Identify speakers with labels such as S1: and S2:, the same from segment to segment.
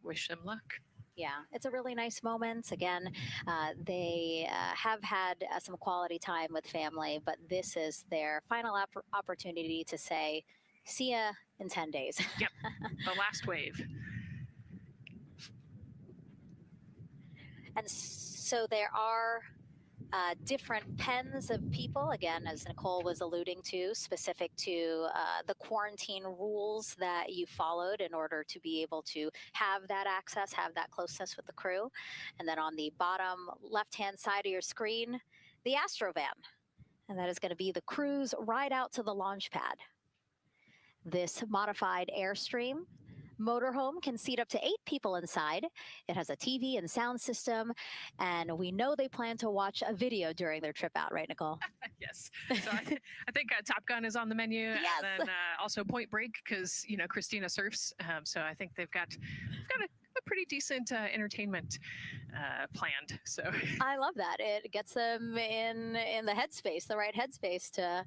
S1: wish them luck.
S2: Yeah, it's a really nice moment. Again, they have had some quality time with family, but this is their final opportunity to say, see ya in 10 days.
S1: Yep, the last wave.
S2: And so there are different pens of people, again, as Nicole was alluding to, specific to the quarantine rules that you followed in order to be able to have that access, have that closeness with the crew. And then on the bottom left-hand side of your screen, the Astrovan. And that is going to be the crew's ride out to the launch pad. This modified Airstream motorhome can seat up to 8 people inside. It has a TV and sound system, and we know they plan to watch a video during their trip out, right, Nicole?
S1: Yes. So I think Top Gun is on the menu,
S2: yes.
S1: And then also Point Break, because Christina surfs. So I think they've got a pretty decent entertainment planned. So
S2: I love that. It gets them in the headspace, the right headspace to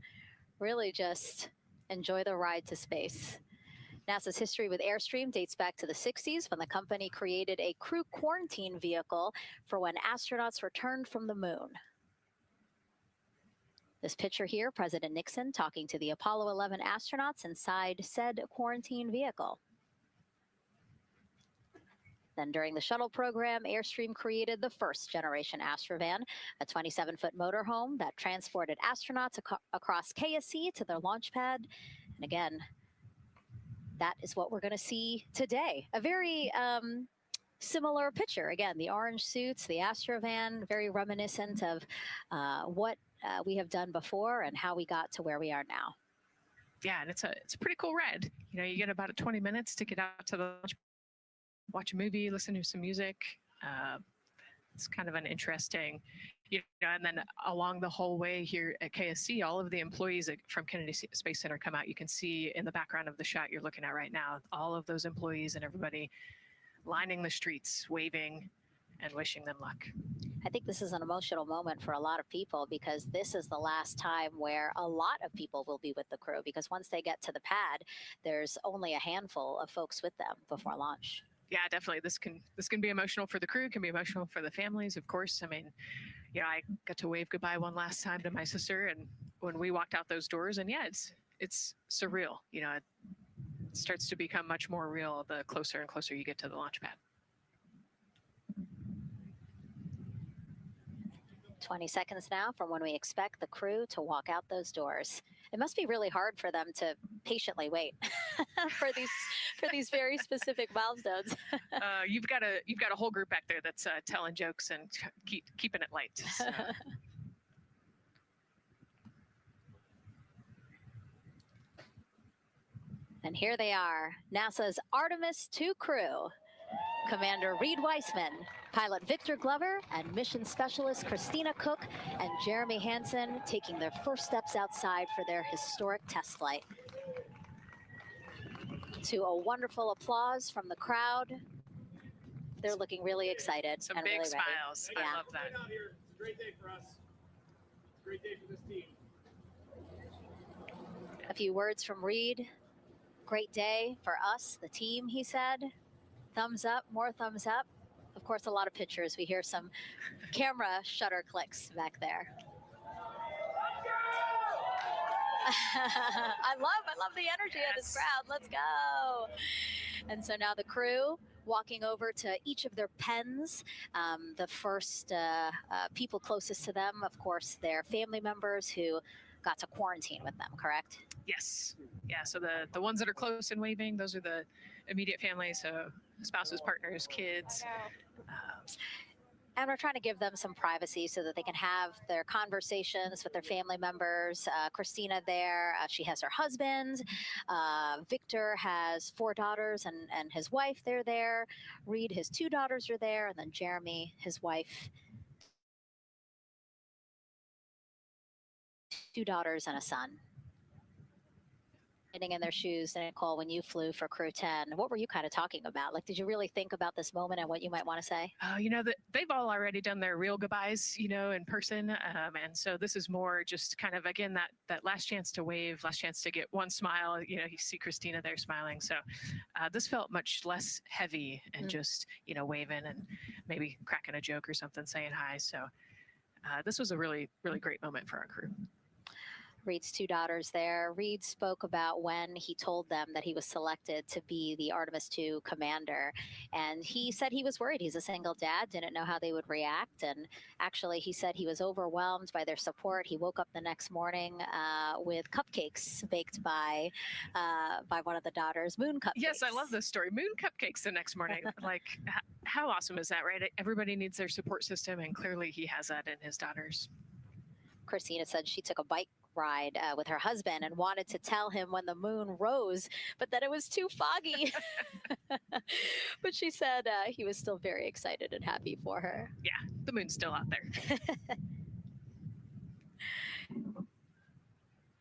S2: really just enjoy the ride to space. NASA's history with Airstream dates back to the 60s when the company created a crew quarantine vehicle for when astronauts returned from the moon. This picture here, President Nixon talking to the Apollo 11 astronauts inside said quarantine vehicle. Then during the shuttle program, Airstream created the first generation Astrovan, a 27-foot motorhome that transported astronauts across KSC to their launch pad. And again, that is what we're going to see today. A very similar picture. Again, the orange suits, the Astrovan, very reminiscent of what we have done before and how we got to where we are now.
S1: Yeah, and it's a pretty cool ride. You get about 20 minutes to get out to the launch, watch a movie, listen to some music. It's kind of an interesting, and then along the whole way here at KSC, all of the employees from Kennedy Space Center come out. You can see in the background of the shot you're looking at right now, all of those employees and everybody lining the streets, waving and wishing them luck.
S2: I think this is an emotional moment for a lot of people because this is the last time where a lot of people will be with the crew, because once they get to the pad, there's only a handful of folks with them before launch.
S1: Yeah, definitely. This can be emotional for the crew, can be emotional for the families, of course. I mean, I got to wave goodbye one last time to my sister, and when we walked out those doors, and it's surreal. It starts to become much more real the closer and closer you get to the launch pad.
S2: 20 seconds now from when we expect the crew to walk out those doors. It must be really hard for them to patiently wait for these very specific milestones.
S1: You've got a whole group back there that's telling jokes and keeping it light. So.
S2: And here they are, NASA's Artemis II crew. Commander Reed Weissman, pilot Victor Glover, and mission specialist Christina Cook and Jeremy Hansen taking their first steps outside for their historic test flight. To a wonderful applause from the crowd. They're looking really excited.
S1: Some
S2: and
S1: big
S2: really
S1: smiles.
S2: Ready.
S1: I love that.
S3: It's a great day for us. It's a great day for this team.
S2: A few words from Reed. Great day for us, the team, he said. Thumbs up, more thumbs up. Of course, a lot of pictures. We hear some camera shutter clicks back there. I love the energy of this crowd. Let's go. And so now the crew walking over to each of their pens. The first people closest to them, of course, their family members who got to quarantine with them, correct?
S1: Yes. Yeah, so the ones that are close and waving, those are the immediate family, so spouses, partners, kids.
S2: And we're trying to give them some privacy so that they can have their conversations with their family members. Christina there, she has her husband. Victor has 4 daughters and his wife, they're there. Reed, his 2 daughters are there. And then Jeremy, his wife, 2 daughters and a son. standing in their shoes, Nicole, when you flew for Crew 10, what were you kind of talking about? Like, did you really think about this moment and what you might want to say?
S1: They've all already done their real goodbyes, in person. And so this is more just kind of, again, that last chance to wave, last chance to get one smile. You see Christina there smiling. So this felt much less heavy and just, waving and maybe cracking a joke or something, saying hi. So this was a really, really great moment for our crew.
S2: Reed's two daughters there. Reed spoke about when he told them that he was selected to be the Artemis II commander. And he said he was worried. He's a single dad, didn't know how they would react. And actually, he said he was overwhelmed by their support. He woke up the next morning with cupcakes baked by one of the daughters, moon cupcakes.
S1: Yes, I love this story. Moon cupcakes the next morning. Like, how awesome is that, right? Everybody needs their support system, and clearly he has that in his daughters.
S2: Christina said she took a bike ride with her husband and wanted to tell him when the moon rose, but that it was too foggy. But she said he was still very excited and happy for her.
S1: Yeah, the moon's still out there.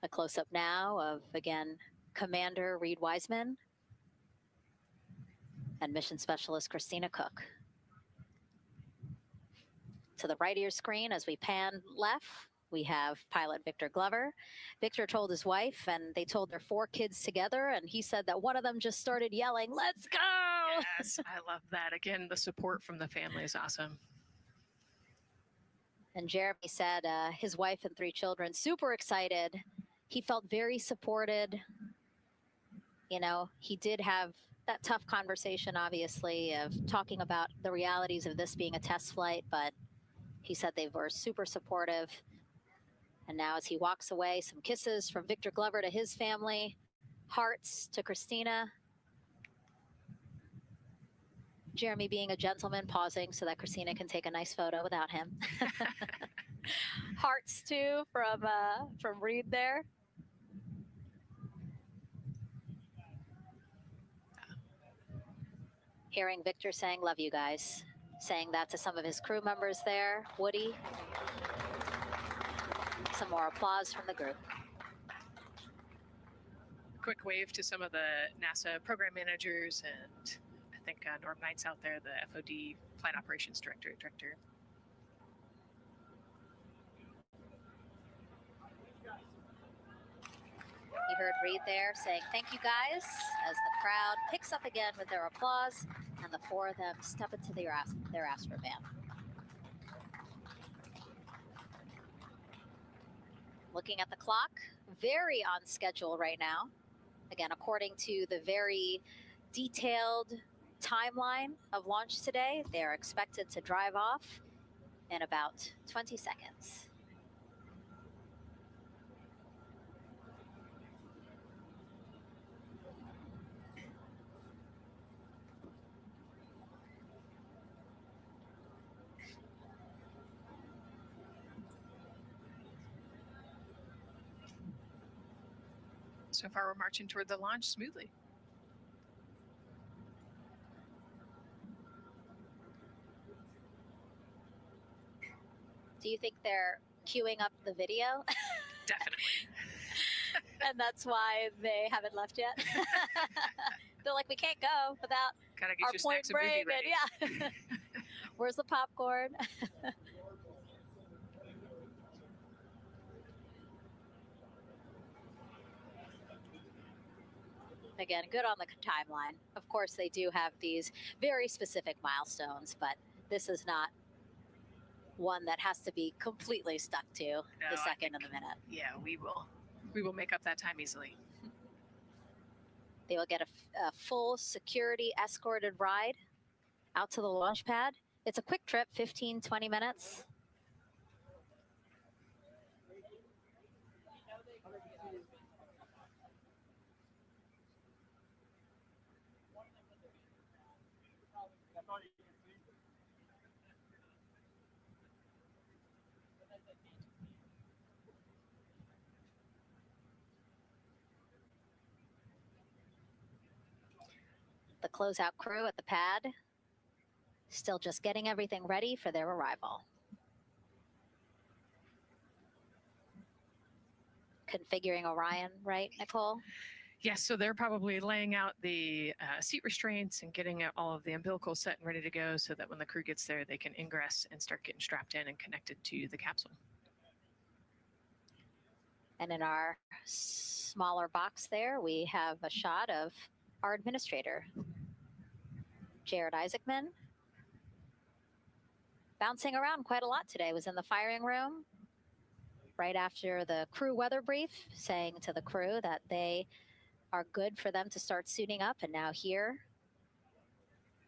S2: A close-up now of, again, Commander Reed Wiseman and Mission Specialist Christina Cook. To the right of your screen, as we pan left, we have pilot Victor Glover. Victor told his wife, and they told their 4 kids together, and he said that one of them just started yelling, "Let's go!"
S1: Yes, I love that. Again, the support from the family is awesome.
S2: And Jeremy said his wife and 3 children, super excited. He felt very supported. He did have that tough conversation, obviously, of talking about the realities of this being a test flight, but he said they were super supportive. And now as he walks away, some kisses from Victor Glover to his family, hearts to Christina. Jeremy being a gentleman, pausing so that Christina can take a nice photo without him. Hearts too from Reed there. Hearing Victor saying, "Love you guys," saying that to some of his crew members there. Woody. Some more applause from the group.
S1: Quick wave to some of the NASA program managers, and I think Norm Knight's out there, the FOD Flight Operations Director.
S2: You heard Reed there saying, "Thank you guys," as the crowd picks up again with their applause, and the 4 of them step into their Astrovan. Looking at the clock, very on schedule right now. Again, according to the very detailed timeline of launch today, they are expected to drive off in about 20 seconds.
S1: So far, we're marching toward the launch smoothly.
S2: Do you think they're queuing up the video?
S1: Definitely.
S2: And that's why they haven't left yet? They're like, we can't go without
S1: Gotta get
S2: our
S1: your
S2: Point
S1: snacks and movie
S2: Break.
S1: ready.
S2: Yeah. Where's the popcorn? Again, good on the timeline. Of course, they do have these very specific milestones, but this is not one that has to be completely stuck to the second and the minute.
S1: Yeah, we will make up that time easily.
S2: They will get a full security escorted ride out to the launch pad. It's a quick trip, 15, 20 minutes. The closeout crew at the pad still just getting everything ready for their arrival. Configuring Orion, right, Nicole?
S1: Yes, so they're probably laying out the seat restraints and getting all of the umbilicals set and ready to go so that when the crew gets there, they can ingress and start getting strapped in and connected to the capsule.
S2: And in our smaller box there, we have a shot of our administrator, Jared Isaacman, bouncing around quite a lot today. Was in the firing room right after the crew weather brief, saying to the crew that they are good for them to start suiting up, and now here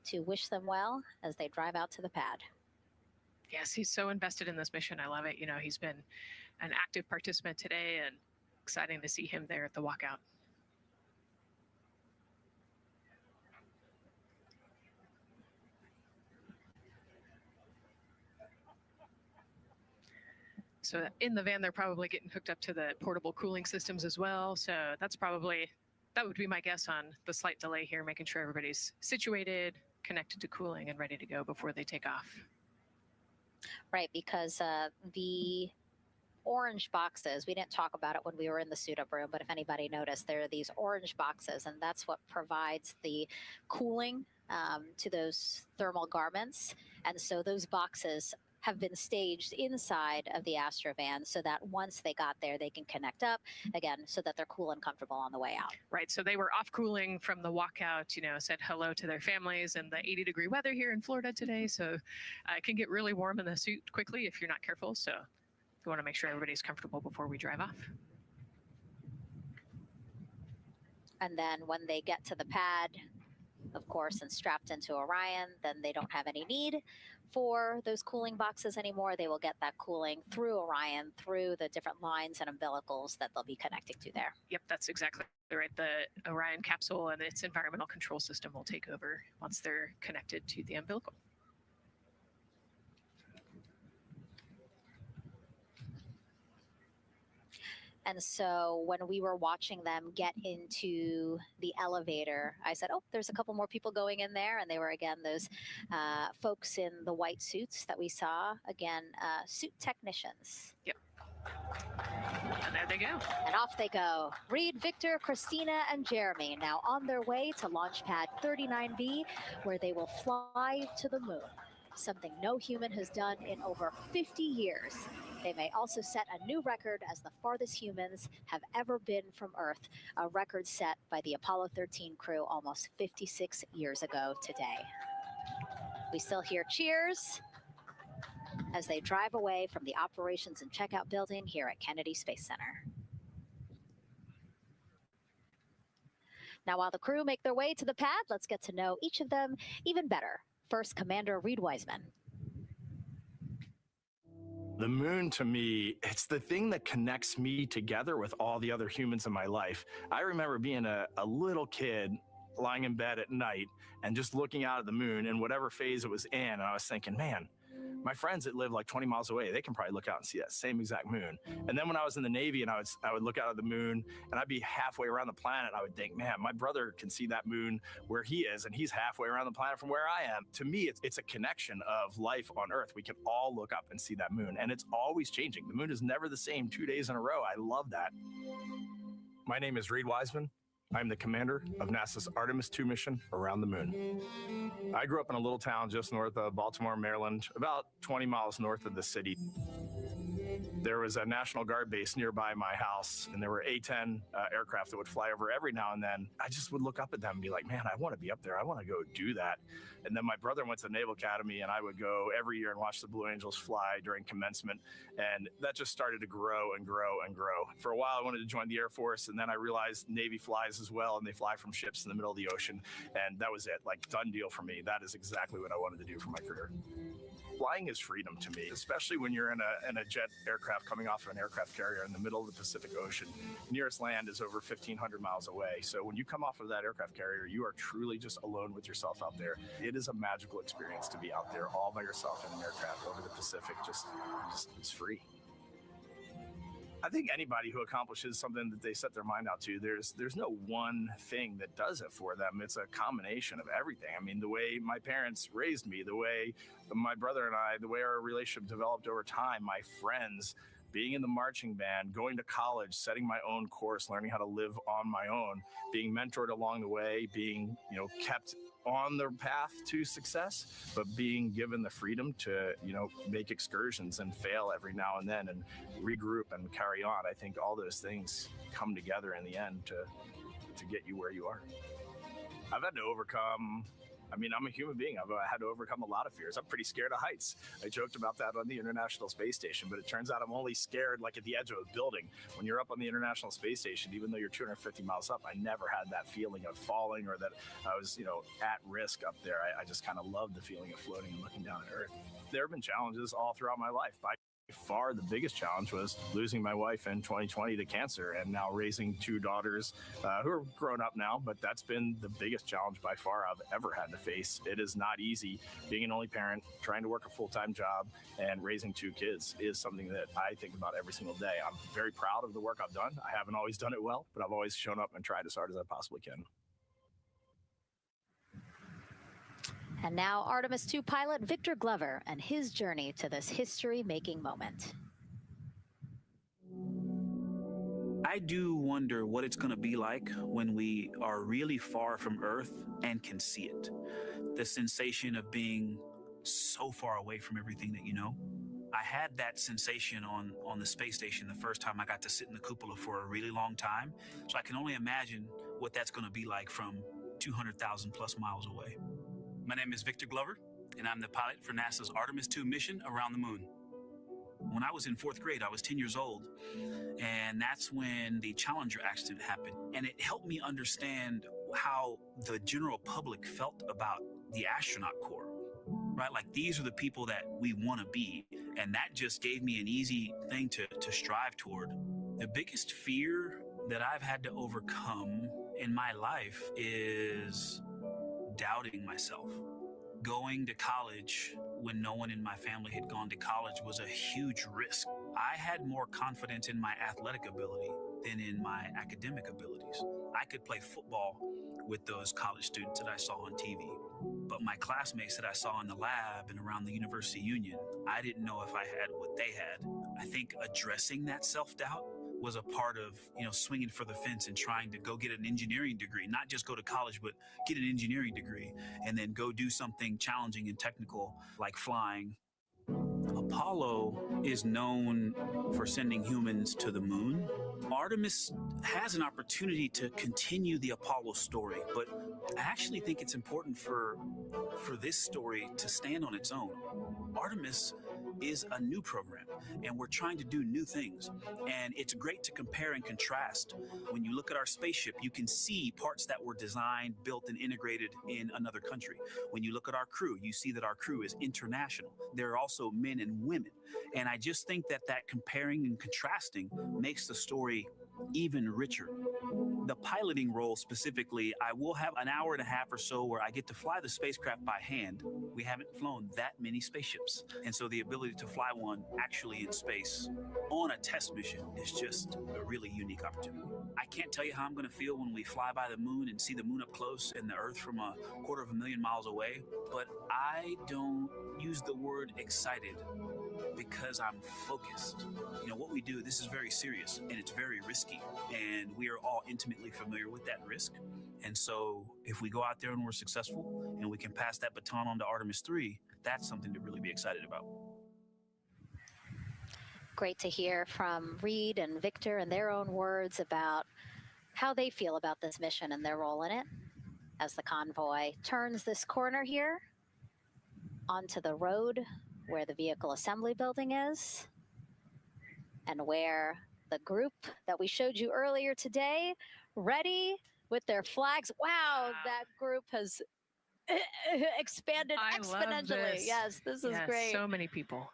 S2: to wish them well as they drive out to the pad.
S1: Yes, he's so invested in this mission. I love it. You know, he's been an active participant today, and exciting to see him there at the walkout. So in the van, they're probably getting hooked up to the portable cooling systems as well. So that would be my guess on the slight delay here, making sure everybody's situated, connected to cooling, and ready to go before they take off.
S2: Right, because the orange boxes, we didn't talk about it when we were in the suit up room, but if anybody noticed, there are these orange boxes, and that's what provides the cooling to those thermal garments. And so those boxes have been staged inside of the Astrovan so that once they got there, they can connect up again so that they're cool and comfortable on the way out.
S1: Right. So they were off cooling from the walkout, you know, said hello to their families and the 80-degree weather here in Florida today. So it can get really warm in the suit quickly if you're not careful. So we want to make sure everybody's comfortable before we drive off.
S2: And then when they get to the pad, of course, and strapped into Orion, then they don't have any need for those cooling boxes anymore. They will get that cooling through Orion, through the different lines and umbilicals that they'll be connecting to there.
S1: Yep, that's exactly right. The Orion capsule and its environmental control system will take over once they're connected to the umbilical.
S2: And so when we were watching them get into the elevator, I said, oh, there's a couple more people going in there. And they were, again, those folks in the white suits that we saw, again, suit technicians.
S1: Yep. And there they go.
S2: And off they go. Reed, Victor, Christina, and Jeremy now on their way to launch pad 39B, where they will fly to the moon, something no human has done in over 50 years. They may also set a new record as the farthest humans have ever been from Earth, a record set by the Apollo 13 crew almost 56 years ago today. We still hear cheers as they drive away from the operations and checkout building here at Kennedy Space Center. Now, while the crew make their way to the pad, let's get to know each of them even better. First, Commander Reed Wiseman.
S4: The moon, to me, it's the thing that connects me together with all the other humans in my life. I remember being a little kid lying in bed at night and just looking out at the moon in whatever phase it was in. And I was thinking, man, my friends that live like 20 miles away, they can probably look out and see that same exact moon. And then when I was in the Navy and I would look out at the moon and I'd be halfway around the planet, I would think, man, my brother can see that moon where he is and he's halfway around the planet from where I am. To me, it's a connection of life on Earth. We can all look up and see that moon, and it's always changing. The moon is never the same 2 days in a row. I love that. My name is Reed Wiseman. I'm the commander of NASA's Artemis 2 mission around the moon. I grew up in a little town just north of Baltimore, Maryland, about 20 miles north of the city. There was a National Guard base nearby my house, and there were A-10 aircraft that would fly over every now and then. I just would look up at them and be like, man, I want to be up there. I want to go do that. And then my brother went to the Naval Academy, and I would go every year and watch the Blue Angels fly during commencement. And that just started to grow and grow and grow. For a while, I wanted to join the Air Force, and then I realized Navy flies as well, and they fly from ships in the middle of the ocean. And that was it, like, done deal for me. That is exactly what I wanted to do for my career. Flying is freedom to me, especially when you're in a jet aircraft coming off of an aircraft carrier in the middle of the Pacific Ocean. Nearest land is over 1,500 miles away. So when you come off of that aircraft carrier, you are truly just alone with yourself out there. It is a magical experience to be out there all by yourself in an aircraft over the Pacific. Just it's free. I think anybody who accomplishes something that they set their mind out to, there's no one thing that does it for them. It's a combination of everything. I mean, the way my parents raised me, the way my brother and I, the way our relationship developed over time, my friends, being in the marching band, going to college, setting my own course, learning how to live on my own, being mentored along the way, being, kept on the path to success, but being given the freedom to, make excursions and fail every now and then and regroup and carry on. I think all those things come together in the end to get you where you are. I've had to overcome, I'm a human being. I've had to overcome a lot of fears. I'm pretty scared of heights. I joked about that on the International Space Station, but it turns out I'm only scared like at the edge of a building. When you're up on the International Space Station, even though you're 250 miles up, I never had that feeling of falling or that I was, at risk up there. I just kind of loved the feeling of floating and looking down at Earth. There have been challenges all throughout my life. By far, the biggest challenge was losing my wife in 2020 to cancer, and now raising two daughters who are grown up now, but that's been the biggest challenge by far I've ever had to face. It is not easy being an only parent, trying to work a full-time job, and raising two kids is something that I think about every single day. I'm very proud of the work I've done. I haven't always done it well, but I've always shown up and tried as hard as I possibly can.
S2: And now Artemis 2 pilot Victor Glover and his journey to this history-making moment.
S5: I do wonder what it's going to be like when we are really far from Earth and can see it. The sensation of being so far away from everything that you know. I had that sensation on the space station the first time I got to sit in the cupola for a really long time. So I can only imagine what that's going to be like from 200,000 plus miles away. My name is Victor Glover, and I'm the pilot for NASA's Artemis 2 mission around the moon. When I was in 4th grade, I was 10 years old, and that's when the Challenger accident happened. And it helped me understand how the general public felt about the astronaut corps, right? Like, these are the people that we want to be, and that just gave me an easy thing to strive toward. The biggest fear that I've had to overcome in my life is doubting myself. Going to college when no one in my family had gone to college was a huge risk. I had more confidence in my athletic ability than in my academic abilities. I could play football with those college students that I saw on TV, but my classmates that I saw in the lab and around the University Union, I didn't know if I had what they had. I think addressing that self-doubt was a part of, swinging for the fence and trying to go get an engineering degree, not just go to college, but get an engineering degree and then go do something challenging and technical like flying. Apollo is known for sending humans to the moon. Artemis has an opportunity to continue the Apollo story, but I actually think it's important for this story to stand on its own. Artemis is a new program, and we're trying to do new things. And it's great to compare and contrast. When you look at our spaceship, you can see parts that were designed, built, and integrated in another country. When you look at our crew, you see that our crew is international. There are also men and women. And I just think that comparing and contrasting makes the story even richer. The piloting role specifically, I will have an hour and a half or so where I get to fly the spacecraft by hand. We haven't flown that many spaceships. And so the ability to fly one actually in space on a test mission is just a really unique opportunity. I can't tell you how I'm going to feel when we fly by the moon and see the moon up close and the Earth from 250,000 miles away, but I don't use the word excited because I'm focused. What we do, this is very serious and it's very risky, and we are all intimately familiar with that risk. And so if we go out there and we're successful and we can pass that baton on to Artemis 3, that's something to really be excited about.
S2: Great to hear from Reed and Victor in their own words about how they feel about this mission and their role in it as the convoy turns this corner here onto the road where the vehicle assembly building is and where the group that we showed you earlier today, ready with their flags. Wow, that group has expanded exponentially. Yes, this is great.
S1: So many people.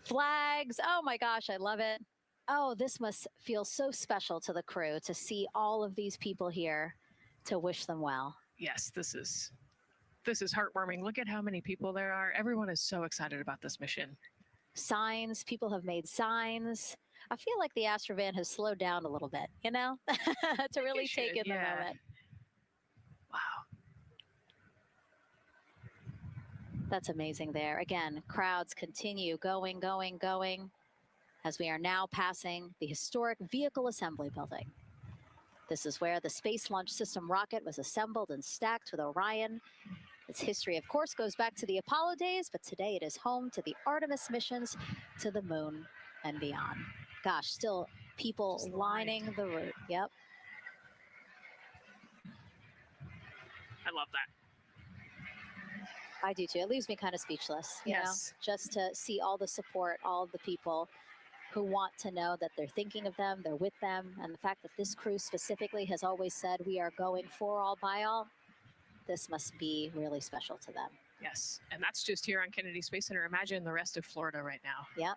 S2: Flags. Oh my gosh, I love it. Oh, this must feel so special to the crew to see all of these people here to wish them well.
S1: Yes, this is heartwarming. Look at how many people there are. Everyone is so excited about this mission.
S2: Signs, people have made signs. I feel like the Astrovan has slowed down a little bit, to really take in the moment.
S1: Wow.
S2: That's amazing there. Again, crowds continue going. as we are now passing the historic Vehicle Assembly Building. This is where the Space Launch System rocket was assembled and stacked with Orion. Its history, of course, goes back to the Apollo days, but today it is home to the Artemis missions to the moon and beyond. Gosh, still people lining the route. Yep.
S1: I love that.
S2: I do too. It leaves me kind of speechless, you know, just to see all the support, all of the people who want to know that they're thinking of them, they're with them, and the fact that this crew specifically has always said we are going for all by all, this must be really special to them.
S1: Yes, and that's just here on Kennedy Space Center. Imagine the rest of Florida right now.
S2: Yep.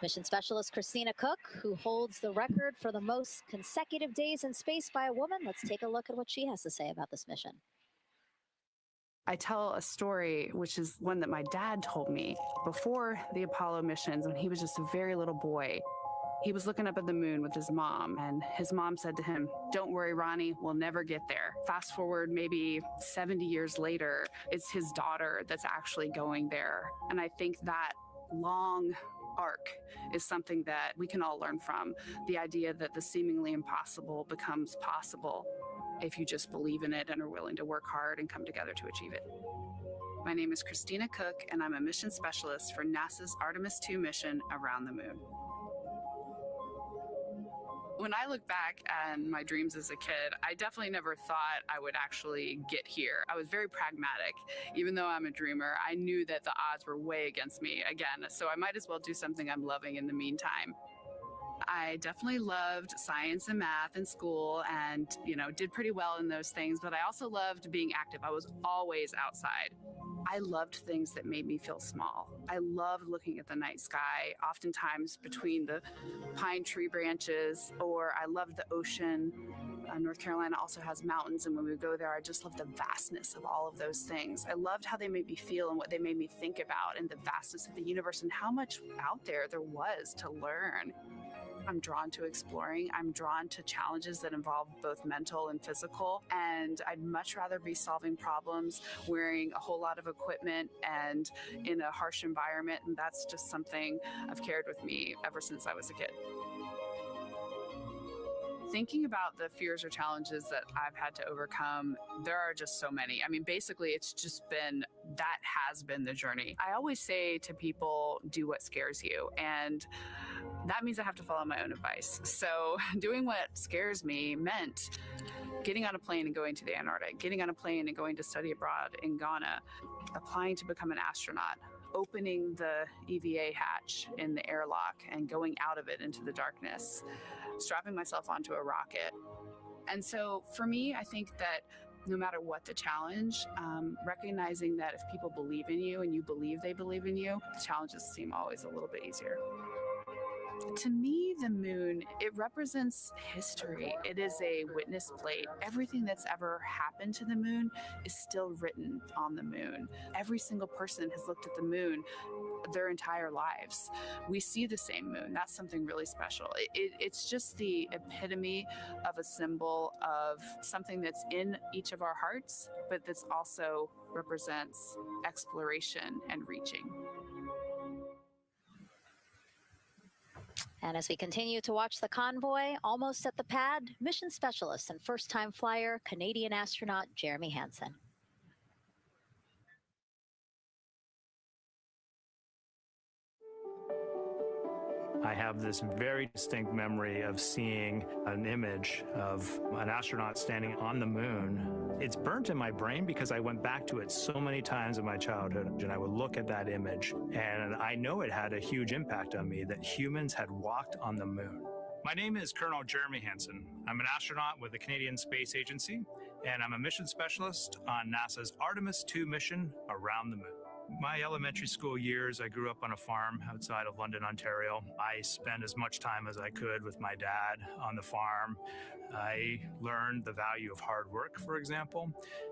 S2: Mission Specialist Christina Cook, who holds the record for the most consecutive days in space by a woman. Let's take a look at what she has to say about this mission.
S6: I tell a story, which is one that my dad told me before the Apollo missions when he was just a very little boy. He was looking up at the moon with his mom, and his mom said to him, "Don't worry, Ronnie, we'll never get there." Fast forward maybe 70 years later, it's his daughter that's actually going there. And I think that long arc is something that we can all learn from. The idea that the seemingly impossible becomes possible if you just believe in it and are willing to work hard and come together to achieve it. My name is Christina Cook, and I'm a mission specialist for NASA's Artemis II mission around the moon. When I look back at my dreams as a kid, I definitely never thought I would actually get here. I was very pragmatic. Even though I'm a dreamer, I knew that the odds were way against me again, so I might as well do something I'm loving in the meantime. I definitely loved science and math in school and, did pretty well in those things, but I also loved being active. I was always outside. I loved things that made me feel small. I loved looking at the night sky, oftentimes between the pine tree branches, or I loved the ocean. North Carolina also has mountains, and when we go there, I just love the vastness of all of those things. I loved how they made me feel and what they made me think about, and the vastness of the universe and how much out there was to learn. I'm drawn to exploring. I'm drawn to challenges that involve both mental and physical. And I'd much rather be solving problems, wearing a whole lot of equipment and in a harsh environment. And that's just something I've carried with me ever since I was a kid. Thinking about the fears or challenges that I've had to overcome, there are just so many. I mean, basically, that has been the journey. I always say to people, do what scares you. And that means I have to follow my own advice. So doing what scares me meant getting on a plane and going to the Antarctic, getting on a plane and going to study abroad in Ghana, applying to become an astronaut, opening the EVA hatch in the airlock and going out of it into the darkness, strapping myself onto a rocket. And so for me, I think that no matter what the challenge, recognizing that if people believe in you and you believe they believe in you, the challenges seem always a little bit easier. To me, the moon, it represents history. It is a witness plate. Everything that's ever happened to the moon is still written on the moon. Every single person has looked at the moon their entire lives. We see the same moon. That's something really special. It's just the epitome of a symbol of something that's in each of our hearts, but that's also represents exploration and reaching.
S2: And as we continue to watch the convoy, almost at the pad, mission specialist and first-time flyer, Canadian astronaut Jeremy Hansen.
S7: I have this very distinct memory of seeing an image of an astronaut standing on the moon. It's burnt in my brain because I went back to it so many times in my childhood, and I would look at that image, and I know it had a huge impact on me that humans had walked on the moon.
S5: My name is Colonel Jeremy Hansen. I'm an astronaut with the Canadian Space Agency, and I'm a mission specialist on NASA's Artemis II mission around the moon. My elementary school years, I grew up on a farm outside of London, Ontario. I spent as much time as I could with my dad on the farm. I learned the value of hard work, for example.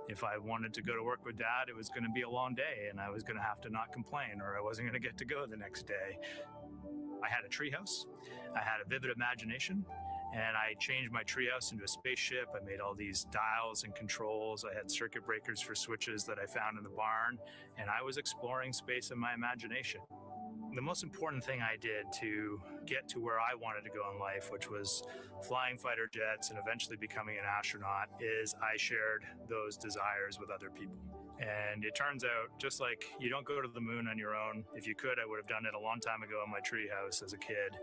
S5: If I wanted to go to work with Dad, it was going to be a long day, and I was going to have to not complain, or I wasn't going to get to go the next day. I had a treehouse. I had a vivid imagination,
S7: And I changed my treehouse into a spaceship. I made all these dials and controls. I had circuit breakers for switches that I found in the barn, and I was exploring space in my imagination. The most important thing I did to get to where I wanted to go in life, which was flying fighter jets and eventually becoming an astronaut, is I shared those desires with other people. And it turns out, just like you don't go to the moon on your own, if you could, I would have done it a long time ago in my treehouse as a kid.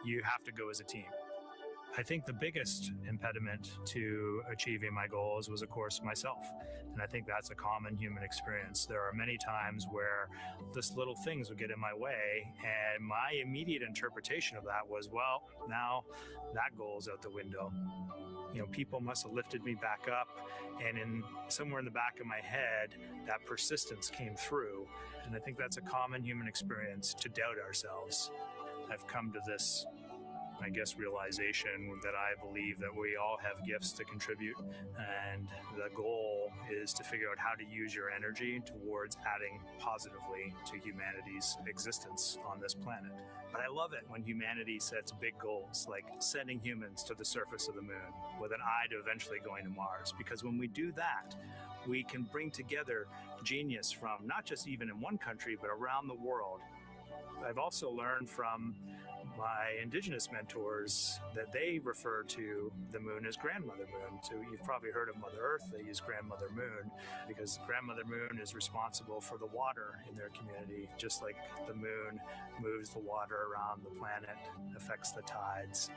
S7: You have to go as a team. I think the biggest impediment to achieving my goals was, of course, myself. And I think that's a common human experience. There are many times where just little things would get in my way, and my immediate interpretation of that was, well, now that goal's out the window. You know, people must have lifted me back up, and somewhere in the back of my head, that persistence came through. And I think that's a common human experience, to doubt ourselves. I've come to this, I guess, realization that I believe that we all have gifts to contribute, and the goal is to figure out how to use your energy towards adding positively to humanity's existence on this planet. But I love it when humanity sets big goals, like sending humans to the surface of the moon with an eye to eventually going to Mars, because when we do that, we can bring together genius from not just even in one country, but around the world. I've also learned from my indigenous mentors that they refer to the moon as Grandmother Moon. So you've probably heard of Mother Earth. They use Grandmother Moon because Grandmother Moon is responsible for the water in their community, just like the moon moves the water around the planet, affects the tides.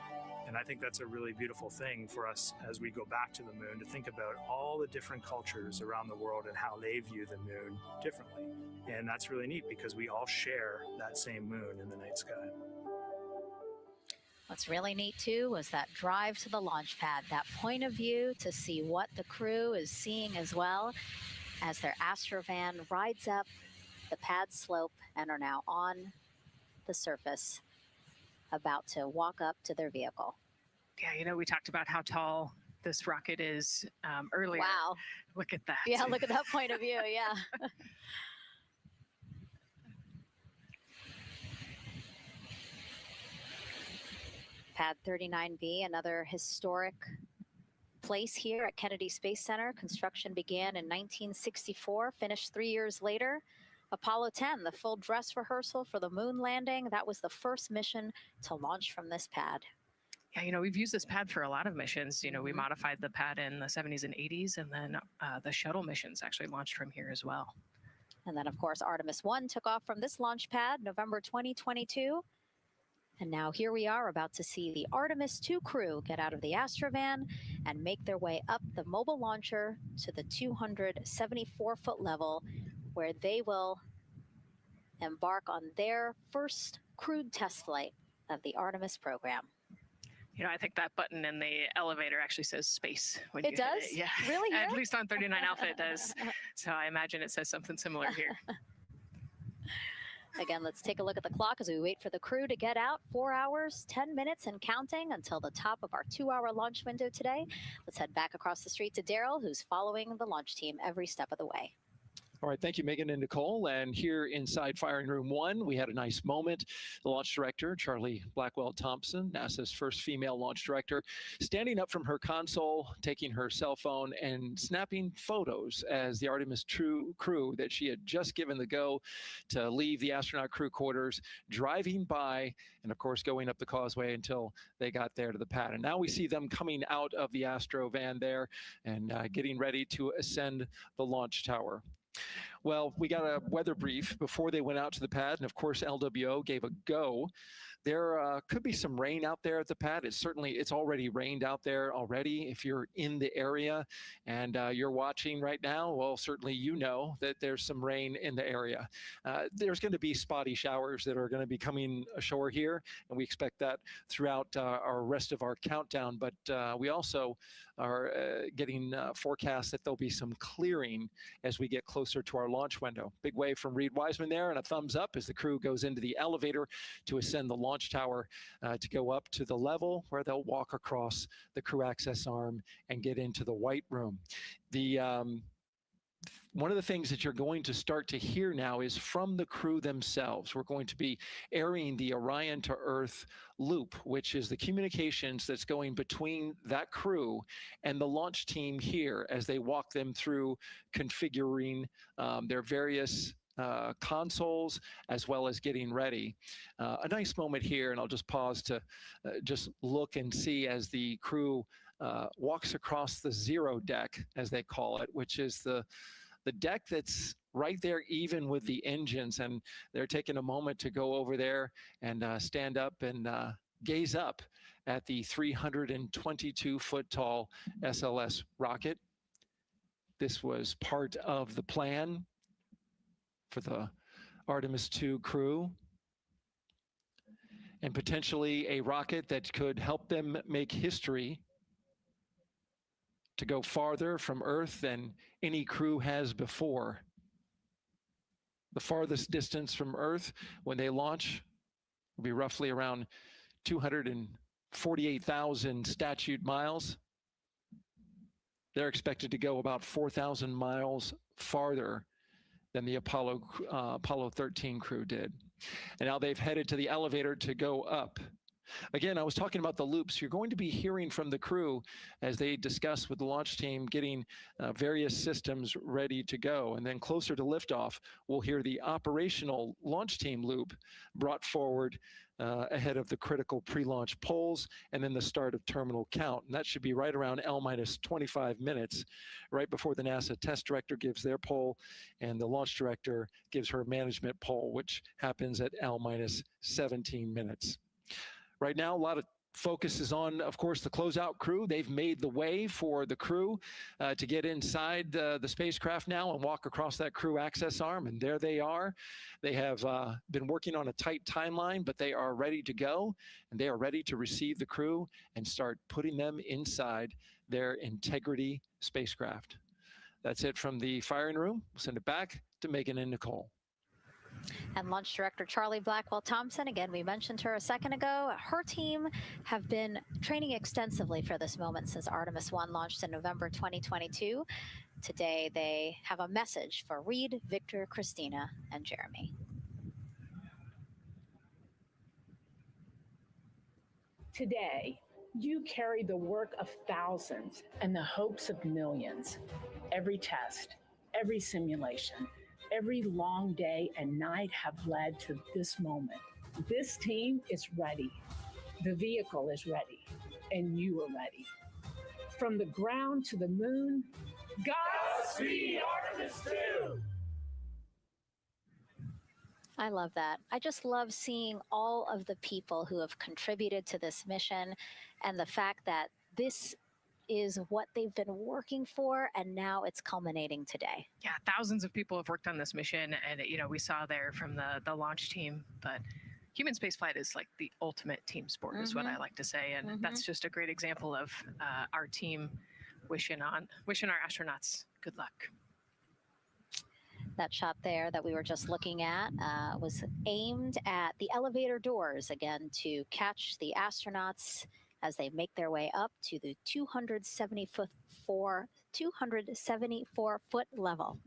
S7: And I think that's a really beautiful thing for us as we go back to the moon, to think about all the different cultures around the world and how they view the moon differently. And that's really neat because we all share that same moon in the night sky.
S2: What's really neat too was that drive to the launch pad, that point of view to see what the crew is seeing as well, as their Astrovan rides up the pad slope and are now on the surface, about to walk up to their vehicle.
S1: Yeah, you know, we talked about how tall this rocket is earlier.
S2: Wow.
S1: Look at that.
S2: Yeah, look at that point of view, yeah. Pad 39B, another historic place here at Kennedy Space Center. Construction began in 1964, finished 3 years later. Apollo 10, the full dress rehearsal for the moon landing. That was the first mission to launch from this pad.
S1: Yeah, you know, we've used this pad for a lot of missions. You know, we modified the pad in the 70s and 80s, and then the shuttle missions actually launched from here as well.
S2: And then, of course, Artemis 1 took off from this launch pad, November 2022. And now here we are about to see the Artemis 2 crew get out of the Astrovan and make their way up the mobile launcher to the 274-foot level, where they will embark on their first crewed test flight of the Artemis program.
S1: You know, I think that button in the elevator actually says space. When
S2: It
S1: you
S2: does?
S1: hit it. Yeah.
S2: Really?
S1: At
S2: Here?
S1: least on 39 Alpha it does. So I imagine it says something similar here.
S2: Again, let's take a look at the clock as we wait for the crew to get out. 4 hours, 10 minutes and counting until the top of our 2-hour launch window today. Let's head back across the street to Daryl, who's following the launch team every step of the way.
S8: All right, thank you, Megan and Nicole. And here inside Firing Room 1, we had a nice moment. The launch director, Charlie Blackwell-Thompson, NASA's first female launch director, standing up from her console, taking her cell phone and snapping photos as the Artemis crew that she had just given the go to leave the astronaut crew quarters, driving by, and of course going up the causeway until they got there to the pad. And now we see them coming out of the Astro van there and getting ready to ascend the launch tower. Well, we got a weather brief before they went out to the pad, and of course LWO gave a go. There could be some rain out there at the pad. It's already rained out there already. If you're in the area and you're watching right now, well, certainly you know that there's some rain in the area. There's going to be spotty showers that are going to be coming ashore here, and we expect that throughout our rest of our countdown. But we also are getting forecasts that there'll be some clearing as we get closer to our launch window. Big wave from Reed Wiseman there, and a thumbs up as the crew goes into the elevator to ascend the launch tower to go up to the level where they'll walk across the crew access arm and get into the white room. The one of the things that you're going to start to hear now is from the crew themselves. We're going to be airing the Orion to Earth loop, which is the communications that's going between that crew and the launch team here as they walk them through configuring their various consoles as well as getting ready. A nice moment here, and I'll just pause to just look and see as the crew walks across the zero deck, as they call it, which is the deck that's right there even with the engines, and they're taking a moment to go over there and stand up and gaze up at the 322-foot tall SLS rocket. This was part of the plan for the Artemis II crew, and potentially a rocket that could help them make history to go farther from Earth than any crew has before. The farthest distance from Earth when they launch will be roughly around 248,000 statute miles. They're expected to go about 4,000 miles farther than the Apollo 13 crew did. And now they've headed to the elevator to go up. Again, I was talking about the loops. You're going to be hearing from the crew as they discuss with the launch team getting various systems ready to go. And then closer to liftoff, we'll hear the operational launch team loop brought forward ahead of the critical pre-launch polls and then the start of terminal count. And that should be right around L-25 minutes, right before the NASA test director gives their poll and the launch director gives her management poll, which happens at L-17 minutes. Right now, a lot of focus is on, of course, the closeout crew. They've made the way for the crew to get inside the spacecraft now and walk across that crew access arm, and there they are. They have been working on a tight timeline, but they are ready to go, and they are ready to receive the crew and start putting them inside their Integrity spacecraft. That's it from the firing room. We'll send it back to Megan and Nicole.
S2: And Launch Director Charlie Blackwell Thompson, again, we mentioned her a second ago. Her team have been training extensively for this moment since Artemis 1 launched in November 2022. Today, they have a message for Reed, Victor, Christina, and Jeremy.
S9: Today, you carry the work of thousands and the hopes of millions. Every test, every simulation, every long day and night have led to this moment. This team is ready. The vehicle is ready, and you are ready. From the ground to the moon, Godspeed, Artemis 2!
S2: I love that. I just love seeing all of the people who have contributed to this mission and the fact that this is what they've been working for, and now it's culminating today.
S1: Yeah, thousands of people have worked on this mission, and we saw there from the launch team, but human spaceflight is like the ultimate team sport, is what I like to say, and that's just a great example of our team wishing our astronauts good luck.
S2: That shot there that we were just looking at was aimed at the elevator doors, again, to catch the astronauts as they make their way up to the 274-foot level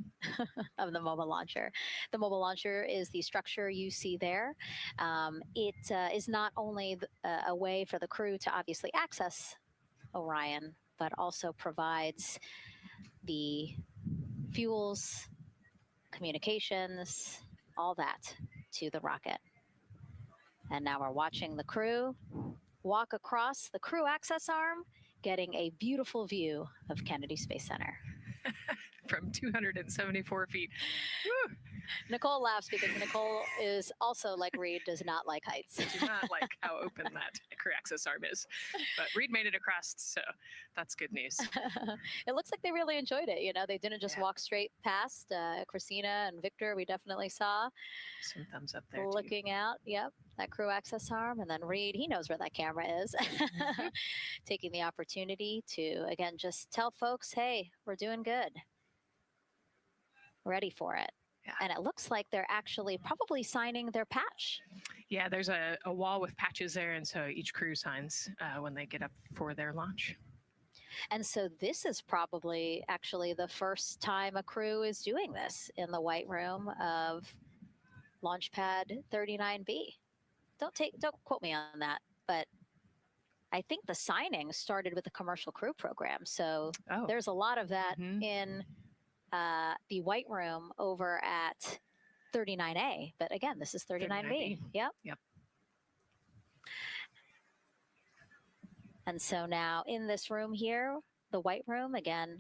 S2: of the mobile launcher. The mobile launcher is the structure you see there. It is not only a way for the crew to obviously access Orion, but also provides the fuels, communications, all that to the rocket. And now we're watching the crew walk across the crew access arm, getting a beautiful view of Kennedy Space Center.
S1: From 274 feet. Woo!
S2: Nicole laughs because Nicole is also, like Reed, does not like heights.
S1: I do not like how open that crew access arm is. But Reed made it across, so that's good news.
S2: It looks like they really enjoyed it. You know, they didn't just walk straight past. Christina and Victor, we definitely saw.
S1: Some thumbs up there,
S2: looking out, yep, that crew access arm. And then Reed, he knows where that camera is. Taking the opportunity to, again, just tell folks, hey, we're doing good. Ready for it.
S1: Yeah.
S2: And it looks like they're actually probably signing their patch.
S1: Yeah, there's a wall with patches there, and so each crew signs when they get up for their launch.
S2: And so this is probably actually the first time a crew is doing this in the White Room of Launchpad 39B. Don't quote me on that, but I think the signing started with the commercial crew program. So there's a lot of that in the White Room over at 39A. But again, this is 39B. Yep. And so now in this room here, the White Room, again,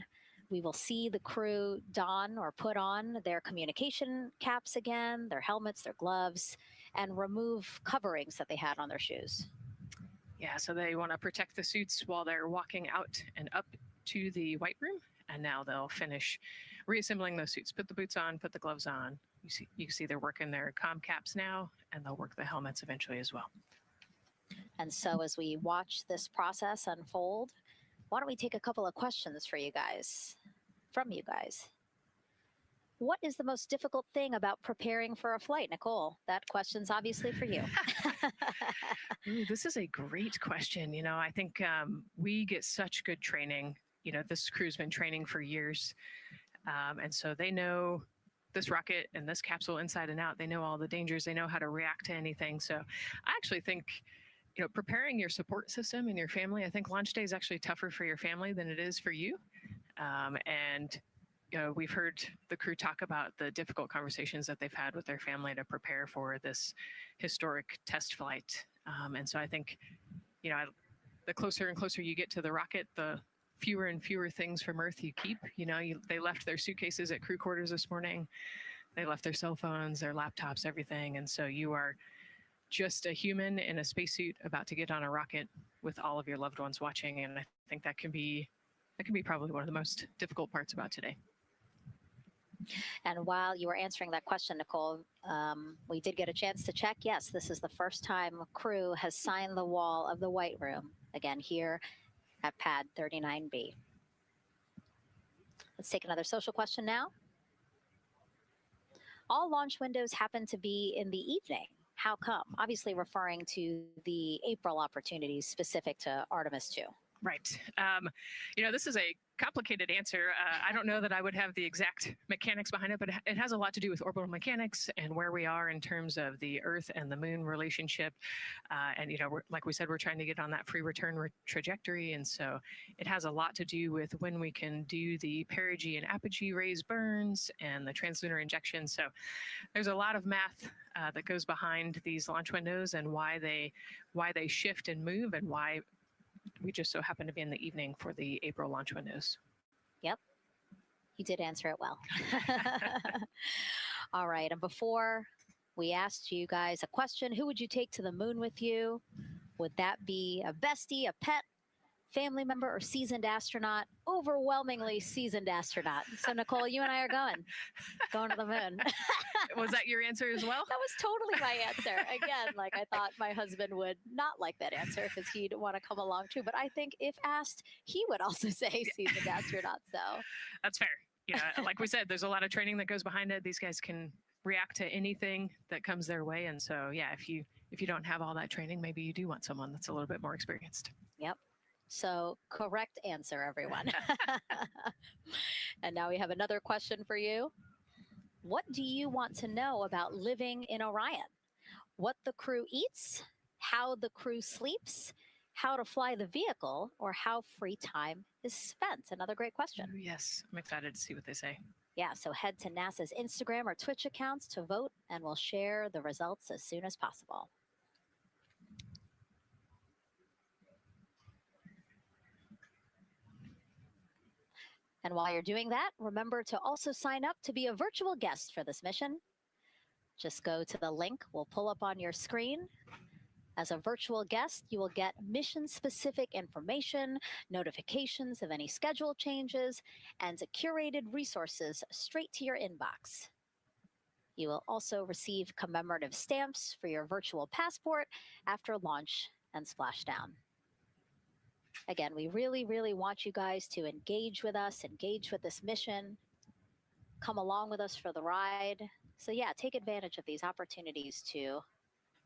S2: we will see the crew don or put on their communication caps again, their helmets, their gloves, and remove coverings that they had on their shoes.
S1: Yeah, so they want to protect the suits while they're walking out and up to the White Room, and now they'll finish reassembling those suits. Put the boots on, put the gloves on. You see they're working their comm caps now, and they'll work the helmets eventually as well.
S2: And so as we watch this process unfold, why don't we take a couple of questions from you guys? What is the most difficult thing about preparing for a flight, Nicole? That question's obviously for you.
S1: Ooh, this is a great question. You know, I think we get such good training. You know, this crew's been training for years. And so they know this rocket and this capsule inside and out. They know all the dangers. They know how to react to anything. So I actually think, you know, preparing your support system and your family, I think launch day is actually tougher for your family than it is for you. And you know, we've heard the crew talk about the difficult conversations that they've had with their family to prepare for this historic test flight. And so I think, you know, the closer and closer you get to the rocket, the fewer and fewer things from Earth you keep. You know, they left their suitcases at crew quarters this morning. They left their cell phones, their laptops, everything. And so you are just a human in a spacesuit about to get on a rocket with all of your loved ones watching. And I think that can be probably one of the most difficult parts about today.
S2: And while you were answering that question, Nicole, we did get a chance to check. Yes, this is the first time a crew has signed the wall of the White Room, again, here at pad 39B. Let's take another social question now. All launch windows happen to be in the evening. How come? Obviously referring to the April opportunities specific to Artemis 2.
S1: Right. You know, this is a complicated answer. I don't know that I would have the exact mechanics behind it, but it has a lot to do with orbital mechanics and where we are in terms of the Earth and the Moon relationship. And, you know, like we said, we're trying to get on that free return trajectory. And so it has a lot to do with when we can do the perigee and apogee raise burns and the translunar injection. So there's a lot of math that goes behind these launch windows and why they shift and move and why we just so happen to be in the evening for the April launch windows.
S2: Yep, you did answer it well. All right, and before we asked you guys a question, who would you take to the moon with you? Would that be a bestie, a pet, family member, or seasoned astronaut? Overwhelmingly seasoned astronaut. So Nicole, you and I are going to the moon.
S1: Was that your answer as well?
S2: That was totally my answer. Again, like I thought my husband would not like that answer because he'd want to come along too. But I think if asked, he would also say seasoned astronaut. So
S1: that's fair. You know, like we said, there's a lot of training that goes behind it. These guys can react to anything that comes their way. And so, yeah, if you don't have all that training, maybe you do want someone that's a little bit more experienced.
S2: Yep. So correct answer, everyone. And now we have another question for you. What do you want to know about living in Orion? What the crew eats, how the crew sleeps, how to fly the vehicle, or how free time is spent? Another great question.
S1: Ooh, yes, I'm excited to see what they say.
S2: Yeah, so head to NASA's Instagram or Twitch accounts to vote, and we'll share the results as soon as possible. And while you're doing that, remember to also sign up to be a virtual guest for this mission. Just go to the link we'll pull up on your screen. As a virtual guest, you will get mission-specific information, notifications of any schedule changes, and curated resources straight to your inbox. You will also receive commemorative stamps for your virtual passport after launch and splashdown. Again, we really, really want you guys to engage with us, engage with this mission, come along with us for the ride. So yeah, take advantage of these opportunities to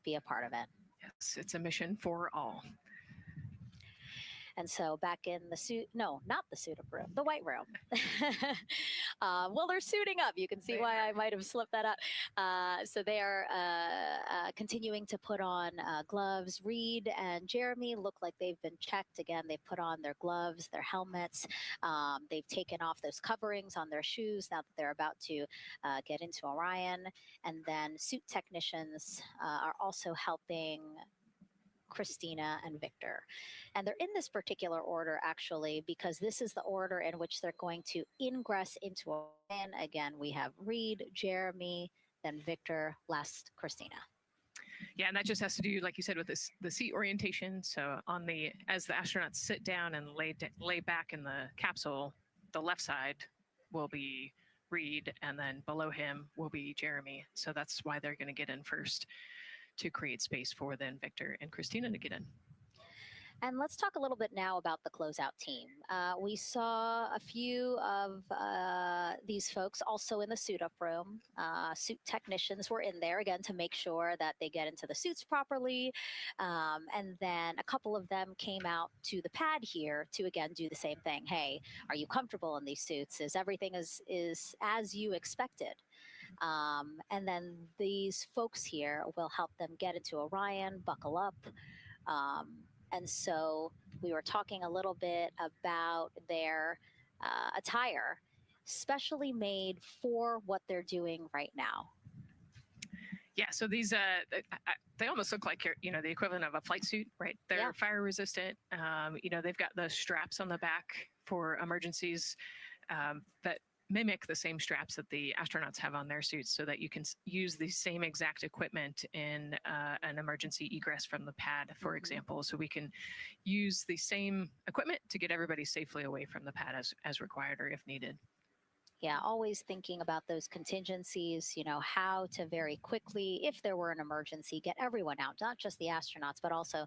S2: be a part of it.
S1: Yes, it's a mission for all.
S2: And so back in the suit, no, not the suit up room, the white room. Well, they're suiting up. You can see why I might have slipped that up. So they are continuing to put on gloves. Reed and Jeremy look like they've been checked. Again, they've put on their gloves, their helmets. They've taken off those coverings on their shoes now that they're about to get into Orion. And then suit technicians are also helping Christina and Victor. And they're in this particular order, actually, because this is the order in which they're going to ingress into Orion. Again, we have Reed, Jeremy, then Victor, last Christina.
S1: Yeah, and that just has to do, like you said, with this, the seat orientation. So as the astronauts sit down and lay back in the capsule, the left side will be Reed, and then below him will be Jeremy. So that's why they're going to get in first, to create space for then Victor and Christina to get in.
S2: And let's talk a little bit now about the closeout team. We saw a few of these folks also in the suit up room. Suit technicians were in there, again, to make sure that they get into the suits properly. And then a couple of them came out to the pad here to, again, do the same thing. Hey, are you comfortable in these suits? Is everything is as you expected? And then these folks here will help them get into Orion, buckle up. And so we were talking a little bit about their attire, specially made for what they're doing right now.
S1: Yeah, so these they almost look like the equivalent of a flight suit, right? They're fire resistant. They've got the straps on the back for emergencies that mimic the same straps that the astronauts have on their suits, so that you can use the same exact equipment in an emergency egress from the pad, for example. So we can use the same equipment to get everybody safely away from the pad as required or if needed.
S2: Yeah, always thinking about those contingencies, how to very quickly, if there were an emergency, get everyone out, not just the astronauts, but also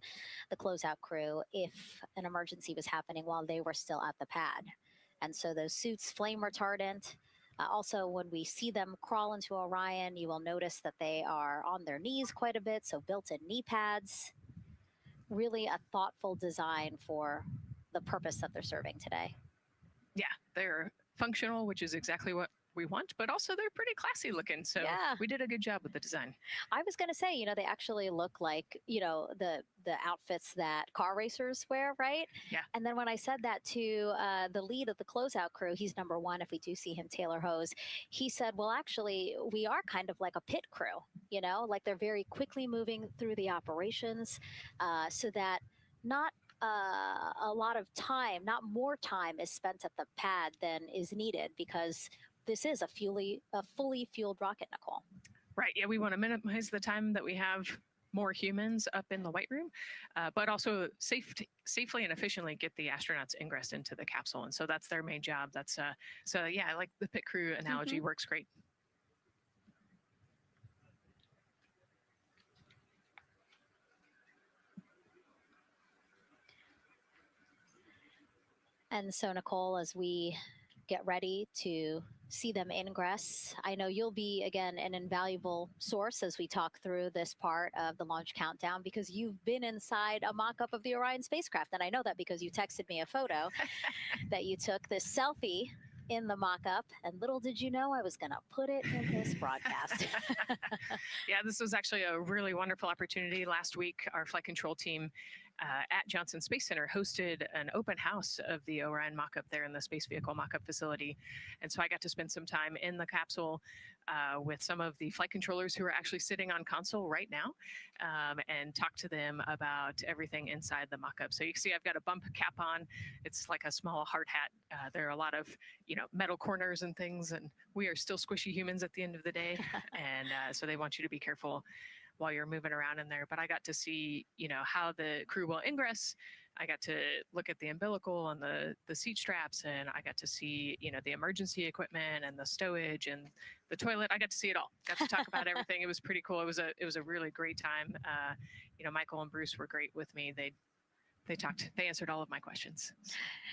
S2: the closeout crew if an emergency was happening while they were still at the pad. And so those suits, flame retardant. Also, when we see them crawl into Orion, you will notice that they are on their knees quite a bit, so built-in knee pads. Really a thoughtful design for the purpose that they're serving today.
S1: Yeah, they're functional, which is exactly what we want, but also they're pretty classy looking. So we did a good job with the design.
S2: I was going to say, they actually look like, the outfits that car racers wear, right?
S1: Yeah. And
S2: then when I said that to the lead of the closeout crew, he's number one, if we do see him, Taylor Hose, he said, well, actually, we are kind of like a pit crew, like they're very quickly moving through the operations so that not a lot of time, not more time is spent at the pad than is needed, because this is a fully fueled rocket, Nicole.
S1: Right. Yeah, we want to minimize the time that we have more humans up in the white room, but also safely and efficiently get the astronauts ingressed into the capsule. And so that's their main job. That's I like the pit crew analogy. Works great.
S2: And so, Nicole, as we get ready to see them ingress, I know you'll be, again, an invaluable source as we talk through this part of the launch countdown, because you've been inside a mock-up of the Orion spacecraft. And I know that because you texted me a photo that you took, this selfie in the mock-up, and little did you know I was going to put it in this broadcast.
S1: Yeah, this was actually a really wonderful opportunity. Last week, our flight control team at Johnson Space Center hosted an open house of the Orion mock-up there in the Space Vehicle mock-up facility. And so I got to spend some time in the capsule with some of the flight controllers who are actually sitting on console right now and talk to them about everything inside the mock-up. So you can see I've got a bump cap on. It's like a small hard hat. There are a lot of metal corners and things, and we are still squishy humans at the end of the day. And so they want you to be careful while you're moving around in there. But I got to see, how the crew will ingress. I got to look at the umbilical and the seat straps, and I got to see, the emergency equipment and the stowage and the toilet. I got to see it all. Got to talk about everything. It was pretty cool. It was a really great time. Michael and Bruce were great with me. They they answered all of my questions.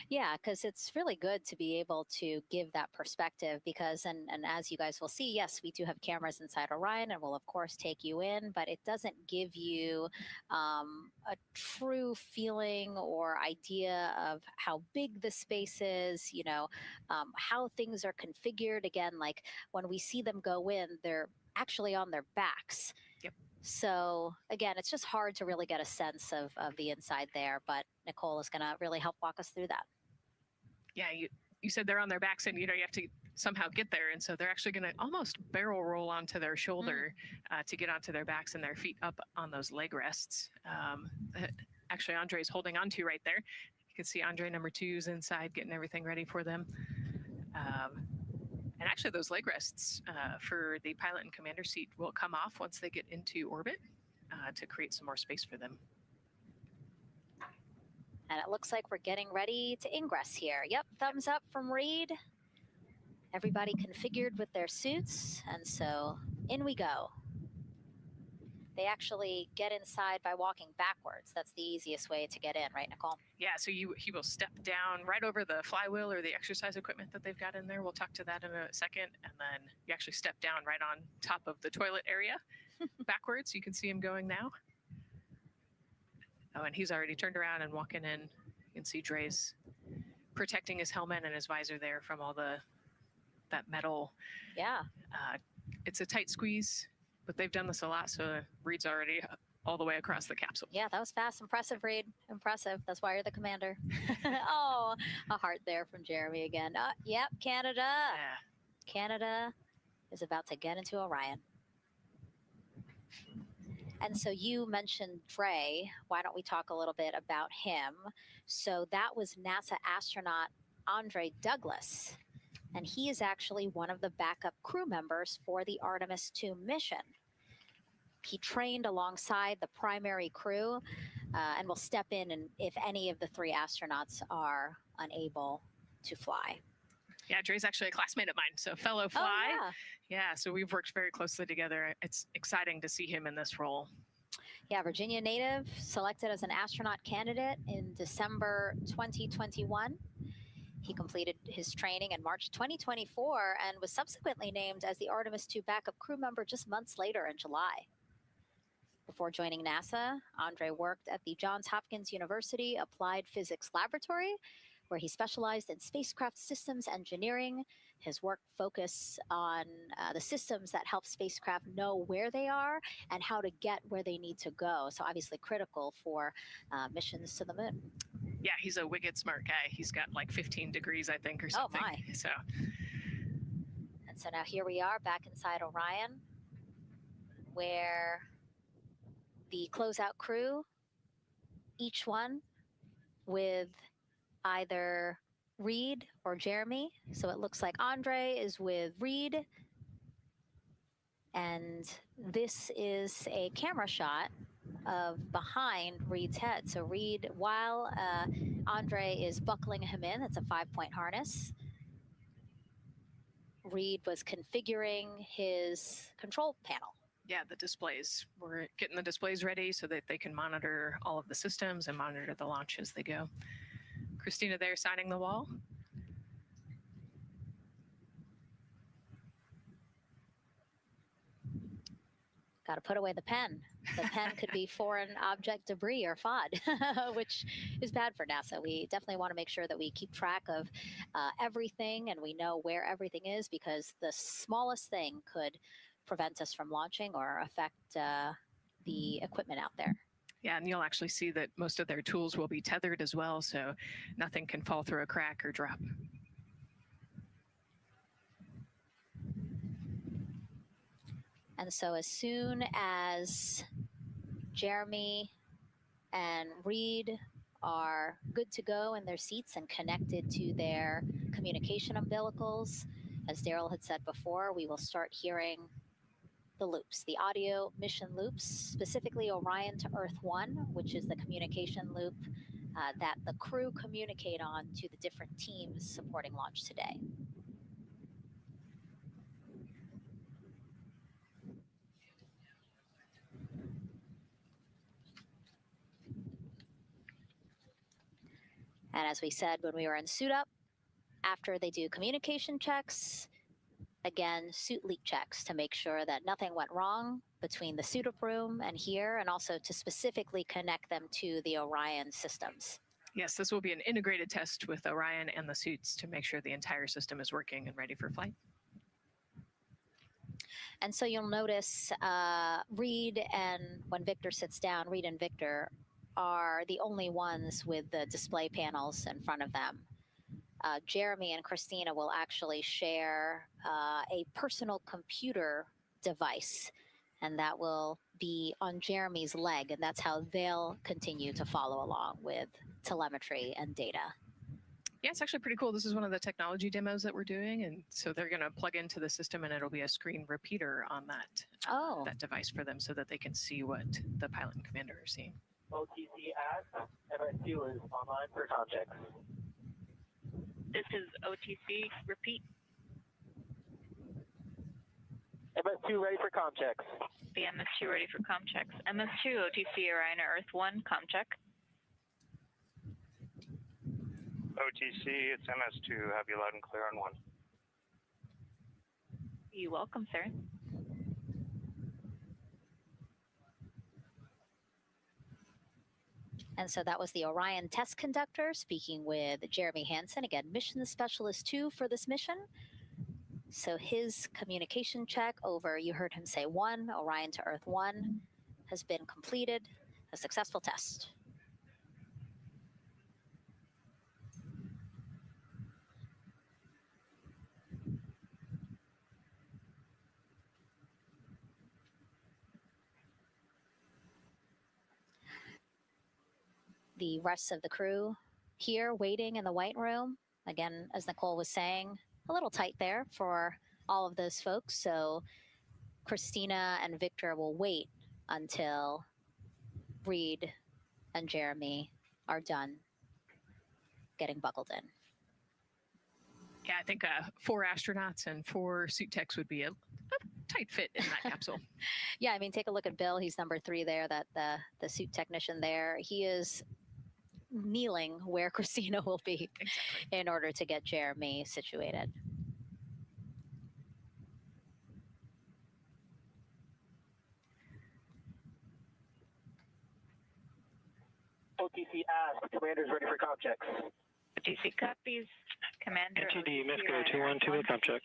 S2: Yeah, because it's really good to be able to give that perspective because, and as you guys will see, yes, we do have cameras inside Orion and we'll, of course, take you in, but it doesn't give you a true feeling or idea of how big the space is, you know, how things are configured. Again, like when we see them go in, they're actually on their backs.
S1: Yep.
S2: So again, it's just hard to really get a sense of the inside there, but Nicole is going to really help walk us through that.
S1: Yeah, you said they're on their backs and, you know, you have to somehow get there. And so they're actually going to almost barrel roll onto their shoulder to get onto their backs and their feet up on those leg rests. Actually, Andre's holding onto right there. You can see Andre number 2's inside getting everything ready for them. And actually, those leg rests for the pilot and commander seat will come off once they get into orbit to create some more space for them.
S2: And it looks like we're getting ready to ingress here. Yep, thumbs up from Reed. Everybody configured with their suits, and so in we go. They actually get inside by walking backwards. That's the easiest way to get in, right, Nicole?
S1: Yeah, so he will step down right over the flywheel or the exercise equipment that they've got in there. We'll talk to that in a second. And then you actually step down right on top of the toilet area backwards. You can see him going now. Oh, and he's already turned around and walking in. You can see Dre's protecting his helmet and his visor there from all that metal.
S2: Yeah.
S1: It's a tight squeeze, but they've done this a lot, so Reed's already all the way across the capsule.
S2: Yeah, that was fast. Impressive, Reed. Impressive. That's why you're the commander. Oh, a heart there from Jeremy again. Yep, Canada.
S1: Yeah.
S2: Canada is about to get into Orion. And so you mentioned Dre. Why don't we talk a little bit about him? So that was NASA astronaut Andre Douglas. And he is actually one of the backup crew members for the Artemis 2 mission. He trained alongside the primary crew and will step in and if any of the 3 astronauts are unable to fly.
S1: Yeah, Dre's actually a classmate of mine, so fellow fly.
S2: Oh,
S1: Yeah, so we've worked very closely together. It's exciting to see him in this role.
S2: Yeah, Virginia native, selected as an astronaut candidate in December 2021. He completed his training in March 2024 and was subsequently named as the Artemis 2 backup crew member just months later in July. Before joining NASA, Andre worked at the Johns Hopkins University Applied Physics Laboratory, where he specialized in spacecraft systems engineering. His work focused on the systems that help spacecraft know where they are and how to get where they need to go. So obviously critical for missions to the moon.
S1: Yeah, he's a wicked smart guy. He's got like 15 degrees, I think, or something.
S2: Oh, my.
S1: So.
S2: And so now here we are back inside Orion, where the closeout crew, each one with either Reed or Jeremy. So it looks like Andre is with Reed. And this is a camera shot of behind Reed's head. So Reed, while Andre is buckling him in, it's a 5-point harness. Reed was configuring his control panel.
S1: Yeah, the displays. We're getting the displays ready so that they can monitor all of the systems and monitor the launch as they go. Christina there signing the wall.
S2: Got to put away the pen. The pen could be foreign object debris or FOD, which is bad for NASA. We definitely want to make sure that we keep track of everything and we know where everything is, because the smallest thing could prevent us from launching or affect the equipment out there.
S1: Yeah, and you'll actually see that most of their tools will be tethered as well, so nothing can fall through a crack or drop.
S2: And so as soon as Jeremy and Reed are good to go in their seats and connected to their communication umbilicals, as Daryl had said before, we will start hearing the loops, the audio mission loops, specifically Orion to Earth 1, which is the communication loop that the crew communicate on to the different teams supporting launch today. And as we said when we were in suit up, after they do communication checks, again, suit leak checks to make sure that nothing went wrong between the suit up room and here, and also to specifically connect them to the Orion systems.
S1: Yes, this will be an integrated test with Orion and the suits to make sure the entire system is working and ready for flight.
S2: And so you'll notice Reed and when Victor sits down, Reed and Victor are the only ones with the display panels in front of them. Jeremy and Christina will actually share a personal computer device, and that will be on Jeremy's leg, and that's how they'll continue to follow along with telemetry and data.
S1: Yeah, it's actually pretty cool. This is one of the technology demos that we're doing, and so they're going to plug into the system, and it'll be a screen repeater on that that device for them, so that they can see what the pilot and commander are seeing.
S10: OTC ask, MS2 is online for context.
S11: This is OTC. Repeat.
S10: MS2 ready for comm checks.
S11: The MS2 ready for comm checks. MS2 OTC Orion Earth 1 comm check.
S12: OTC, it's MS2. Have you loud and clear on 1.
S11: You're welcome, sir.
S2: And so that was the Orion test conductor speaking with Jeremy Hansen, again, mission specialist 2 for this mission. So his communication check over, you heard him say 1, Orion to Earth 1, has been completed, a successful test. The rest of the crew here waiting in the white room. Again, as Nicole was saying, a little tight there for all of those folks. So Christina and Victor will wait until Reed and Jeremy are done getting buckled in.
S1: Yeah, I think 4 astronauts and 4 suit techs would be a tight fit in that capsule.
S2: Yeah, I mean, take a look at Bill. He's number 3 there, that the suit technician there. He is kneeling where Christina will be in order to get Jeremy situated.
S10: OTC ask, commander's ready for comm checks.
S11: OTC copies. Commander.
S10: NTD, Mexico 212, comm check.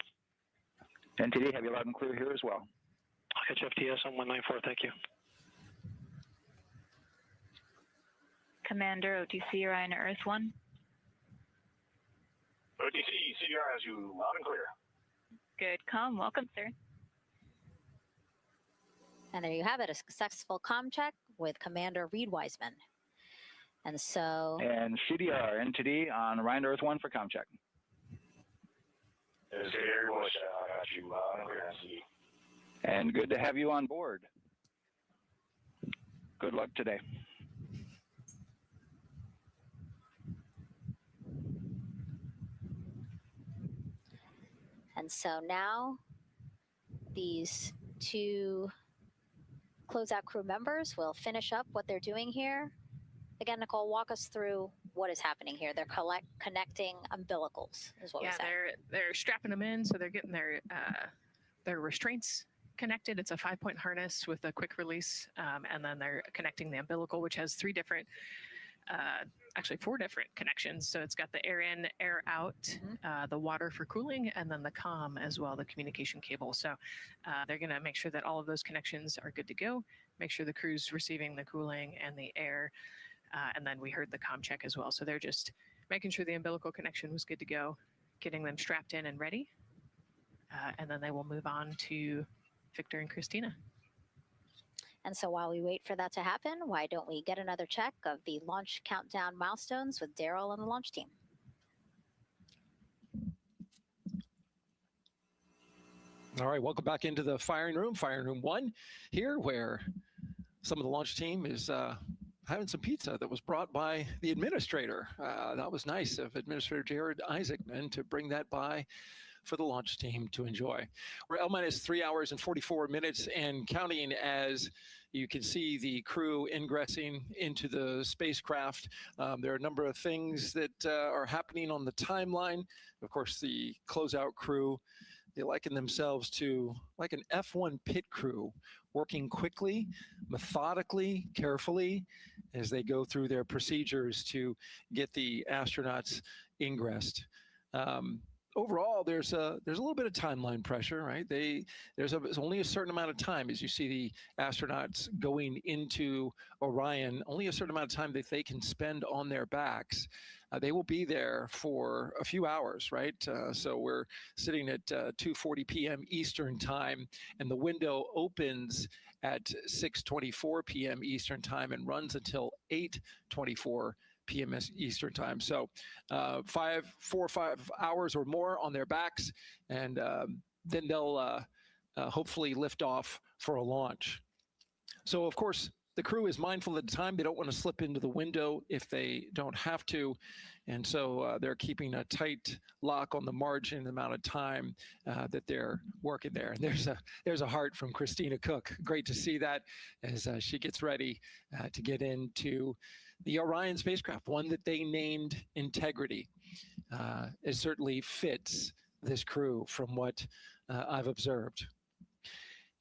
S12: NTD, have you loud and clear here as well.
S10: I'll catch FTS on 194, thank you.
S11: Commander, OTC Orion Earth 1.
S12: OTC, CDR has you loud and clear.
S11: Good comm. Welcome, sir.
S2: And there you have it, a successful comm check with Commander Reed Wiseman. And so...
S12: And CDR, NTD on Orion Earth 1 for comm check.
S13: This is Gary Bush. I got you loud and clear, NTD.
S12: And good to have you on board. Good luck today.
S2: And so now these 2 closeout crew members will finish up what they're doing here. Again, Nicole, walk us through what is happening here. They're connecting umbilicals, is what we said.
S1: They're strapping them in, so they're getting their restraints connected. It's a 5-point harness with a quick release, and then they're connecting the umbilical, which has 3 different, actually 4 different connections. So it's got the air in, air out, the water for cooling, and then the comm as well, the communication cable. So they're going to make sure that all of those connections are good to go, make sure the crew's receiving the cooling and the air, and then we heard the comm check as well. So they're just making sure the umbilical connection was good to go, getting them strapped in and ready, and then they will move on to Victor and Christina.
S2: And so while we wait for that to happen, why don't we get another check of the launch countdown milestones with Daryl and the launch team?
S8: All right, welcome back into the firing room 1 here, where some of the launch team is having some pizza that was brought by the administrator. That was nice of Administrator Jared Isaacman to bring that by for the launch team to enjoy. We're L-minus 3 hours and 44 minutes and counting as you can see the crew ingressing into the spacecraft. There are a number of things that are happening on the timeline. Of course, the closeout crew, they liken themselves to like an F1 pit crew, working quickly, methodically, carefully, as they go through their procedures to get the astronauts ingressed. Overall, there's a little bit of timeline pressure, right? There's only a certain amount of time as you see the astronauts going into Orion, only a certain amount of time that they can spend on their backs. They will be there for a few hours, right? So we're sitting at 2:40 p.m. Eastern time, and the window opens at 6:24 p.m. Eastern time and runs until 8:24 p.m. Eastern time. So 4 or 5 hours or more on their backs, and then they'll hopefully lift off for a launch. So of course, the crew is mindful of the time. They don't want to slip into the window if they don't have to. And so they're keeping a tight lock on the margin, the amount of time that they're working there. And there's a heart from Christina Cook. Great to see that as she gets ready to get into the Orion spacecraft, one that they named Integrity. It certainly fits this crew from what I've observed.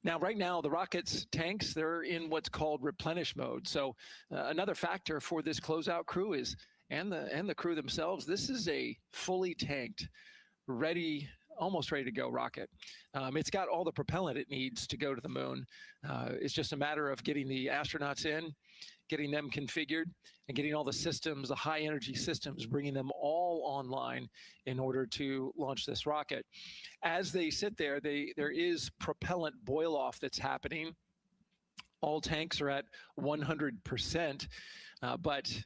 S8: Now, right now, the rocket's tanks, they're in what's called replenish mode. So another factor for this closeout crew is, and the crew themselves, this is a fully tanked, almost ready to go rocket. It's got all the propellant it needs to go to the moon. It's just a matter of getting the astronauts in, getting them configured, and getting all the systems, the high energy systems, bringing them all online in order to launch this rocket. As they sit there, there is propellant boil off that's happening. All tanks are at 100%, but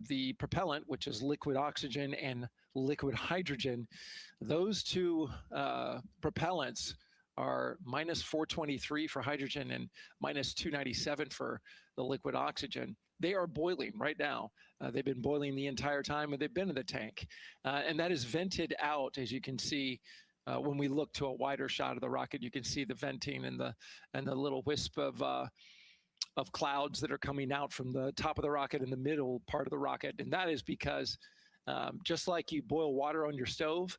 S8: the propellant, which is liquid oxygen and liquid hydrogen, those two propellants are minus 423 for hydrogen and minus 297 for the liquid oxygen. They are boiling right now. They've been boiling the entire time and they've been in the tank. And that is vented out, as you can see. When we look to a wider shot of the rocket, you can see the venting and the little wisp of clouds that are coming out from the top of the rocket in the middle part of the rocket. And that is because just like you boil water on your stove,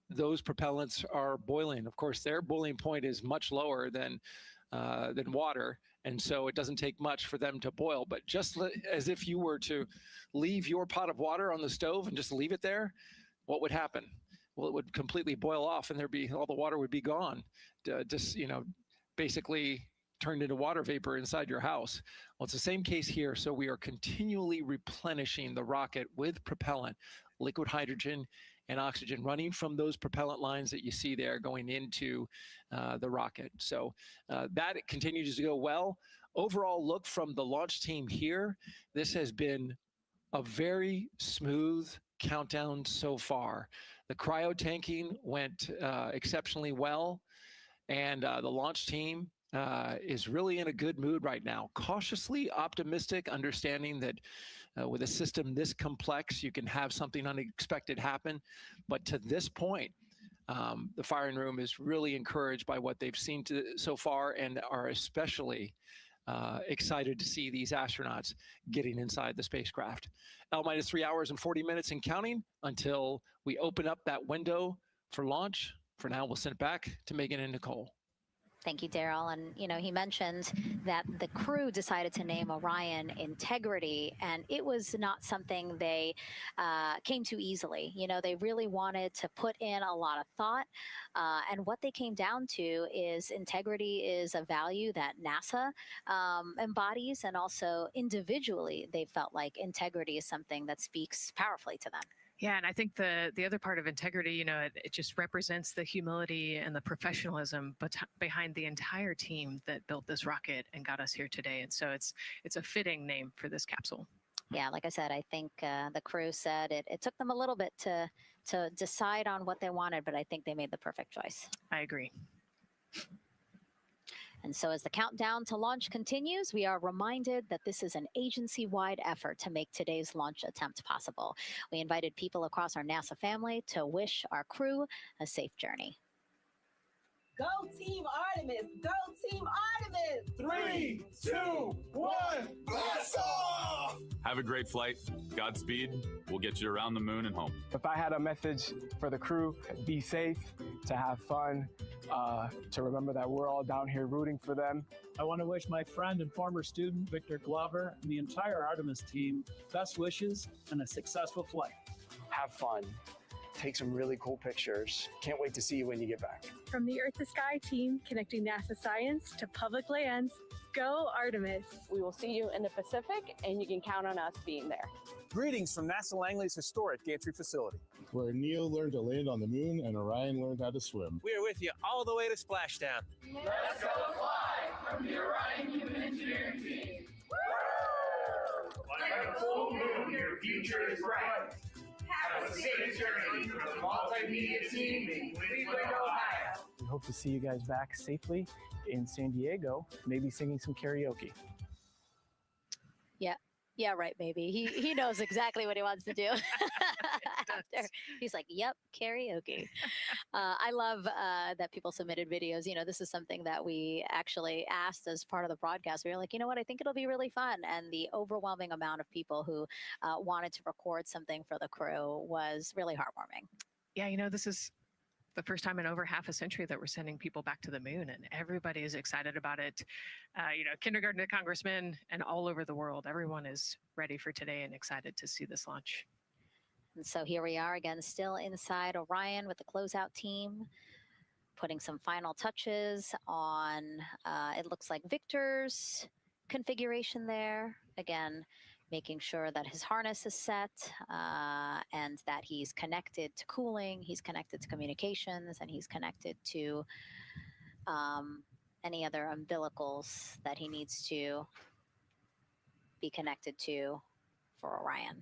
S8: those propellants are boiling. Of course, their boiling point is much lower than water, and so it doesn't take much for them to boil. But just as if you were to leave your pot of water on the stove and just leave it there, what would happen? Well, it would completely boil off, and all the water would be gone. Just basically turned into water vapor inside your house. Well, it's the same case here. So we are continually replenishing the rocket with propellant, liquid hydrogen and oxygen, running from those propellant lines that you see there going into the rocket. So that continues to go well. Overall look from the launch team here, this has been a very smooth countdown so far. The cryo tanking went exceptionally well, and the launch team is really in a good mood right now. Cautiously optimistic, understanding that with a system this complex, you can have something unexpected happen. But to this point, the firing room is really encouraged by what they've seen so far, and are especially excited to see these astronauts getting inside the spacecraft. L-minus 3 hours and 40 minutes and counting until we open up that window for launch. For now, we'll send it back to Megan and Nicole.
S2: Thank you, Daryl. And, he mentioned that the crew decided to name Orion Integrity, and it was not something they came to easily. They really wanted to put in a lot of thought. And what they came down to is integrity is a value that NASA embodies, and also individually, they felt like integrity is something that speaks powerfully to them.
S1: Yeah, and I think the other part of integrity, it just represents the humility and the professionalism behind the entire team that built this rocket and got us here today. And so it's a fitting name for this capsule.
S2: Yeah, like I said, I think the crew said it took them a little bit to decide on what they wanted, but I think they made the perfect choice.
S1: I agree.
S2: And so as the countdown to launch continues, we are reminded that this is an agency-wide effort to make today's launch attempt possible. We invited people across our NASA family to wish our crew a safe journey.
S14: Go Team Artemis! Go Team Artemis!
S13: 3, 2, 1, blast off!
S15: Have a great flight. Godspeed. We'll get you around the moon and home.
S16: If I had a message for the crew, be safe, to have fun, to remember that we're all down here rooting for them.
S3: I want to wish my friend and former student, Victor Glover, and the entire Artemis team best wishes and a successful flight.
S16: Have fun. Take some really cool pictures. Can't wait to see you when you get back.
S17: From the Earth to Sky team, connecting NASA science to public lands, go Artemis.
S18: We will see you in the Pacific, and you can count on us being there.
S19: Greetings from NASA Langley's historic gantry facility,
S20: where Neil learned to land on the moon and Orion learned how to swim.
S19: We are with you all the way to splashdown.
S13: Let's go fly from the Orion Human Engineering team. Woo! Like a full moon, your future is bright. Have a safe journey from the multimedia team in Cleveland, Ohio.
S16: We hope to see you guys back safely in San Diego, maybe singing some karaoke.
S2: Yeah, right, baby. He knows exactly what he wants to do. After, he's like, yep, karaoke. I love that people submitted videos. You know, this is something that we actually asked as part of the broadcast. We were like, you know what, I think it'll be really fun. And the overwhelming amount of people who wanted to record something for the crew was really heartwarming.
S1: Yeah, you know, this is the first time in over half a century that we're sending people back to the moon, and everybody is excited about it. You know, kindergarten to congressmen and all over the world, everyone is ready for today and excited to see this launch.
S2: And so here we are again, still inside Orion with the closeout team, putting some final touches on, it looks like Victor's configuration there. Again, making sure that his harness is set and that he's connected to cooling, he's connected to communications, and he's connected to any other umbilicals that he needs to be connected to for Orion.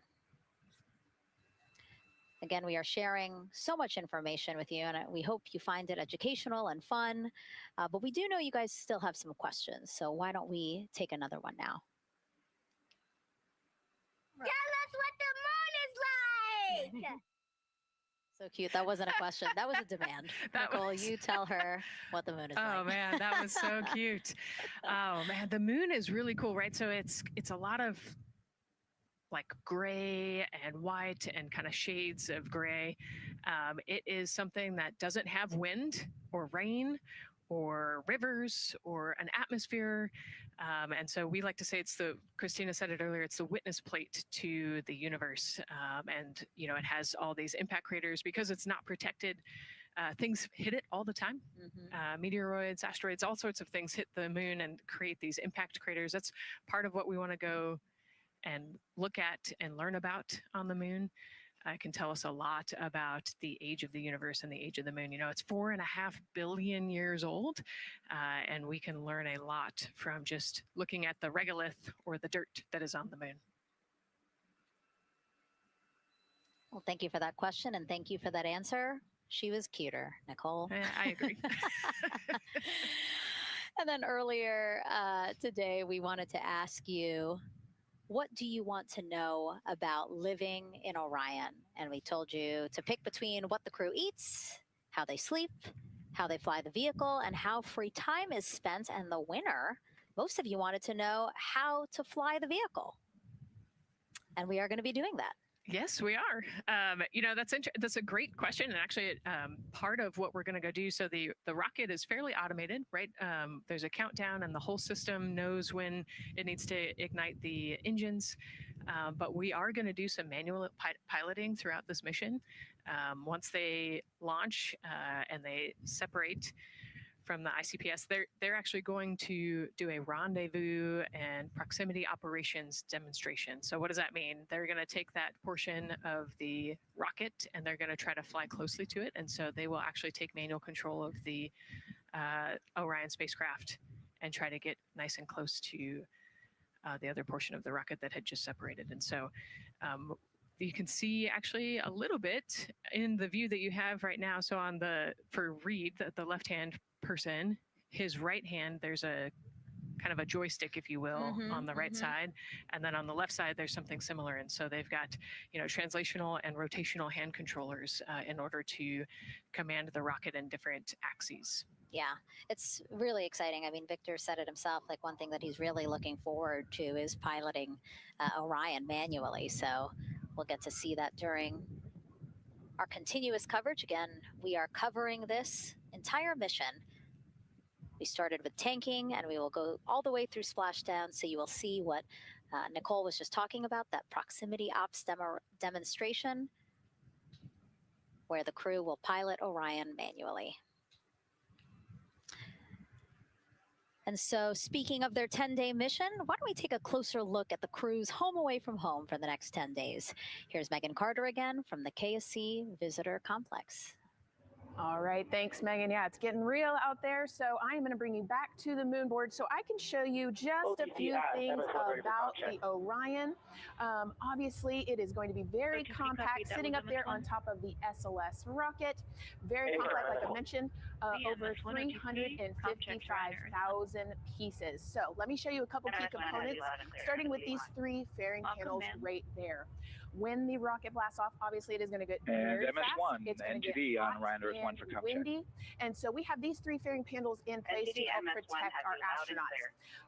S2: Again, we are sharing so much information with you, and we hope you find it educational and fun. But we do know you guys still have some questions, so why don't we take another one now?
S21: Tell us what the moon is like!
S2: So cute. That wasn't a question. That was a demand. Nicole, you tell her what the moon is like.
S1: Oh, man, that was so cute. Oh, man, the moon is really cool, right? So it's a lot of like gray and white and kind of shades of gray. It is something that doesn't have wind or rain or rivers or an atmosphere. And so we like to say Christina said it earlier, it's the witness plate to the universe. And, you know, it has all these impact craters because it's not protected. Things hit it all the time. Meteoroids, asteroids, all sorts of things hit the moon and create these impact craters. That's part of what we want to go and look at and learn about on the moon. It can tell us a lot about the age of the universe and the age of the moon. You know, it's 4.5 billion years old, and we can learn a lot from just looking at the regolith or the dirt that is on the moon.
S2: Well, thank you for that question, and thank you for that answer. She was cuter, Nicole.
S1: I agree.
S2: And then earlier today, we wanted to ask you, what do you want to know about living in Orion? And we told you to pick between what the crew eats, how they sleep, how they fly the vehicle, and how free time is spent. And the winner, most of you wanted to know how to fly the vehicle. And we are going to be doing that.
S1: Yes, we are. You know, that's a great question, and actually, part of what we're going to go do. So the rocket is fairly automated, right? There's a countdown, and the whole system knows when it needs to ignite the engines. But we are going to do some manual piloting throughout this mission. Once they launch and they separate from the ICPS, they're actually going to do a rendezvous and proximity operations demonstration. So what does that mean? They're going to take that portion of the rocket and they're going to try to fly closely to it. And so they will actually take manual control of the Orion spacecraft and try to get nice and close to the other portion of the rocket that had just separated. And so you can see actually a little bit in the view that you have right now. So for Reed, the left-hand person, his right hand, there's a kind of a joystick, if you will, on the right side, and then on the left side there's something similar. And so they've got, you know, translational and rotational hand controllers in order to command the rocket in different axes.
S2: Yeah, it's really exciting. I mean, Victor said it himself, like one thing that he's really looking forward to is piloting Orion manually. So we'll get to see that during our continuous coverage. Again, we are covering this entire mission. We started with tanking, and we will go all the way through splashdown, so you will see what Nicole was just talking about, that proximity ops demonstration, where the crew will pilot Orion manually. And so, speaking of their 10-day mission, why don't we take a closer look at the crew's home away from home for the next 10 days. Here's Megan Carter again from the KSC Visitor Complex.
S21: All right, thanks, Megan. Yeah, it's getting real out there, so I am going to bring you back to the moon board so I can show you just a few things about the Orion. Obviously, it is going to be very compact, sitting up there on top of the SLS rocket. Very compact, like I mentioned, over 355,000 pieces. So let me show you a couple key components, starting with these three fairing panels right there. When the rocket blasts off, obviously it is going to get very fast. It's going to get hot and windy. And so we have these three fairing panels in place to help protect our astronauts.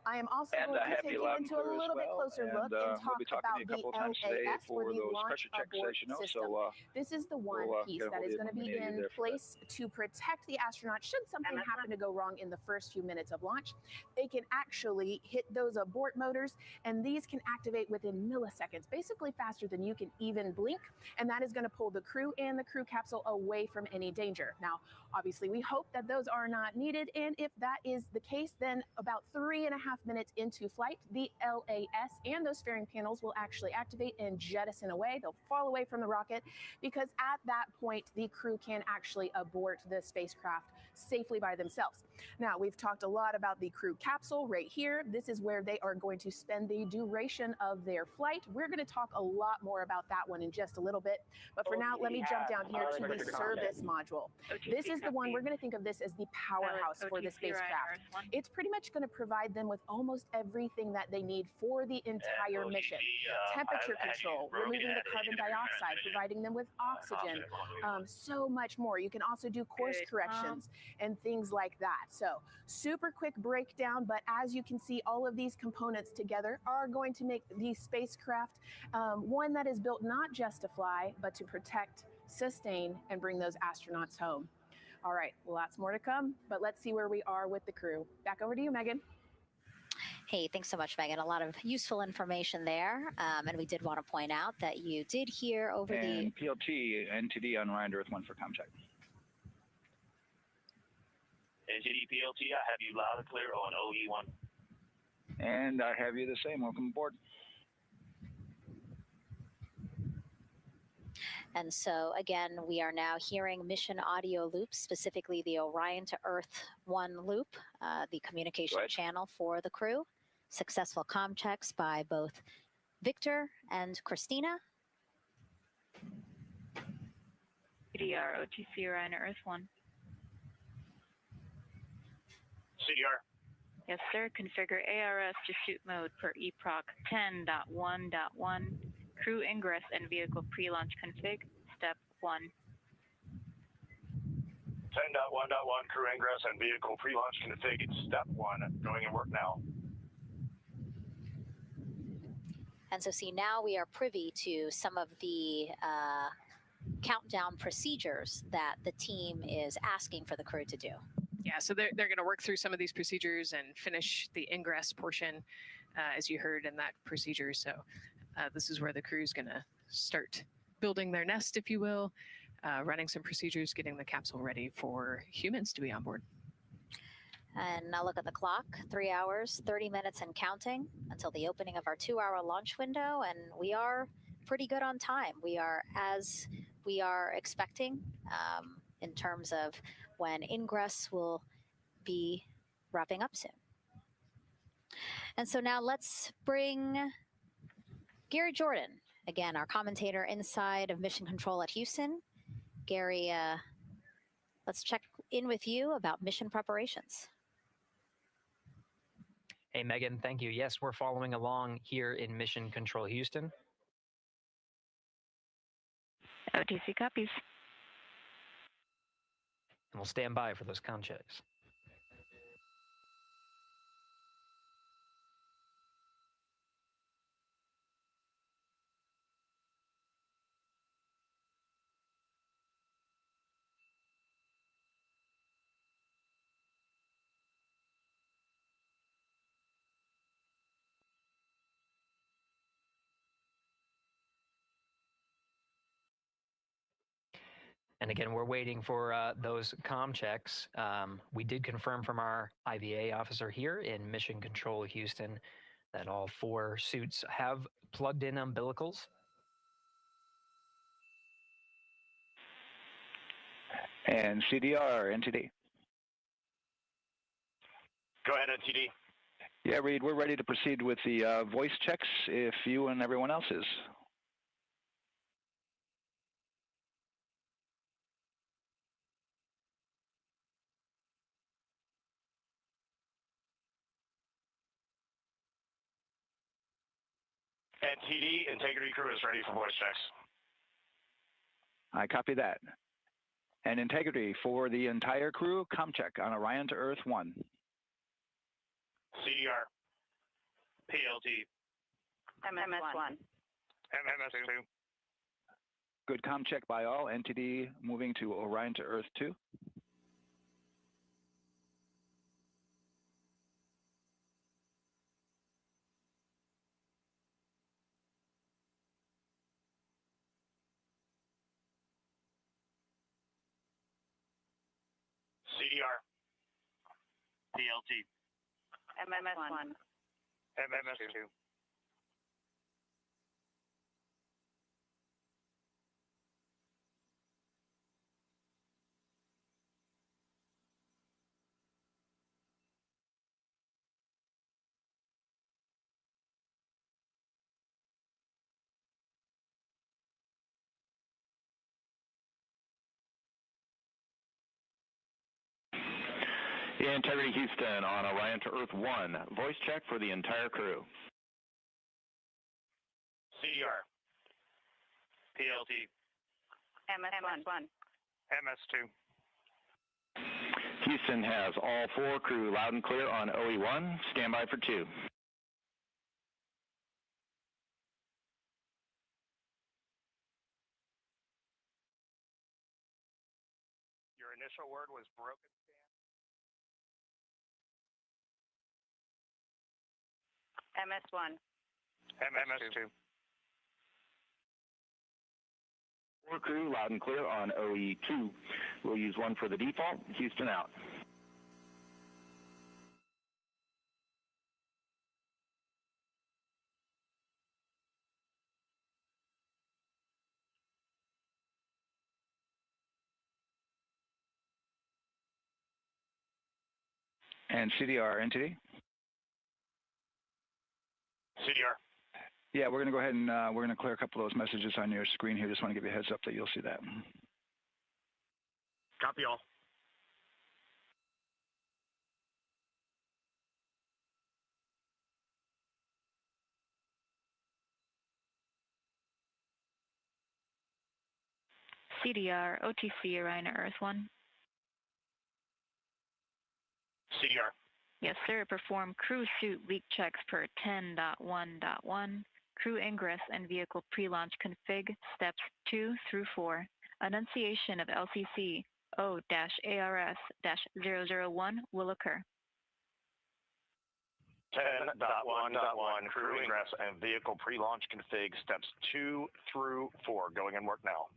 S21: I am also going to take you into a little bit closer look and talk about the LAS, or the Launch Abort System. This is the one piece that is going to be in place to protect the astronauts should something happen to go wrong in the first few minutes of launch. They can actually hit those abort motors, and these can activate within milliseconds, basically faster than you can even blink, and that is going to pull the crew and the crew capsule away from any danger. Now, obviously, we hope that those are not needed, and if that is the case, then about 3.5 minutes into flight, the LAS and those fairing panels will actually activate and jettison away. They'll fall away from the rocket, because at that point, the crew can actually abort the spacecraft safely by themselves. Now, we've talked a lot about the crew capsule right here. This is where they are going to spend the duration of their flight. We're going to talk a lot more about that one in just a little bit. But for now, let me jump down here to the service module. This is the one, we're going to think of this as the powerhouse for the spacecraft. It's pretty much going to provide them with almost everything that they need for the entire mission. Temperature control, removing the carbon dioxide, providing them with oxygen, so much more. You can also do course corrections and things like that. So super quick breakdown, but as you can see, all of these components together are going to make the spacecraft one that is built not just to fly, but to protect, sustain, and bring those astronauts home. All right, lots more to come, but let's see where we are with the crew. Back over to you, Megan.
S2: Hey, thanks so much, Megan. A lot of useful information there. And we did want to point out that you did hear over
S22: and the PLT NTD on Ryan Earth 1 for comm check.
S10: NTD PLT, I have you loud and clear on OE1.
S22: And I have you the same. Welcome aboard.
S2: And so, again, we are now hearing mission audio loops, specifically the Orion to Earth 1 loop, the communication channel for the crew. Successful comm checks by both Victor and Christina.
S11: CDR, OTC Orion to Earth 1.
S10: CDR.
S11: Yes, sir. Configure ARS to shoot mode per EPROC 10.1.1. Crew ingress and vehicle pre-launch config, step 1.
S10: 10.1.1 crew ingress and vehicle pre-launch config, step 1. Going in work now.
S2: And so see, now we are privy to some of the countdown procedures that the team is asking for the crew to do.
S1: Yeah, so they're going to work through some of these procedures and finish the ingress portion, as you heard in that procedure. So this is where the crew is going to start building their nest, if you will, running some procedures, getting the capsule ready for humans to be on board.
S2: And now look at the clock, 3 hours, 30 minutes and counting until the opening of our 2-hour launch window. And we are pretty good on time. We are as we are expecting in terms of when ingress will be wrapping up soon. And so now let's bring Gary Jordan, again, our commentator inside of Mission Control at Houston. Gary, let's check in with you about mission preparations.
S4: Hey, Megan, thank you. Yes, we're following along here in Mission Control Houston.
S11: OTC copies.
S4: And we'll stand by for those comm checks. And again, we're waiting for those comm checks. We did confirm from our IVA officer here in Mission Control Houston that all 4 suits have plugged in umbilicals.
S22: And CDR, NTD.
S10: Go ahead, NTD.
S22: Yeah, Reed, we're ready to proceed with the voice checks if you and everyone else is.
S10: NTD, Integrity Crew is ready for voice checks.
S22: I copy that. And Integrity for the entire crew, comm check on Orion to Earth 1.
S10: CDR. PLT.
S11: MS1.
S12: MS2.
S22: Good comm check by all. NTD moving to Orion to Earth 2.
S10: CDR. PLT.
S11: MS1.
S12: MS2.
S6: Integrity Houston on Orion to Earth 1. Voice check for the entire crew.
S10: CDR. PLT.
S11: MS1.
S12: MS2.
S6: Houston has all 4 crew loud and clear on OE1. Stand by for 2.
S10: Your initial word was broken.
S11: MS1.
S12: MS2.
S6: 4 crew loud and clear on OE2. We'll use 1 for the default. Houston out.
S22: And CDR, NTD?
S10: CDR.
S22: Yeah, we're going to go ahead and we're going to clear a couple of those messages on your screen here. Just want to give you a heads up that you'll see that.
S10: Copy all.
S11: CDR, OTC, Orion to Earth 1.
S10: CDR.
S11: Yes, sir. Perform crew suit leak checks per 10.1.1. Crew ingress and vehicle pre-launch config steps 2 through 4. Annunciation of LCC O-ARS-001 will occur.
S10: 10.1.1 crew ingress and vehicle pre-launch config steps 2 through 4 going in work now.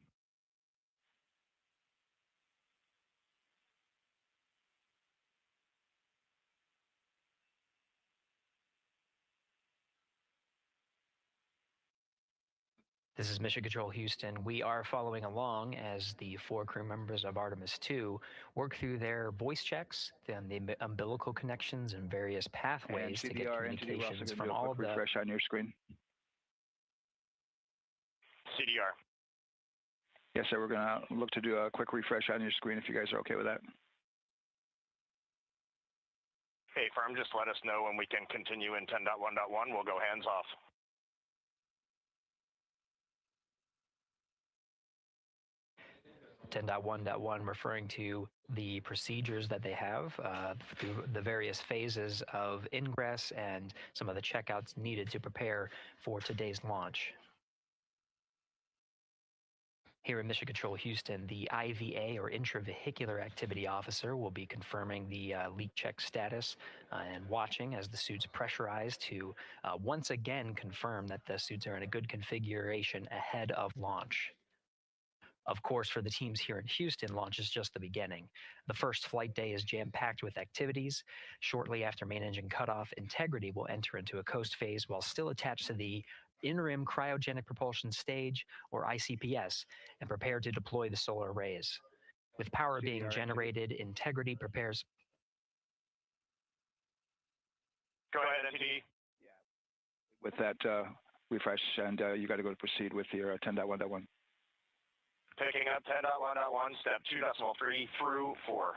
S4: This is Mission Control Houston. We are following along as the 4 crew members of Artemis 2 work through their voice checks, then the umbilical connections and various pathways to get communications from all of the...
S22: refresh on your screen.
S10: CDR.
S22: Yes, sir. We're going to look to do a quick refresh on your screen if you guys are okay with that.
S10: Okay, firm, just let us know when we can continue in 10.1.1. We'll go hands off.
S4: .1.1 referring to the procedures that they have through the various phases of ingress and some of the checkouts needed to prepare for today's launch. Here in Mission Control Houston, the IVA or Intravehicular Activity Officer will be confirming the leak check status and watching as the suits pressurize to once again confirm that the suits are in a good configuration ahead of launch. Of course, for the teams here in Houston, launch is just the beginning. The first flight day is jam-packed with activities. Shortly after main engine cutoff, Integrity will enter into a coast phase while still attached to the interim cryogenic propulsion stage, or ICPS, and prepare to deploy the solar arrays. With power being generated, Integrity prepares.
S10: Go ahead, MTD.
S22: With that refresh, and you got to go to proceed with your 10.1.1.
S10: Picking up 10.1.1, step 2.3 through 4.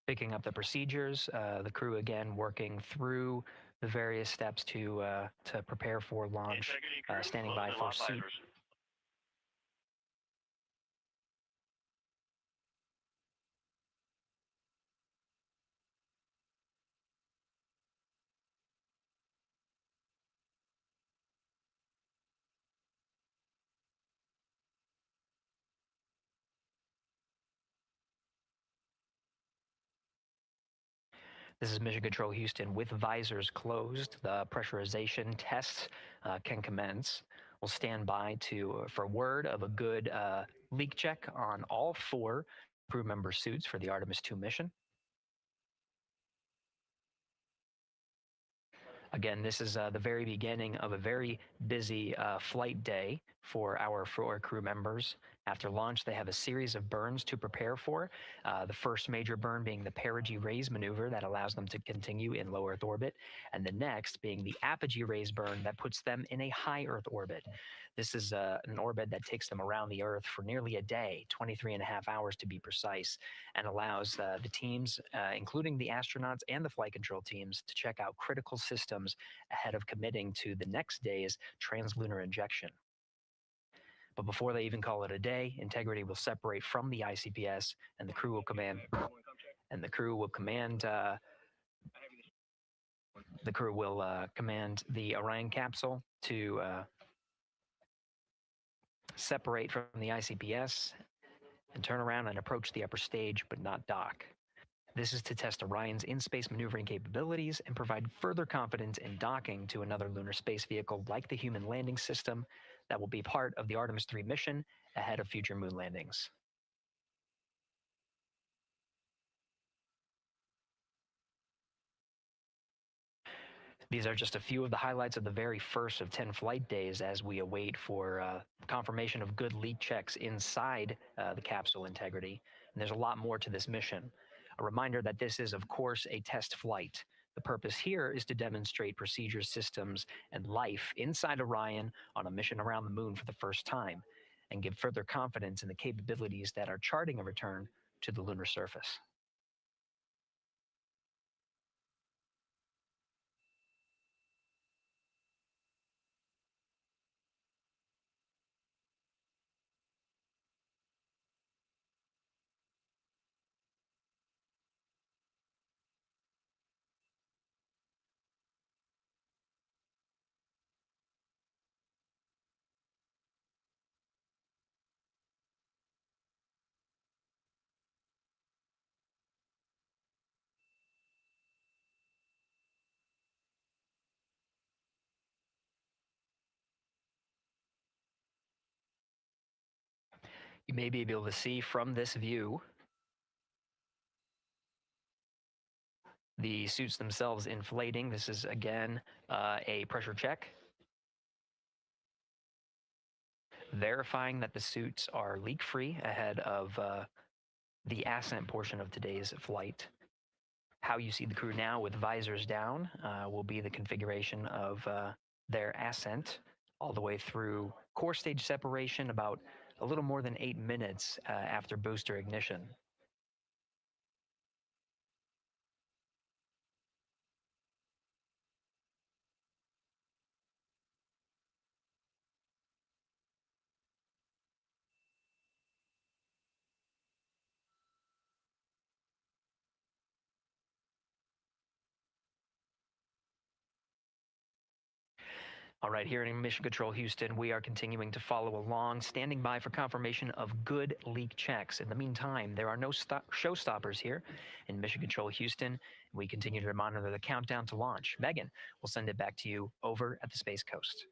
S4: Picking up the procedures, the crew again working through the various steps to prepare for launch, standing by for seat. This is Mission Control Houston. With visors closed, the pressurization tests can commence. We'll stand by for word of a good leak check on all 4 crew member suits for the Artemis 2 mission. Again, this is the very beginning of a very busy flight day for our 4 crew members. After launch, they have a series of burns to prepare for. The first major burn being the perigee raise maneuver that allows them to continue in low Earth orbit, and the next being the apogee raise burn that puts them in a high Earth orbit. This is an orbit that takes them around the Earth for nearly a day, 23.5 hours to be precise, and allows the teams, including the astronauts and the flight control teams, to check out critical systems ahead of committing to the next day's translunar injection. But before they even call it a day, Integrity will separate from the ICPS, and the crew will command. Command the Orion capsule to separate from the ICPS and turn around and approach the upper stage, but not dock. This is to test Orion's in-space maneuvering capabilities and provide further confidence in docking to another lunar space vehicle like the Human Landing System that will be part of the Artemis 3 mission ahead of future moon landings. These are just a few of the highlights of the very first of 10 flight days as we await for confirmation of good leak checks inside the capsule Integrity. And there's a lot more to this mission. A reminder that this is, of course, a test flight. The purpose here is to demonstrate procedures, systems, and life inside Orion on a mission around the moon for the first time, and give further confidence in the capabilities that are charting a return to the lunar surface. You may be able to see from this view the suits themselves inflating. This is, again, a pressure check. Verifying that the suits are leak-free ahead of the ascent portion of today's flight. How you see the crew now with visors down will be the configuration of their ascent all the way through core stage separation about a little more than 8 minutes after booster ignition. All right, here in Mission Control Houston, we are continuing to follow along, standing by for confirmation of good leak checks. In the meantime, there are no showstoppers here in Mission Control Houston. We continue to monitor the countdown to launch. Megan, we'll send it back to you over at the Space Coast.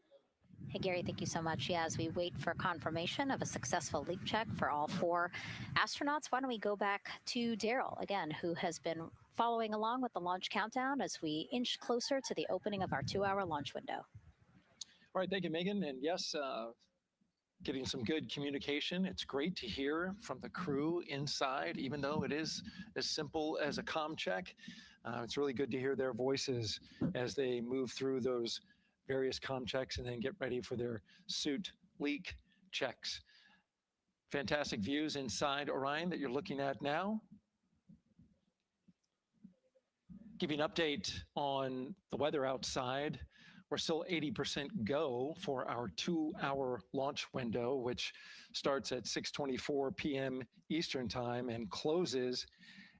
S2: Hey, Gary, thank you so much. Yeah, as we wait for confirmation of a successful leak check for all 4 astronauts, why don't we go back to Daryl again, who has been following along with the launch countdown as we inch closer to the opening of our 2-hour launch window.
S8: All right, thank you, Megan. And yes, getting some good communication. It's great to hear from the crew inside, even though it is as simple as a comm check. It's really good to hear their voices as they move through those various comm checks and then get ready for their suit leak checks. Fantastic views inside Orion that you're looking at now. Giving an update on the weather outside. We're still 80% go for our 2-hour launch window, which starts at 6:24 p.m. Eastern Time and closes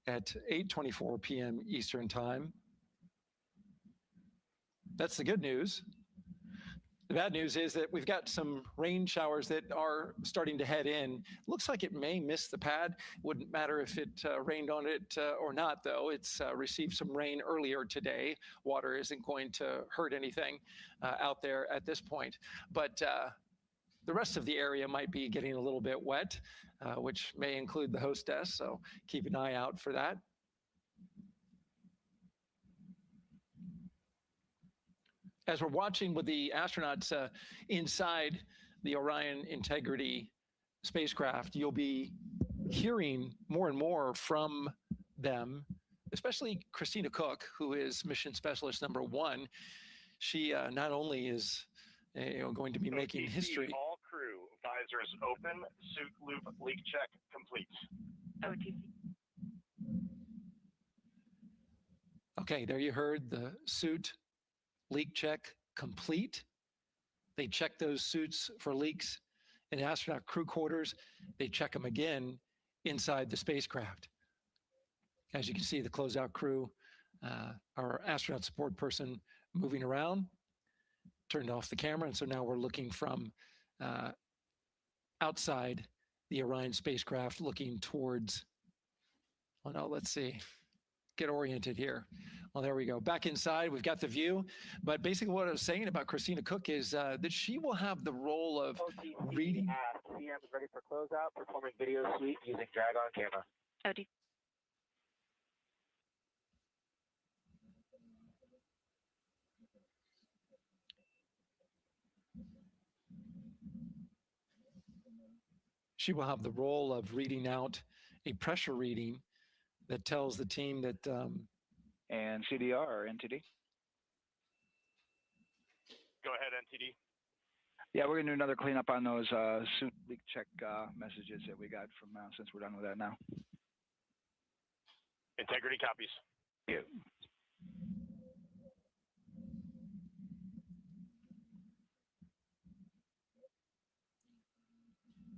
S8: at 8:24 p.m. Eastern Time. That's the good news. The bad news is that we've got some rain showers that are starting to head in. Looks like it may miss the pad. Wouldn't matter if it rained on it or not, though. It's received some rain earlier today. Water isn't going to hurt anything out there at this point. But the rest of the area might be getting a little bit wet, which may include the hostess. So keep an eye out for that. As we're watching with the astronauts inside the Orion Integrity spacecraft, you'll be hearing more and more from them, especially Christina Cook, who is mission specialist number 1. She not only is going to be making history.
S10: All crew, visors open, suit loop leak check complete.
S11: OTC.
S8: Okay, there you heard the suit leak check complete. They check those suits for leaks in astronaut crew quarters. They check them again inside the spacecraft. As you can see, the closeout crew, our astronaut support person moving around, turned off the camera. And so now we're looking from outside the Orion spacecraft, looking towards, oh no, let's see, get oriented here. Well, there we go. Back inside, we've got the view. But basically what I was saying about Christina Cook is that she will have the role of reading.
S22: CM is ready for closeout, performing video sweep using drag on camera.
S11: OTC.
S8: She will have the role of reading out a pressure reading that tells the team that
S22: and CDR or NTD?
S10: Go ahead, NTD.
S22: Yeah, we're going to do another cleanup on those suit leak check messages that we got from since we're done with that now.
S10: Integrity copies.
S22: Yeah.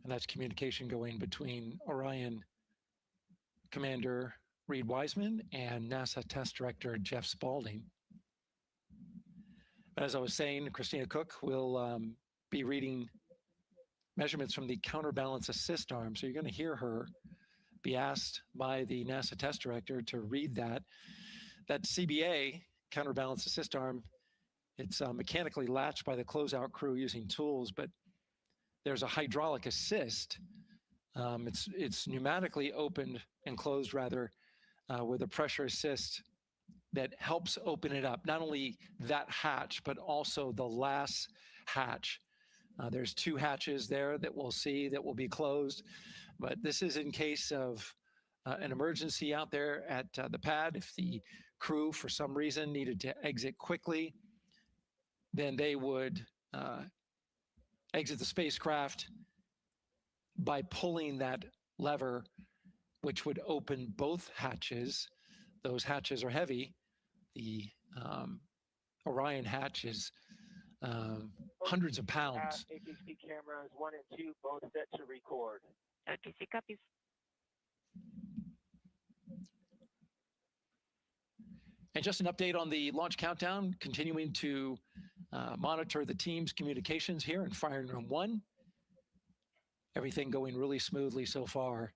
S8: And that's communication going between Orion Commander Reed Wiseman and NASA Test Director Jeff Spaulding. But as I was saying, Christina Cook will be reading measurements from the counterbalance assist arm. So you're going to hear her be asked by the NASA Test Director to read that. That CBA, counterbalance assist arm, it's mechanically latched by the closeout crew using tools, but there's a hydraulic assist. It's pneumatically opened and closed rather with a pressure assist that helps open it up. Not only that hatch, but also the last hatch. There's 2 hatches there that we'll see that will be closed, but this is in case of an emergency out there at the pad. If the crew, for some reason, needed to exit quickly, then they would exit the spacecraft by pulling that lever, which would open both hatches. Those hatches are heavy. The Orion hatch is hundreds of pounds.
S5: APC cameras 1 and 2 both set to record.
S11: APC copies.
S8: And just an update on the launch countdown, continuing to monitor the team's communications here in firing room 1. Everything going really smoothly so far.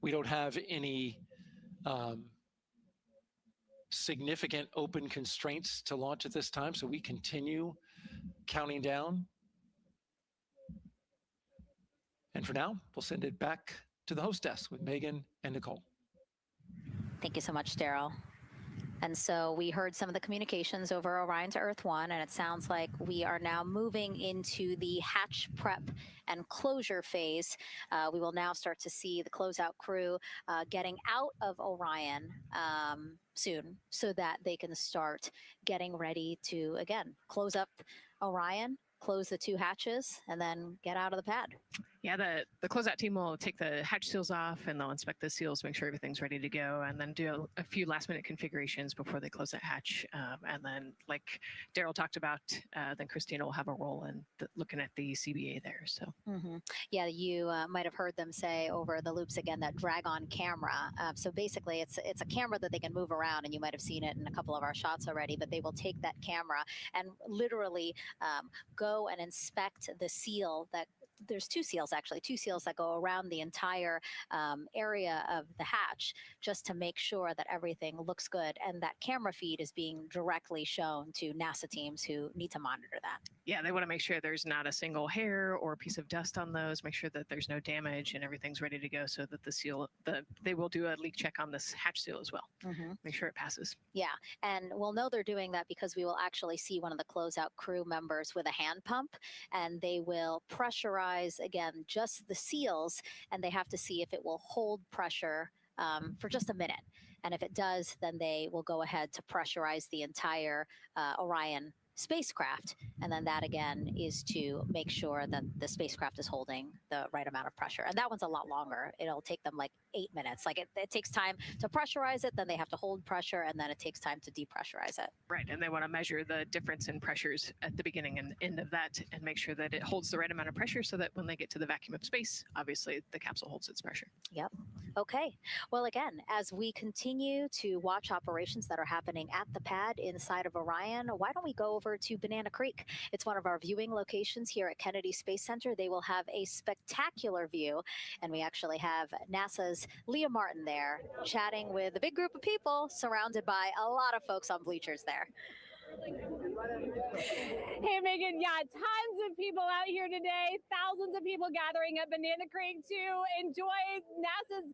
S8: We don't have any significant open constraints to launch at this time, so we continue counting down. And for now, we'll send it back to the host desk with Megan and Nicole.
S2: Thank you so much, Daryl. And so we heard some of the communications over Orion to Earth 1, and it sounds like we are now moving into the hatch prep and closure phase. We will now start to see the closeout crew getting out of Orion soon so that they can start getting ready to, again, close up Orion, close the 2 hatches, and then get out of the pad.
S1: Yeah, the closeout team will take the hatch seals off and they'll inspect the seals, make sure everything's ready to go, and then do a few last minute configurations before they close that hatch. And then, like Daryl talked about, then Christina will have a role in looking at the CBA there. So
S2: yeah, you might have heard them say over the loops again that drag-on camera. So basically, it's a camera that they can move around, and you might have seen it in a couple of our shots already. But they will take that camera and literally go and inspect the seal that. There's 2 seals, actually, 2 seals that go around the entire area of the hatch just to make sure that everything looks good. And that camera feed is being directly shown to NASA teams who need to monitor that.
S1: Yeah, they want to make sure there's not a single hair or a piece of dust on those, make sure that there's no damage and everything's ready to go so that the seal, they will do a leak check on this hatch seal as well. Make sure it passes.
S2: Yeah, and we'll know they're doing that because we will actually see one of the closeout crew members with a hand pump, and they will pressurize, again, just the seals, and they have to see if it will hold pressure for just a minute. And if it does, then they will go ahead to pressurize the entire Orion spacecraft. And then that, again, is to make sure that the spacecraft is holding the right amount of pressure. And that one's a lot longer. It'll take them like 8 minutes. Like it takes time to pressurize it, then they have to hold pressure, and then it takes time to depressurize it.
S1: Right, and they want to measure the difference in pressures at the beginning and end of that and make sure that it holds the right amount of pressure so that when they get to the vacuum of space, obviously the capsule holds its pressure.
S2: Yep. Okay. Well, again, as we continue to watch operations that are happening at the pad inside of Orion, why don't we go over to Banana Creek? It's one of our viewing locations here at Kennedy Space Center. They will have a spectacular view, and we actually have NASA's Leah Martin there chatting with a big group of people surrounded by a lot of folks on bleachers there.
S7: Hey, Megan. Yeah, tons of people out here today. Thousands of people gathering at Banana Creek to enjoy NASA's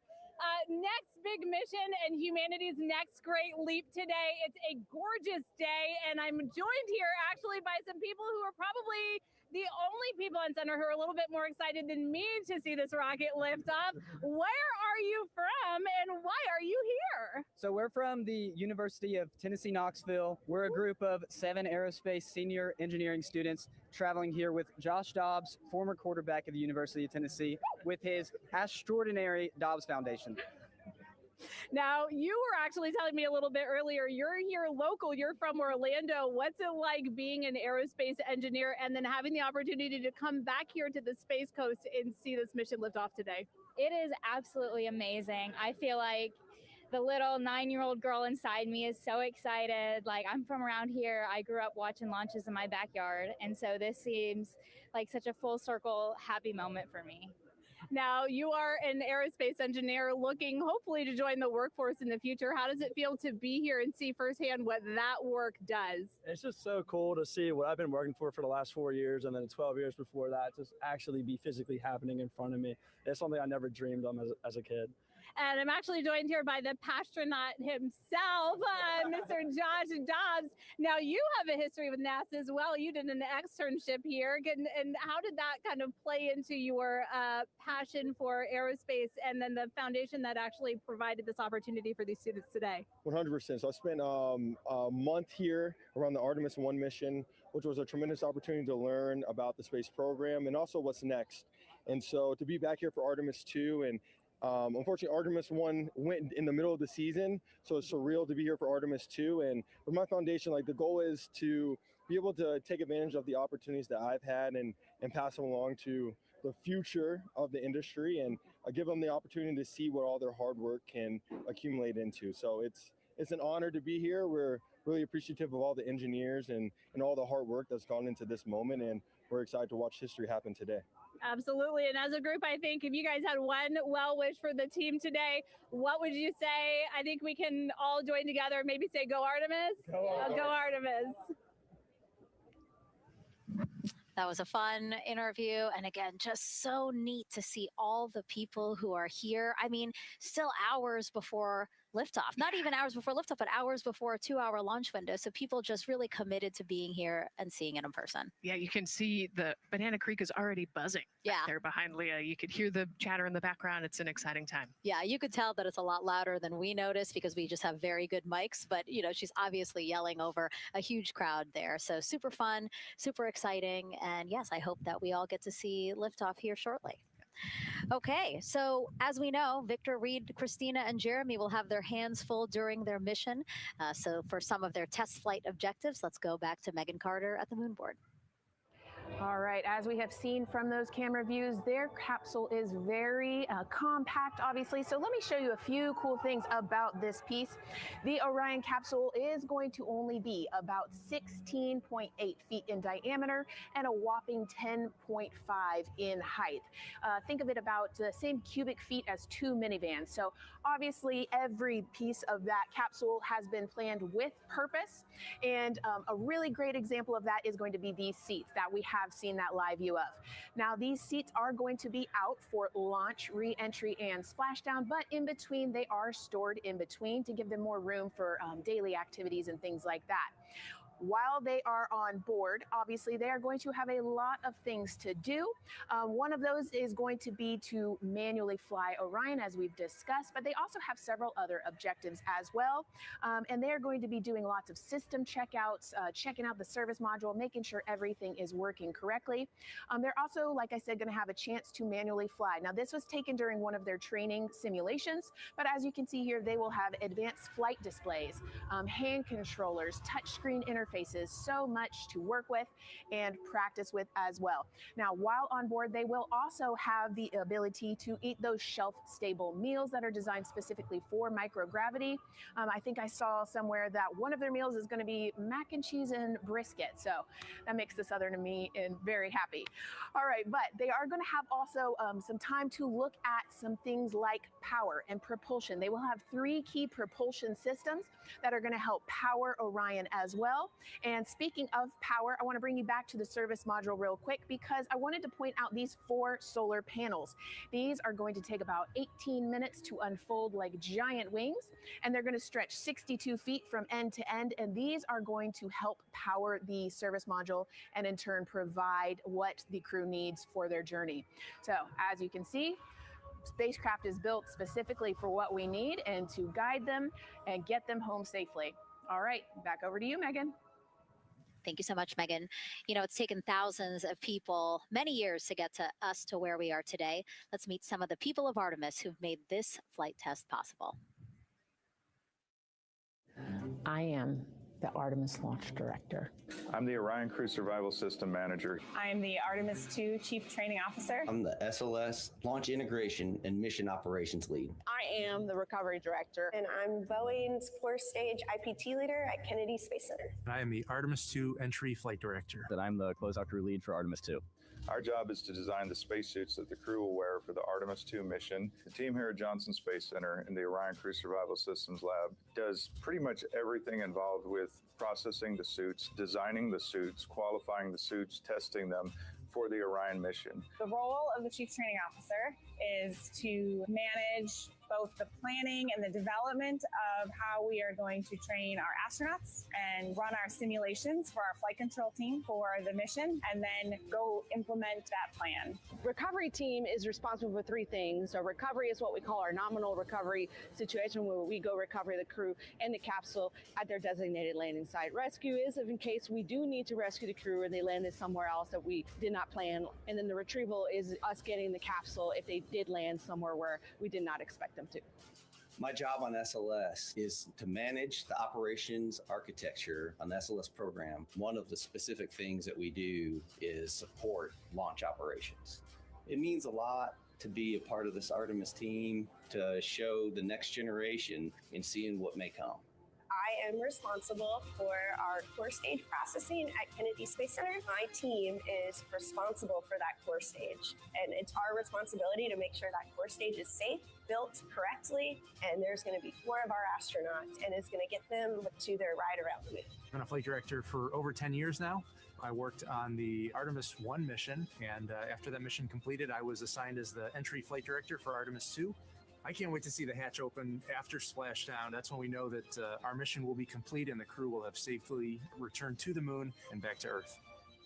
S7: next big mission and humanity's next great leap today. It's a gorgeous day, and I'm joined here actually by some people who are probably the only people on center who are a little bit more excited than me to see this rocket lift off. Where are you from, and why are you here?
S23: So we're from the University of Tennessee, Knoxville. We're a group of 7 aerospace senior engineering students traveling here with Josh Dobbs, former quarterback of the University of Tennessee, with his extraordinary Dobbs Foundation.
S7: Now, you were actually telling me a little bit earlier, you're here local, you're from Orlando. What's it like being an aerospace engineer and then having the opportunity to come back here to the Space Coast and see this mission lift off today?
S24: It is absolutely amazing. I feel like the little 9-year-old girl inside me is so excited. Like, I'm from around here. I grew up watching launches in my backyard. And so this seems like such a full circle happy moment for me.
S7: Now, you are an aerospace engineer looking hopefully to join the workforce in the future. How does it feel to be here and see firsthand what that work does?
S25: It's just so cool to see what I've been working for the last 4 years and then 12 years before that just actually be physically happening in front of me. It's something I never dreamed of as a kid.
S7: And I'm actually joined here by the astronaut himself, Mr. Josh Dobbs. Now, you have a history with NASA as well. You did an externship here. And how did that kind of play into your passion for aerospace and then the foundation that actually provided this opportunity for these students today?
S3: 100%. So I spent a month here around the Artemis 1 mission, which was a tremendous opportunity to learn about the space program and also what's next. And so to be back here for Artemis 2, and unfortunately Artemis 1 went in the middle of the season, so it's surreal to be here for Artemis 2. And with my foundation, like, the goal is to be able to take advantage of the opportunities that I've had and pass them along to the future of the industry, and give them the opportunity to see what all their hard work can accumulate into. So it's an honor to be here. We're really appreciative of all the engineers and all the hard work that's gone into this moment, and we're excited to watch history happen today.
S7: Absolutely. And as a group, I think if you guys had one well wish for the team today, what would you say? I think we can all join together, maybe say, go Artemis. Go Artemis.
S2: That was a fun interview. And again, just so neat to see all the people who are here. I mean, still hours before liftoff, not even hours before liftoff, but hours before a 2-hour launch window. So people just really committed to being here and seeing it in person.
S1: Yeah, you can see the Banana Creek is already buzzing.
S2: Yeah.
S1: There behind Leah. You could hear the chatter in the background. It's an exciting time.
S2: Yeah, you could tell that it's a lot louder than we noticed because we just have very good mics, but you know, she's obviously yelling over a huge crowd there. So super fun, super exciting. And yes, I hope that we all get to see liftoff here shortly. Okay, so as we know, Victor, Reed, Christina, and Jeremy will have their hands full during their mission. So for some of their test flight objectives, let's go back to Megan Carter at the moon board.
S21: All right, as we have seen from those camera views, their capsule is very compact, obviously. So let me show you a few cool things about this piece. The Orion capsule is going to only be about 16.8 feet in diameter and a whopping 10.5 in height. Think of it about the same cubic feet as 2 minivans. So obviously every piece of that capsule has been planned with purpose. And a really great example of that is going to be these seats that we have seen that live view of. Now, these seats are going to be out for launch, re-entry, and splashdown, but in between, they are stored in between to give them more room for daily activities and things like that. While they are on board, obviously, they are going to have a lot of things to do. One of those is going to be to manually fly Orion, as we've discussed, but they also have several other objectives as well. And they're going to be doing lots of system checkouts, checking out the service module, making sure everything is working correctly. They're also, like I said, going to have a chance to manually fly. Now, this was taken during one of their training simulations, but as you can see here, they will have advanced flight displays, hand controllers, touchscreen interfaces, so much to work with and practice with as well. Now, while on board, they will also have the ability to eat those shelf-stable meals that are designed specifically for microgravity. I think I saw somewhere that one of their meals is going to be mac and cheese and brisket, so that makes the Southern in me very happy. All right, but they are going to have also some time to look at some things like power and propulsion. They will have 3 key propulsion systems that are going to help power Orion as well. And speaking of power, I want to bring you back to the service module real quick because I wanted to point out these 4 solar panels. These are going to take about 18 minutes to unfold like giant wings, and they're going to stretch 62 feet from end to end, and these are going to help power the service module and in turn provide what the crew needs for their journey. So as you can see, spacecraft is built specifically for what we need and to guide them and get them home safely. All right, back over to you, Megan.
S2: Thank you so much, Megan. You know, it's taken thousands of people many years to get to us to where we are today. Let's meet some of the people of Artemis who've made this flight test possible.
S9: I am the Artemis Launch Director.
S14: I'm the Orion Crew Survival System Manager.
S15: I am the Artemis 2 Chief Training Officer.
S17: I'm the SLS Launch Integration and Mission Operations Lead.
S26: I am the Recovery Director.
S27: And I'm Boeing's Core Stage IPT Leader at Kennedy Space Center.
S28: And I am the Artemis 2 Entry Flight Director.
S29: And I'm the Closeout Crew Lead for Artemis 2.
S14: Our job is to design the spacesuits that the crew will wear for the Artemis 2 mission. The team here at Johnson Space Center in the Orion Crew Survival Systems Lab does pretty much everything involved with processing the suits, designing the suits, qualifying the suits, testing them for the Orion mission.
S15: The role of the Chief Training Officer is to manage both the planning and the development of how we are going to train our astronauts and run our simulations for our flight control team for the mission, and then go implement that plan.
S26: Recovery team is responsible for three things. So recovery is what we call our nominal recovery situation, where we go recover the crew and the capsule at their designated landing site. Rescue is in case we do need to rescue the crew and they landed somewhere else that we did not plan. And then the retrieval is us getting the capsule if they did land somewhere where we did not expect them to.
S17: My job on SLS is to manage the operations architecture on the SLS program. One of the specific things that we do is support launch operations. It means a lot to be a part of this Artemis team, to show the next generation in seeing what may come.
S27: I am responsible for our core stage processing at Kennedy Space Center. My team is responsible for that core stage, and it's our responsibility to make sure that core stage is safe, built correctly, and there's going to be 4 of our astronauts, and it's going to get them to their ride around the moon.
S28: I've been a flight director for over 10 years now. I worked on the Artemis 1 mission, and after that mission completed, I was assigned as the entry flight director for Artemis 2. I can't wait to see the hatch open after splashdown. That's when we know that our mission will be complete and the crew will have safely returned to the moon and back to Earth.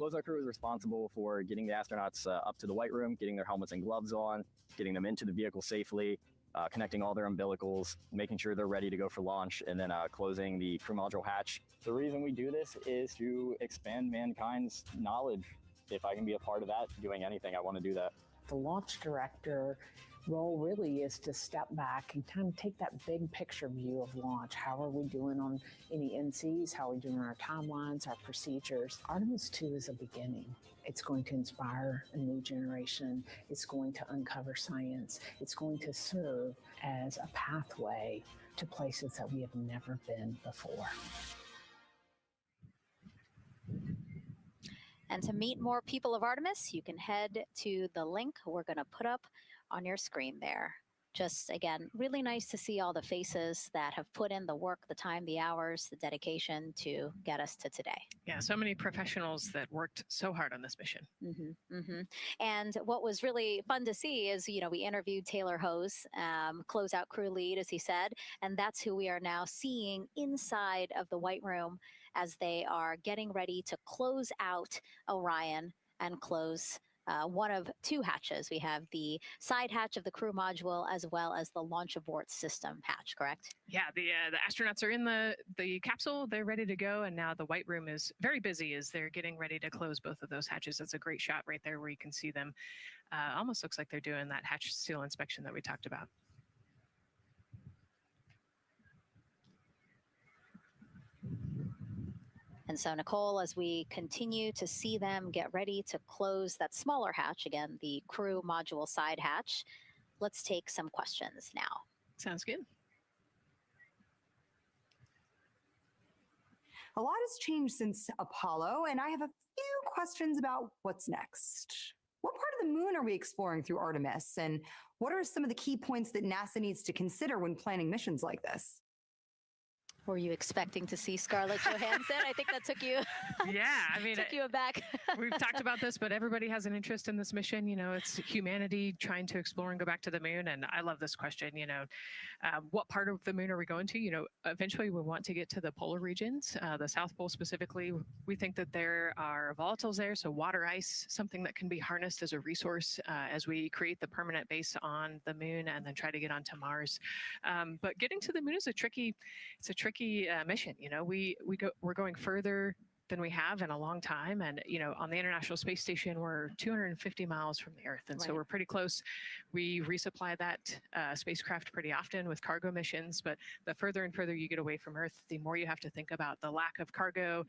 S29: Our crew is responsible for getting the astronauts up to the White Room, getting their helmets and gloves on, getting them into the vehicle safely, connecting all their umbilicals, making sure they're ready to go for launch, and then closing the crew module hatch. The reason we do this is to expand mankind's knowledge. If I can be a part of that, doing anything, I want to do that.
S9: The launch director role really is to step back and kind of take that big picture view of launch. How are we doing on any NCs? How are we doing on our timelines, our procedures? Artemis 2 is a beginning. It's going to inspire a new generation. It's going to uncover science. It's going to serve as a pathway to places that we have never been before.
S2: And to meet more people of Artemis, you can head to the link we're going to put up on your screen there. Just, again, really nice to see all the faces that have put in the work, the time, the hours, the dedication to get us to today.
S1: Yeah, so many professionals that worked so hard on this mission.
S2: And what was really fun to see is, we interviewed Taylor Hose, closeout crew lead, as he said, and that's who we are now seeing inside of the White Room as they are getting ready to close out Orion and close one of 2 hatches. We have the side hatch of the crew module as well as the launch abort system hatch, correct?
S1: Yeah, the astronauts are in the capsule. They're ready to go, and now the White Room is very busy as they're getting ready to close both of those hatches. That's a great shot right there where you can see them. Almost looks like they're doing that hatch seal inspection that we talked about.
S2: And so, Nicole, as we continue to see them get ready to close that smaller hatch, again, the crew module side hatch, let's take some questions now.
S1: Sounds good.
S4: A lot has changed since Apollo, and I have a few questions about what's next. What part of the moon are we exploring through Artemis, and what are some of the key points that NASA needs to consider when planning missions like this?
S2: Were you expecting to see Scarlett Johansson? I think that took you.
S1: Yeah, I mean,
S2: took you aback.
S1: We've talked about this, but everybody has an interest in this mission. It's humanity trying to explore and go back to the moon. And I love this question. What part of the moon are we going to? Eventually we want to get to the polar regions, the South Pole specifically. We think that there are volatiles there, so water ice, something that can be harnessed as a resource as we create the permanent base on the moon and then try to get onto Mars. But getting to the moon is a tricky mission. We're going further than we have in a long time. And, on the International Space Station, we're 250 miles from the Earth. And so we're pretty close. We resupply that spacecraft pretty often with cargo missions. But the further and further you get away from Earth, the more you have to think about the lack of cargo,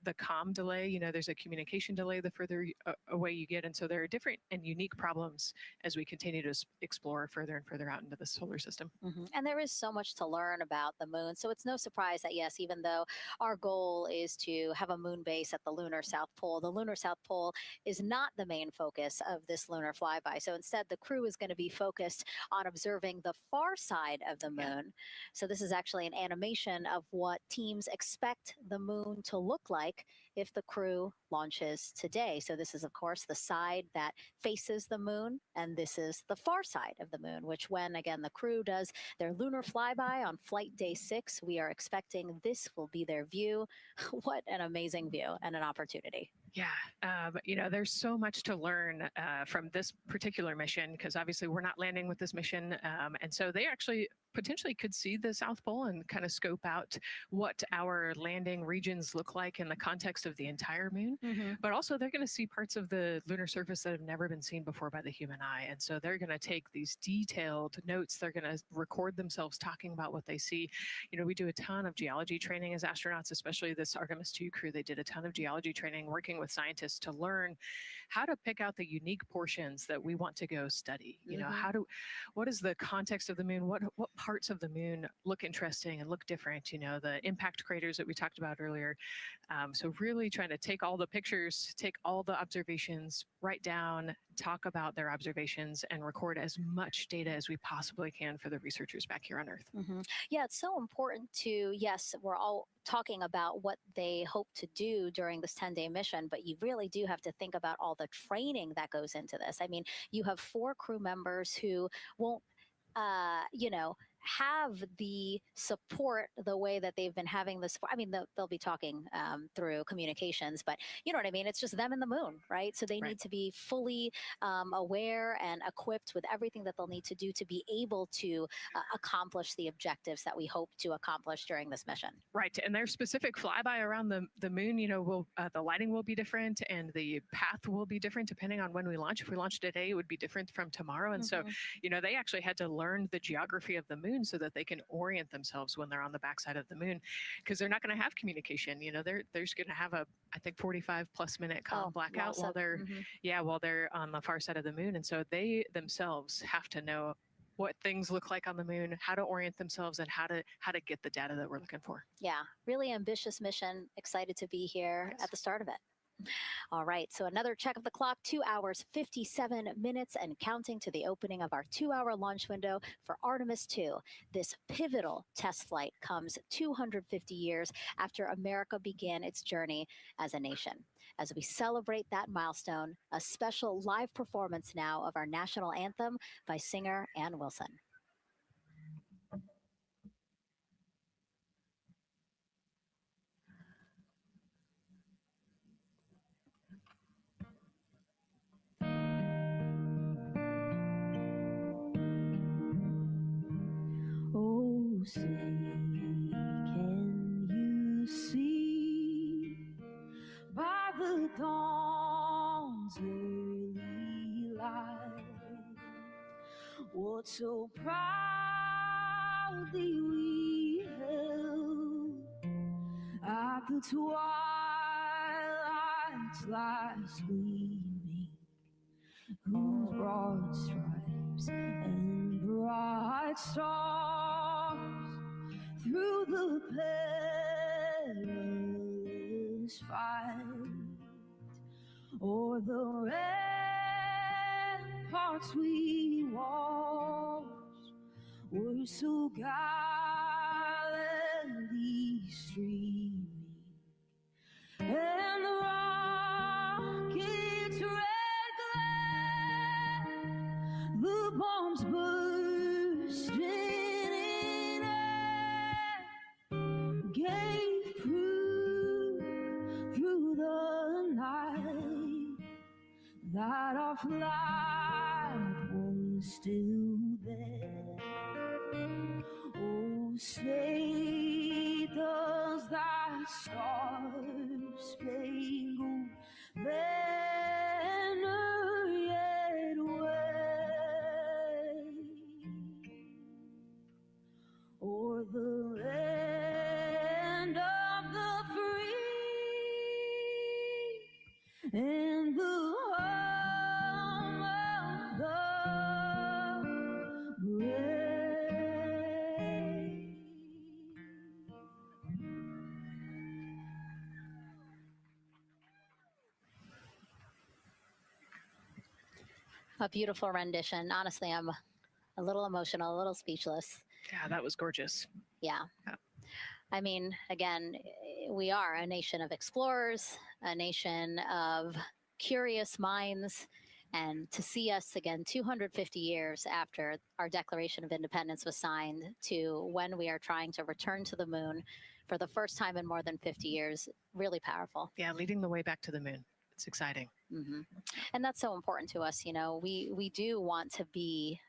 S1: the comm delay. There's a communication delay the further away you get. And so there are different and unique problems as we continue to explore further and further out into the solar system.
S2: And there is so much to learn about the moon. So it's no surprise that, yes, even though our goal is to have a moon base at the lunar South Pole, the lunar South Pole is not the main focus of this lunar flyby. So instead, the crew is going to be focused on observing the far side of the moon. So this is actually an animation of what teams expect the moon to look like if the crew launches today. So this is, of course, the side that faces the moon, and this is the far side of the moon, which when, again, the crew does their lunar flyby on flight day 6, we are expecting this will be their view. What an amazing view and an opportunity.
S1: Yeah, you know, there's so much to learn from this particular mission, because obviously we're not landing with this mission. And so they actually potentially could see the South Pole and kind of scope out what our landing regions look like in the context of the entire moon. But also they're going to see parts of the lunar surface that have never been seen before by the human eye. And so they're going to take these detailed notes. They're going to record themselves talking about what they see. You know, we do a ton of geology training as astronauts, especially this Artemis 2 crew. They did a ton of geology training working with scientists to learn how to pick out the unique portions that we want to go study. You know, what is the context of the moon? What parts of the moon look interesting and look different? You know, the impact craters that we talked about earlier. So really trying to take all the pictures, take all the observations, write down, talk about their observations, and record as much data as we possibly can for the researchers back here on Earth.
S2: Yeah, it's so important to, yes, we're all talking about what they hope to do during this 10-day mission, but you really do have to think about all the training that goes into this. I mean, you have 4 crew members who won't, you know, have the support the way that they've been having this. I mean, they'll be talking through communications, but you know what I mean? It's just them and the moon, right? So they need to be fully aware and equipped with everything that they'll need to do to be able to accomplish the objectives that we hope to accomplish during this mission.
S1: Right, and their specific flyby around the moon, you know, will the lighting will be different and the path will be different depending on when we launch. If we launch today, it would be different from tomorrow. And so, you know, they actually had to learn the geography of the moon so that they can orient themselves when they're on the backside of the moon, because they're not going to have communication. You know, they're just going to have a, I think, 45+ minute blackout while they're while they're on the far side of the moon. And so they themselves have to know what things look like on the moon, how to orient themselves, and how to get the data that we're looking for.
S2: Yeah, really ambitious mission. Excited to be here at the start of it. All right, so another check of the clock, 2 hours, 57 minutes and counting to the opening of our 2-hour launch window for Artemis 2. This pivotal test flight comes 250 years after America began its journey as a nation. As we celebrate that milestone, a special live performance now of our national anthem by singer Ann Wilson.
S6: Oh, say, can you see by the dawn's early light what so proudly we held at the twilight's last gleaming, whose broad stripes and bright stars through the perilous fight o'er the ramparts we watched were so gallantly streaming, and the rocket's red glare, the bombs bursting in air, gave proof through the night that our flag was still there. Oh, say does that star-spangled banner yet wave o'er the land of the free and the home of the brave?
S2: A beautiful rendition. Honestly, I'm a little emotional, a little speechless.
S1: Yeah, that was gorgeous.
S2: Yeah. I mean, again, we are a nation of explorers, a nation of curious minds. And to see us again 250 years after our Declaration of Independence was signed to when we are trying to return to the moon for the first time in more than 50 years, really powerful.
S1: Yeah, leading the way back to the moon. It's exciting.
S2: Mm-hmm. And that's so important to us. You know, we do want to be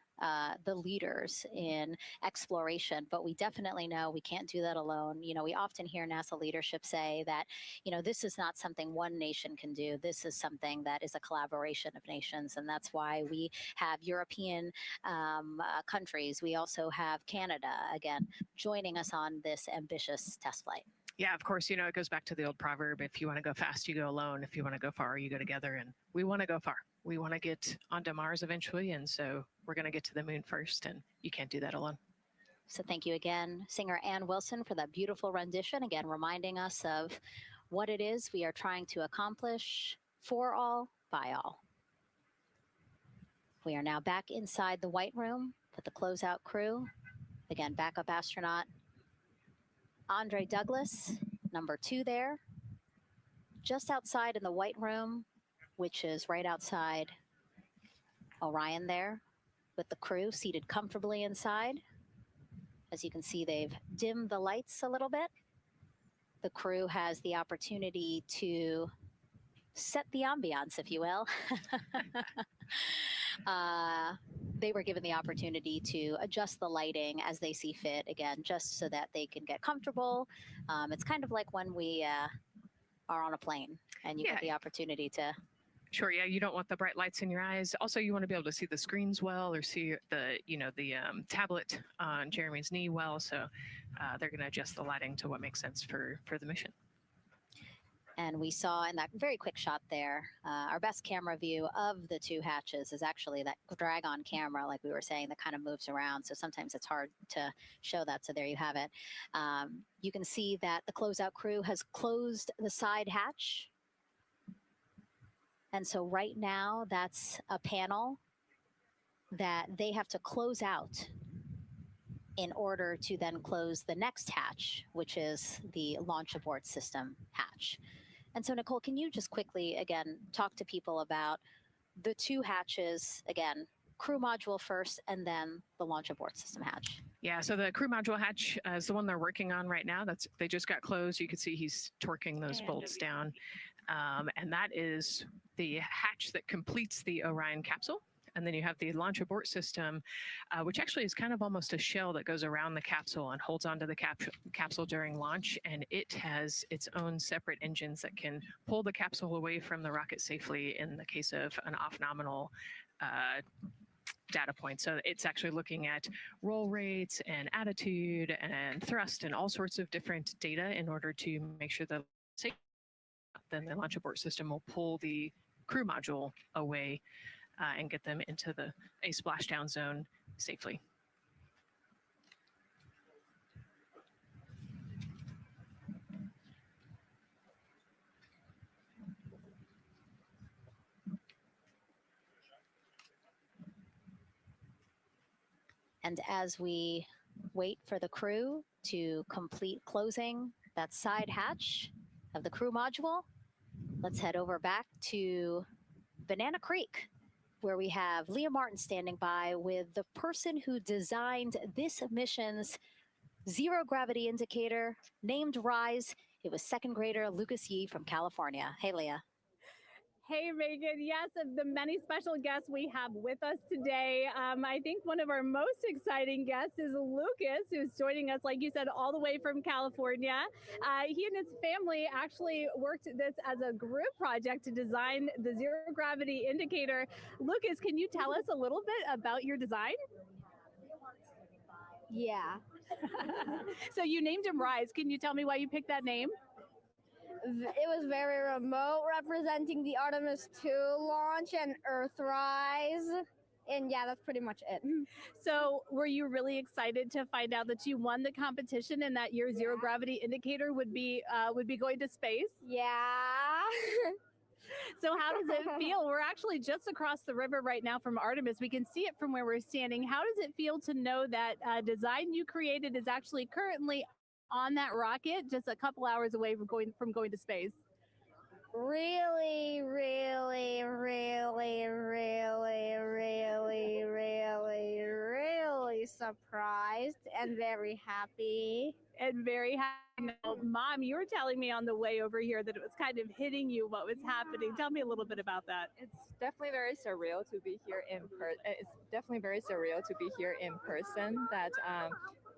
S2: the leaders in exploration, but we definitely know we can't do that alone. You know, we often hear NASA leadership say that, you know, this is not something one nation can do. This is something that is a collaboration of nations. And that's why we have European countries. We also have Canada, again, joining us on this ambitious test flight.
S1: Yeah, of course, you know, it goes back to the old proverb, if you want to go fast, you go alone. If you want to go far, you go together. And we want to go far. We want to get onto Mars eventually. And so we're going to get to the moon first. And you can't do that alone.
S2: So thank you again, singer Ann Wilson, for that beautiful rendition. Again, reminding us of what it is we are trying to accomplish for all, by all. We are now back inside the White Room with the closeout crew. Again, backup astronaut Andre Douglas, number 2 there, just outside in the White Room, which is right outside Orion there, with the crew seated comfortably inside. As you can see, they've dimmed the lights a little bit. The crew has the opportunity to set the ambiance, if you will. They were given the opportunity to adjust the lighting as they see fit, again, just so that they can get comfortable. It's kind of like when we are on a plane and you get the opportunity to...
S1: Sure, yeah, you don't want the bright lights in your eyes. Also, you want to be able to see the screens well, or see the, you know, the tablet on Jeremy's knee well. So they're going to adjust the lighting to what makes sense for the mission.
S2: And we saw in that very quick shot there, our best camera view of the 2 hatches is actually that drag-on camera, like we were saying, that kind of moves around. So sometimes it's hard to show that. So there you have it. You can see that the closeout crew has closed the side hatch. And so right now, that's a panel that they have to close out in order to then close the next hatch, which is the launch abort system hatch. And so, Nicole, can you just quickly, again, talk to people about the 2 hatches, again, crew module first, and then the launch abort system hatch?
S1: Yeah, so the crew module hatch is the one they're working on right now. They just got closed. You can see he's torquing those bolts down. And that is the hatch that completes the Orion capsule. And then you have the launch abort system, which actually is kind of almost a shell that goes around the capsule and holds onto the capsule during launch. And it has its own separate engines that can pull the capsule away from the rocket safely in the case of an off-nominal data point. So it's actually looking at roll rates and attitude and thrust and all sorts of different data in order to make sure that then the launch abort system will pull the crew module away and get them into a splashdown zone safely.
S2: And as we wait for the crew to complete closing that side hatch of the crew module, let's head over back to Banana Creek, where we have Leah Martin standing by with the person who designed this mission's zero gravity indicator, named RISE. It was 2nd grader Lucas Yee from California. Hey, Leah.
S7: Hey, Megan. Yes, of the many special guests we have with us today, I think one of our most exciting guests is Lucas, who's joining us, like you said, all the way from California. He and his family actually worked this as a group project to design the zero gravity indicator. Lucas, can you tell us a little bit about your design?
S5: Yeah.
S7: So you named him RISE. Can you tell me why you picked that name?
S5: It was very remote, representing the Artemis 2 launch and Earthrise. And yeah, that's pretty much it.
S7: So were you really excited to find out that you won the competition and that your zero gravity indicator would be going to space?
S5: Yeah.
S7: So how does it feel? We're actually just across the river right now from Artemis. We can see it from where we're standing. How does it feel to know that design you created is actually currently on that rocket just a couple hours away from going to space?
S5: Really, really, really, really, really, really, really surprised and very happy.
S7: And very happy. Now, Mom, you were telling me on the way over here that it was kind of hitting you what was happening. Tell me a little bit about that.
S10: It's definitely very surreal to be here in person. It's definitely very surreal to be here in person. That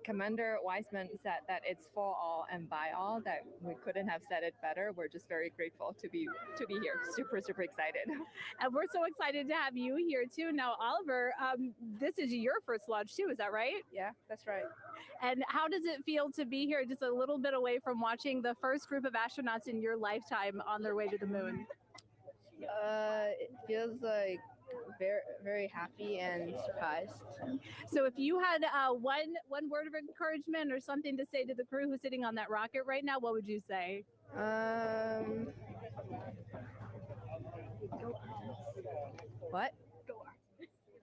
S10: Commander Weissman said that it's for all and by all. That we couldn't have said it better. We're just very grateful to be here. Super excited.
S7: And we're so excited to have you here too. Now, Oliver, this is your first launch too. Is that right?
S10: Yeah, that's right.
S7: And how does it feel to be here just a little bit away from watching the first group of astronauts in your lifetime on their way to the moon?
S10: It feels like very happy and surprised.
S7: So if you had one word of encouragement or something to say to the crew who's sitting on that rocket right now, what would you say?
S10: What?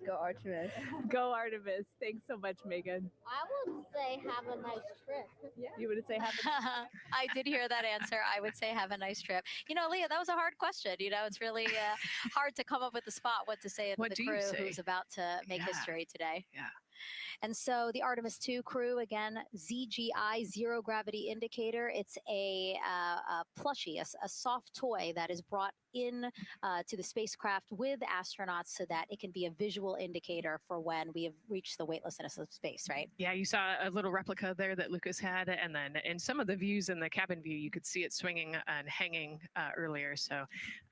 S10: Go Artemis.
S7: Go Artemis. Thanks so much, Megan.
S5: I would say have a nice trip.
S10: Yeah.
S7: You would say have a
S2: I did hear that answer. I would say have a nice trip. You know, Leah, that was a hard question. You know, it's really hard to come up with the spot what to say to the crew who's about to make history today.
S1: Yeah.
S2: And so the Artemis 2 crew, again, ZGI, Zero Gravity Indicator. It's a plushie, a soft toy that is brought in to the spacecraft with astronauts so that it can be a visual indicator for when we have reached the weightlessness of space, right?
S1: Yeah, you saw a little replica there that Lucas had, and then in some of the views in the cabin view, you could see it swinging and hanging earlier. So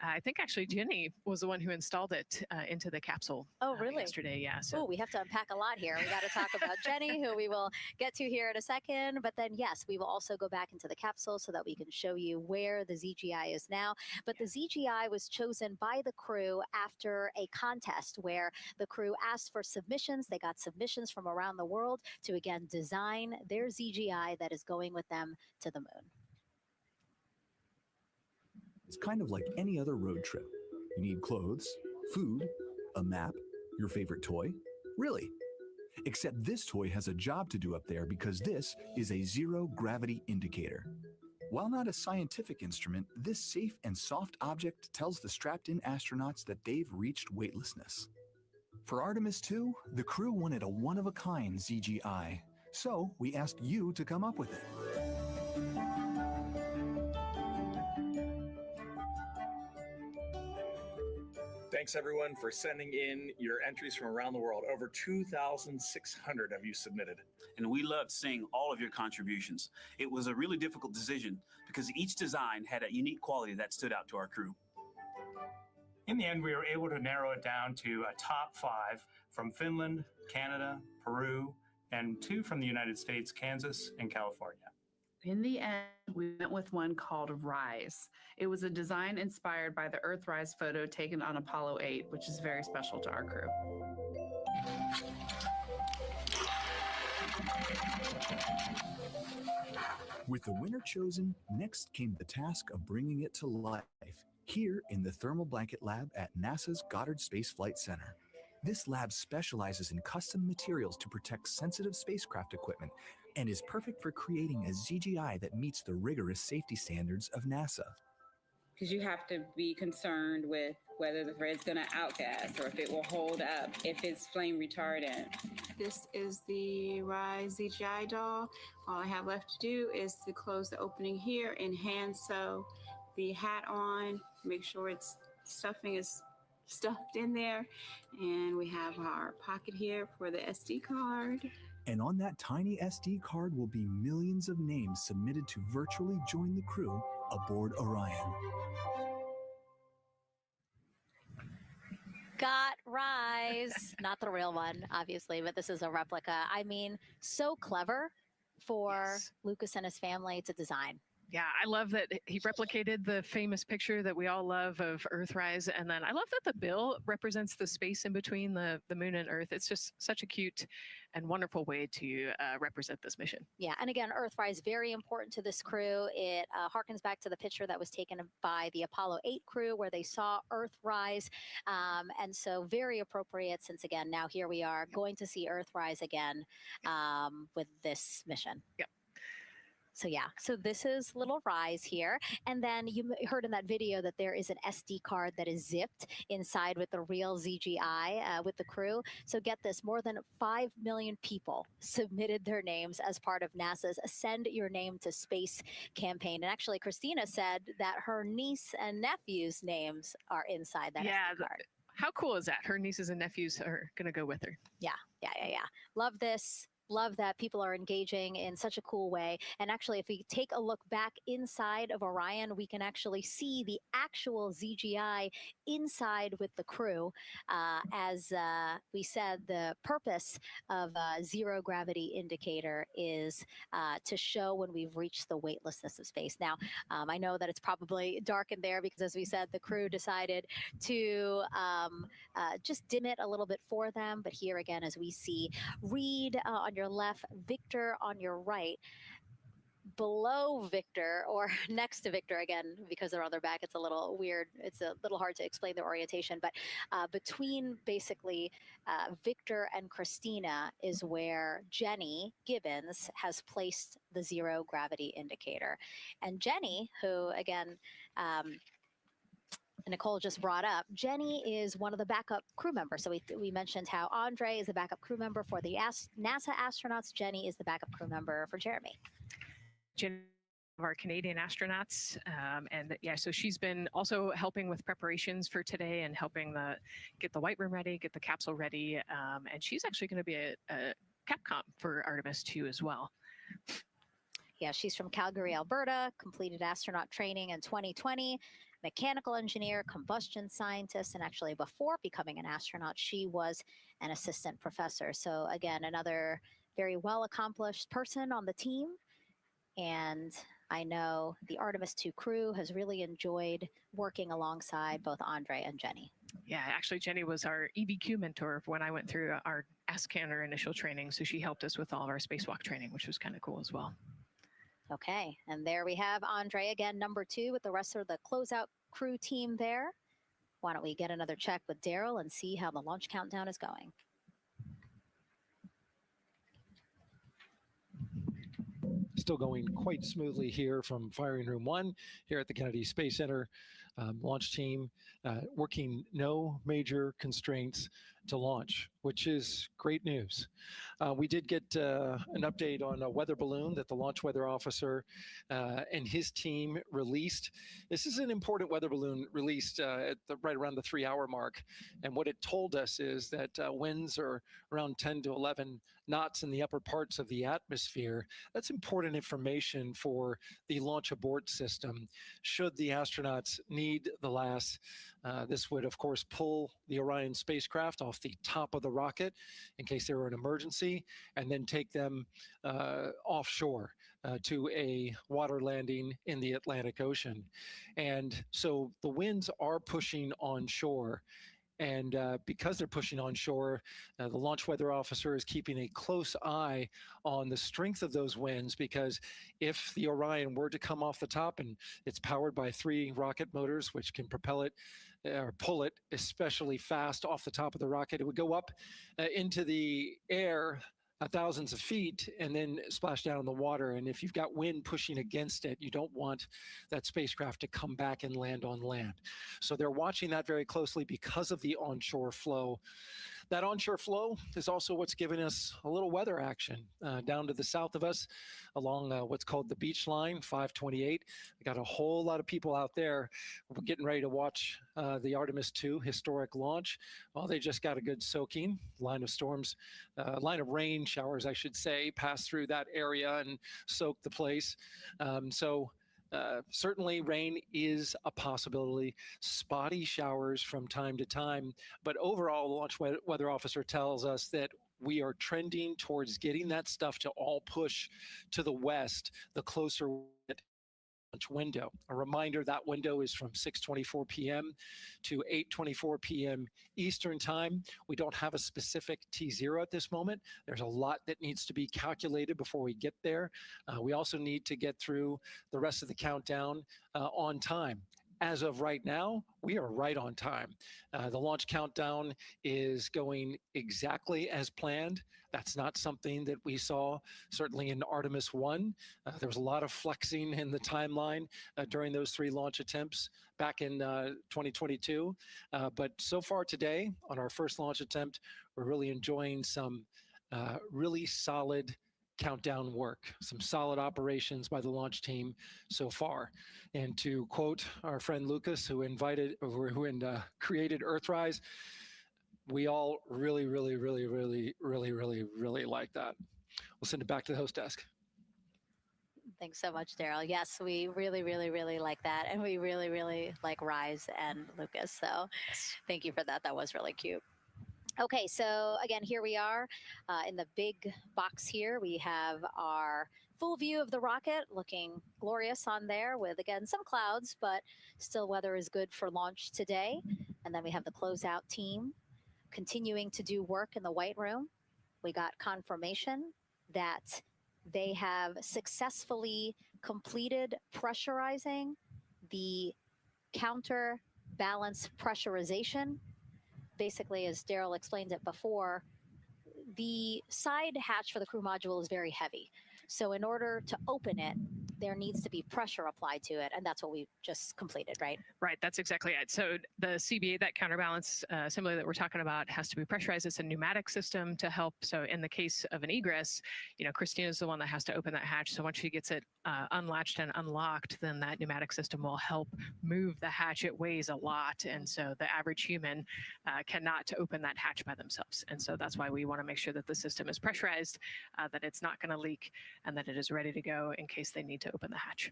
S1: I think actually Jenny was the one who installed it into the capsule.
S2: Oh, really?
S1: Yesterday, yeah. So
S2: Oh, we have to unpack a lot here. We got to talk about Jenny, who we will get to here in a second. But then, yes, we will also go back into the capsule so that we can show you where the ZGI is now. But the ZGI was chosen by the crew after a contest where the crew asked for submissions. They got submissions from around the world to, again, design their ZGI that is going with them to the moon.
S11: It's kind of like any other road trip. You need clothes, food, a map, your favorite toy. Really. Except this toy has a job to do up there because this is a zero gravity indicator. While not a scientific instrument, this safe and soft object tells the strapped-in astronauts that they've reached weightlessness. For Artemis 2, the crew wanted a one-of-a-kind ZGI, so we asked you to come up with it.
S12: Thanks everyone for sending in your entries from around the world. Over 2,600 of you submitted.
S13: And we loved seeing all of your contributions. It was a really difficult decision because each design had a unique quality that stood out to our crew.
S16: In the end, we were able to narrow it down to a top 5 from Finland, Canada, Peru, and 2 from the United States, Kansas and California.
S18: In the end, we went with one called Rise. It was a design inspired by the Earthrise photo taken on Apollo 8, which is very special to our crew.
S11: With the winner chosen, next came the task of bringing it to life here in the Thermal Blanket Lab at NASA's Goddard Space Flight Center. This lab specializes in custom materials to protect sensitive spacecraft equipment and is perfect for creating a ZGI that meets the rigorous safety standards of NASA.
S19: Because you have to be concerned with whether the thread's going to outgas or if it will hold up, if it's flame retardant.
S20: This is the Rise ZGI doll. All I have left to do is to close the opening here and hand sew the hat on, make sure its stuffing is stuffed in there. And we have our pocket here for the SD card.
S11: And on that tiny SD card will be millions of names submitted to virtually join the crew aboard Orion.
S2: Got Rise. Not the real one, obviously, but this is a replica. I mean, so clever for Lucas and his family to design.
S1: Yeah, I love that he replicated the famous picture that we all love of Earthrise. And then I love that the bill represents the space in between the moon and Earth. It's just such a cute and wonderful way to represent this mission.
S2: Yeah, and again, Earthrise, very important to this crew. It harkens back to the picture that was taken by the Apollo 8 crew where they saw Earthrise. And so very appropriate since, again, now here we are going to see Earthrise again with this mission.
S1: Yep.
S2: So yeah, so this is little Rise here. And then you heard in that video that there is an SD card that is zipped inside with the real ZGI with the crew. So get this, more than 5 million people submitted their names as part of NASA's Send Your Name to Space campaign. And actually, Christina said that her niece and nephew's names are inside that SD card.
S1: How cool is that? Her nieces and nephews are going to go with her.
S2: Yeah. Love this. Love that people are engaging in such a cool way. And actually, if we take a look back inside of Orion, we can actually see the actual ZGI inside with the crew. As we said, the purpose of zero gravity indicator is to show when we've reached the weightlessness of space. Now, I know that it's probably dark in there because, as we said, the crew decided to just dim it a little bit for them. But here again, as we see Reed on your left, Victor on your right. Below Victor, or next to Victor, again, because they're on their back, it's a little weird. It's a little hard to explain their orientation. But between basically Victor and Christina is where Jenny Gibbons has placed the zero gravity indicator. And Jenny, who, again, Nicole just brought up, Jenny is one of the backup crew members. So we mentioned how Andre is the backup crew member for the NASA astronauts. Jenny is the backup crew member for Jeremy.
S1: Jenny, of our Canadian astronauts, and yeah, so she's been also helping with preparations for today and helping get the White Room ready, get the capsule ready, and she's actually going to be a Capcom for Artemis 2 as well.
S2: Yeah, she's from Calgary, Alberta, completed astronaut training in 2020. Mechanical engineer, combustion scientist, and actually before becoming an astronaut, she was an assistant professor. So again, another very well-accomplished person on the team. And I know the Artemis 2 crew has really enjoyed working alongside both Andre and Jenny.
S1: Yeah, actually, Jenny was our EBQ mentor when I went through our AskCanner initial training. So she helped us with all of our spacewalk training, which was kind of cool as well.
S2: Okay, and there we have Andre again, number 2, with the rest of the closeout crew team there. Why don't we get another check with Daryl and see how the launch countdown is going?
S3: Still going quite smoothly here from Firing Room 1 here at the Kennedy Space Center. Launch team working no major constraints to launch, which is great news. We did get an update on a weather balloon that the launch weather officer and his team released. This is an important weather balloon released right around the 3-hour mark. And what it told us is that winds are around 10 to 11 knots in the upper parts of the atmosphere. That's important information for the launch abort system. Should the astronauts need the LAS, this would, of course, pull the Orion spacecraft off the top of the rocket in case there were an emergency, and then take them offshore to a water landing in the Atlantic Ocean. And so the winds are pushing onshore. And because they're pushing onshore, the launch weather officer is keeping a close eye on the strength of those winds, because if the Orion were to come off the top, and it's powered by 3 rocket motors, which can propel it or pull it especially fast off the top of the rocket, it would go up into the air thousands of feet and then splash down in the water. And if you've got wind pushing against it, you don't want that spacecraft to come back and land on land. So they're watching that very closely because of the onshore flow. That onshore flow is also what's giving us a little weather action down to the south of us along what's called the beach line, 528. We got a whole lot of people out there. We're getting ready to watch the Artemis 2 historic launch. Well, they just got a good soaking. Line of rain showers, I should say, passed through that area and soaked the place. Certainly rain is a possibility, spotty showers from time to time, but overall the launch weather officer tells us that we are trending towards getting that stuff to all push to the west the closer launch window. A reminder, that window is from 6:24 p.m. to 8:24 p.m. Eastern time. We don't have a specific T0 at this moment. There's a lot that needs to be calculated before we get there. We also need to get through the rest of the countdown on time. as of right now, we are right on time. The launch countdown is going exactly as planned. That's not something that we saw certainly in Artemis 1. There was a lot of flexing in the timeline during those 3 launch attempts back in 2022. But so far today, on our first launch attempt, we're really enjoying some really solid countdown work, some solid operations by the launch team so far. And to quote our friend Lucas, who created Earthrise, we all really like that. We'll send it back to the host desk.
S2: Thanks so much, Daryl. Yes, we really like that. And we really like Rise and Lucas. So thank you for that. That was really cute. Okay, so again, here we are in the big box here. We have our full view of the rocket looking glorious on there with, again, some clouds, but still weather is good for launch today. And then we have the closeout team continuing to do work in the White Room. We got confirmation that they have successfully completed pressurizing the counterbalance pressurization. Basically, as Daryl explained it before, the side hatch for the crew module is very heavy. So in order to open it, there needs to be pressure applied to it, and that's what we just completed, right?
S1: Right, that's exactly it. So the CBA, that counterbalance assembly that we're talking about, has to be pressurized. It's a pneumatic system to help. So in the case of an egress, Christina's the one that has to open that hatch. So once she gets it unlatched and unlocked, then that pneumatic system will help move the hatch. It weighs a lot, and so the average human cannot open that hatch by themselves. And so that's why we want to make sure that the system is pressurized, that it's not going to leak, and that it is ready to go in case they need to open the hatch.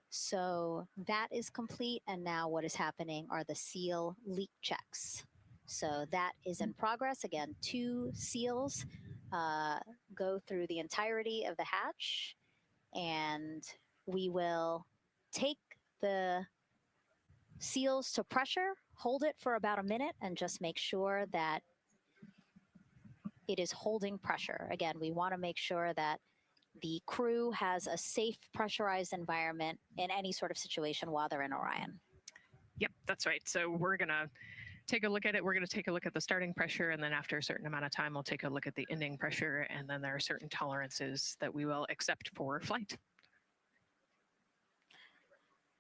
S2: So that is complete, and now what is happening are the seal leak checks. So that is in progress. Again, 2 seals go through the entirety of the hatch, and we will take the seals to pressure, hold it for about a minute, and just make sure that it is holding pressure. Again, we want to make sure that the crew has a safe, pressurized environment in any sort of situation while they're in Orion.
S1: Yep, that's right. So we're going to take a look at it. We're going to take a look at the starting pressure, and then after a certain amount of time, we'll take a look at the ending pressure, and then there are certain tolerances that we will accept for flight.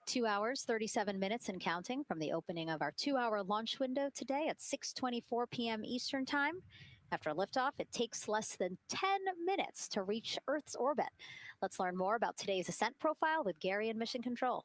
S2: 2 hours, 37 minutes and counting from the opening of our 2-hour launch window today at 6:24 p.m. Eastern Time. After liftoff, it takes less than 10 minutes to reach Earth's orbit. Let's learn more about today's ascent profile with Gary in Mission Control.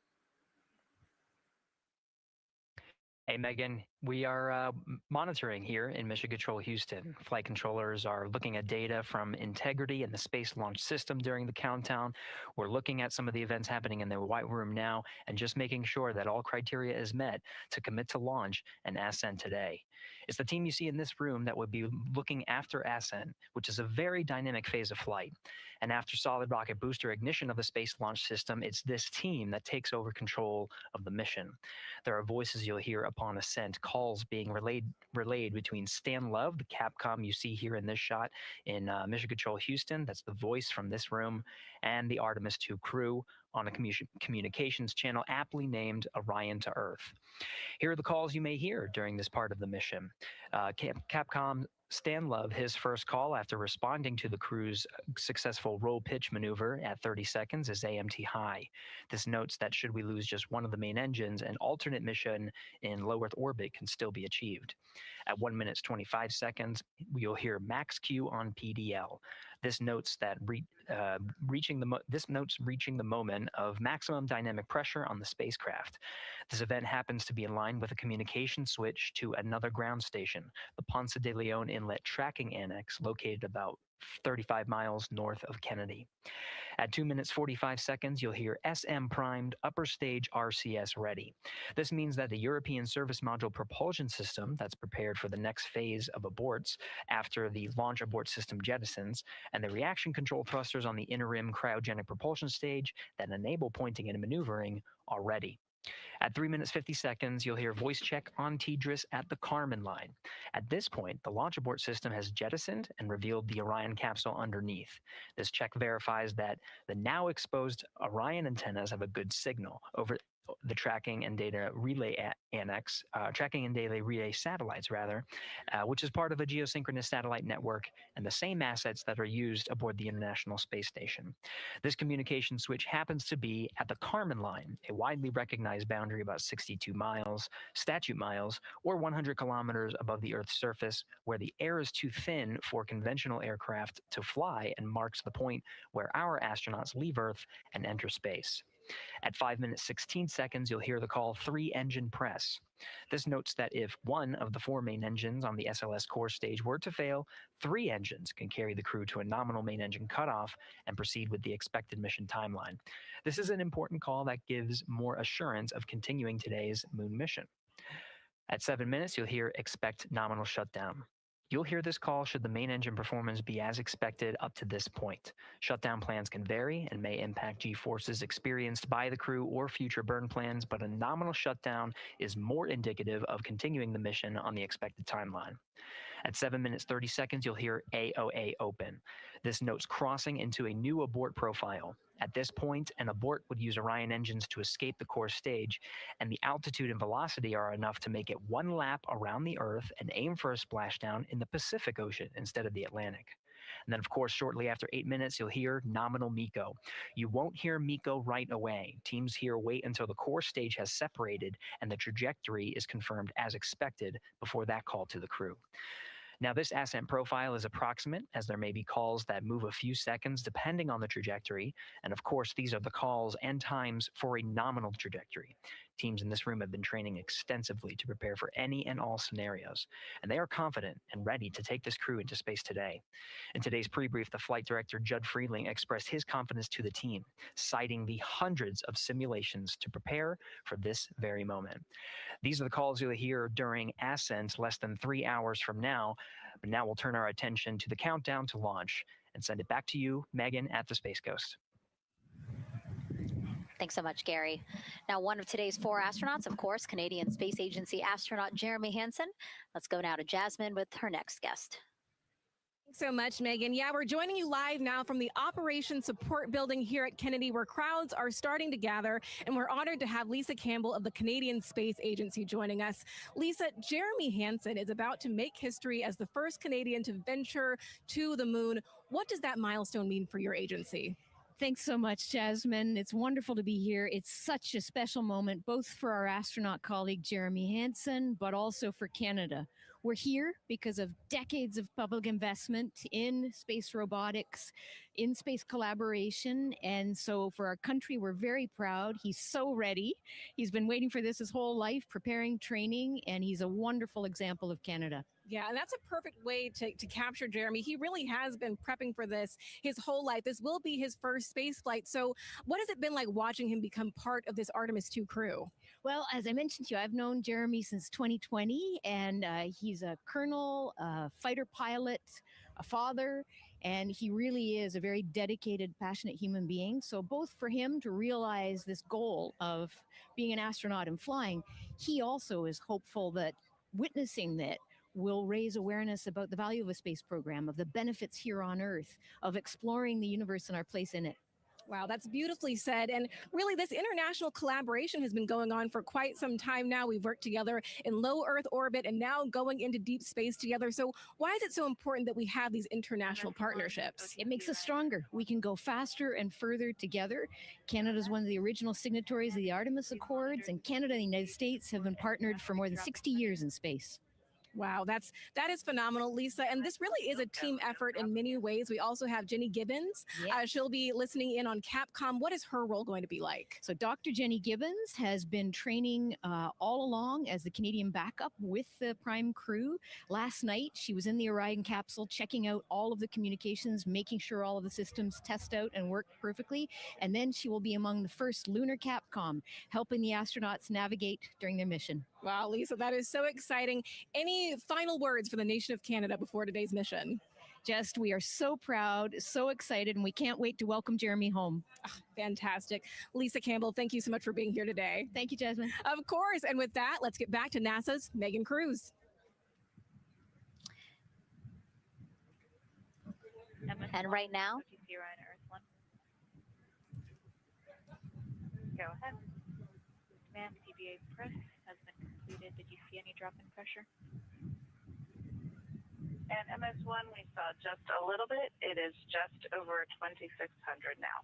S8: Hey, Megan, we are monitoring here in Mission Control Houston. Flight controllers are looking at data from integrity in the Space Launch System during the countdown. We're looking at some of the events happening in the White Room now and just making sure that all criteria is met to commit to launch and ascent today. It's the team you see in this room that would be looking after ascent, which is a very dynamic phase of flight. And after solid rocket booster ignition of the Space Launch System, it's this team that takes over control of the mission. There are voices you'll hear upon ascent, calls being relayed between Stan Love, the Capcom you see here in this shot in Mission Control Houston, that's the voice from this room, and the Artemis 2 crew on a communications channel aptly named Orion to Earth. Here are the calls you may hear during this part of the mission. Capcom Stan Love, his first call after responding to the crew's successful roll pitch maneuver at 30 seconds is AMT high. This notes that should we lose just one of the main engines, an alternate mission in low Earth orbit can still be achieved. At 1 minute 25 seconds, you'll hear max Q on PDL. This notes that reaching the moment of maximum dynamic pressure on the spacecraft. This event happens to be in line with a communication switch to another ground station, the Ponce de Leon Inlet Tracking Annex, located about 35 miles north of Kennedy. At 2 minutes 45 seconds, you'll hear SM primed upper stage RCS ready. This means that the European Service Module propulsion system that's prepared for the next phase of aborts after the launch abort system jettisons, and the reaction control thrusters on the inner rim cryogenic propulsion stage that enable pointing and maneuvering are ready. At 3 minutes 50 seconds, you'll hear voice check on TDRS at the Kármán line. At this point, the launch abort system has jettisoned and revealed the Orion capsule underneath. This check verifies that the now exposed Orion antennas have a good signal. Over the tracking and data relay tracking and data relay satellites, rather, which is part of a geosynchronous satellite network and the same assets that are used aboard the International Space Station. This communication switch happens to be at the Kármán line, a widely recognized boundary about 62 miles, statute miles, or 100 kilometers above the Earth's surface, where the air is too thin for conventional aircraft to fly and marks the point where our astronauts leave Earth and enter space. At 5 minutes 16 seconds, you'll hear the call 3-engine press. This notes that if one of the 4 main engines on the SLS core stage were to fail, 3 engines can carry the crew to a nominal main engine cutoff and proceed with the expected mission timeline. This is an important call that gives more assurance of continuing today's moon mission. At 7 minutes, you'll hear expect nominal shutdown. You'll hear this call should the main engine performance be as expected up to this point. Shutdown plans can vary and may impact G-forces experienced by the crew or future burn plans, but a nominal shutdown is more indicative of continuing the mission on the expected timeline. At 7 minutes 30 seconds, you'll hear AOA open. This notes crossing into a new abort profile. At this point, an abort would use Orion engines to escape the core stage, and the altitude and velocity are enough to make it 1 lap around the Earth and aim for a splashdown in the Pacific Ocean instead of the Atlantic. And then, of course, shortly after 8 minutes, you'll hear nominal MECO. You won't hear MECO right away. Teams here wait until the core stage has separated and the trajectory is confirmed as expected before that call to the crew. Now, this ascent profile is approximate, as there may be calls that move a few seconds depending on the trajectory, and of course, these are the calls and times for a nominal trajectory. Teams in this room have been training extensively to prepare for any and all scenarios, and they are confident and ready to take this crew into space today. In today's pre-brief, the flight director, Judd Freeling, expressed his confidence to the team, citing the hundreds of simulations to prepare for this very moment. These are the calls you'll hear during ascent less than 3 hours from now. But now we'll turn our attention to the countdown to launch and send it back to you, Megan, at the Space Coast.
S2: Thanks so much, Gary. Now, one of today's 4 astronauts, of course, Canadian Space Agency astronaut Jeremy Hansen. Let's go now to Jasmine with her next guest.
S7: Thanks so much, Megan. Yeah, we're joining you live now from the Operations Support Building here at Kennedy, where crowds are starting to gather, and we're honored to have Lisa Campbell of the Canadian Space Agency joining us. Lisa, Jeremy Hansen is about to make history as the first Canadian to venture to the moon. What does that milestone mean for your agency?
S14: Thanks so much, Jasmine. It's wonderful to be here. It's such a special moment, both for our astronaut colleague, Jeremy Hansen, but also for Canada. We're here because of decades of public investment in space robotics, in space collaboration. And so for our country, we're very proud. He's so ready. He's been waiting for this his whole life, preparing, training, and he's a wonderful example of Canada.
S7: Yeah, and that's a perfect way to capture Jeremy. He really has been prepping for this his whole life. This will be his first space flight. So what has it been like watching him become part of this Artemis 2 crew?
S14: Well, as I mentioned to you, I've known Jeremy since 2020, and he's a colonel, a fighter pilot, a father, and he really is a very dedicated, passionate human being. So both for him to realize this goal of being an astronaut and flying, he also is hopeful that witnessing that will raise awareness about the value of a space program, of the benefits here on Earth, of exploring the universe and our place in it.
S7: Wow, that's beautifully said. And really, this international collaboration has been going on for quite some time now. We've worked together in low Earth orbit and now going into deep space together. So why is it so important that we have these international partnerships?
S14: It makes us stronger. We can go faster and further together. Canada is one of the original signatories of the Artemis Accords, and Canada and the United States have been partnered for more than 60 years in space.
S7: Wow, that is phenomenal, Lisa. And this really is a team effort in many ways. We also have Jenny Gibbons.
S14: Yes.
S7: She'll be listening in on Capcom. What is her role going to be like?
S14: So Dr. Jenny Gibbons has been training all along as the Canadian backup with the Prime crew. Last night, she was in the Orion capsule checking out all of the communications, making sure all of the systems test out and work perfectly. And then she will be among the first lunar Capcom, helping the astronauts navigate during their mission.
S7: Wow, Lisa, that is so exciting. Any final words for the nation of Canada before today's mission?
S14: Just, we are so proud, so excited, and we can't wait to welcome Jeremy home.
S7: Fantastic. Lisa Campbell, thank you so much for being here today.
S14: Thank you, Jasmine.
S7: Of course. And with that, let's get back to NASA's Megan Cruz.
S2: And right now,
S15: Go ahead. ma'am. CBA press has been completed. Did you see any drop in pressure?
S17: And MS1, we saw just a little bit. It is just over 2,600 now.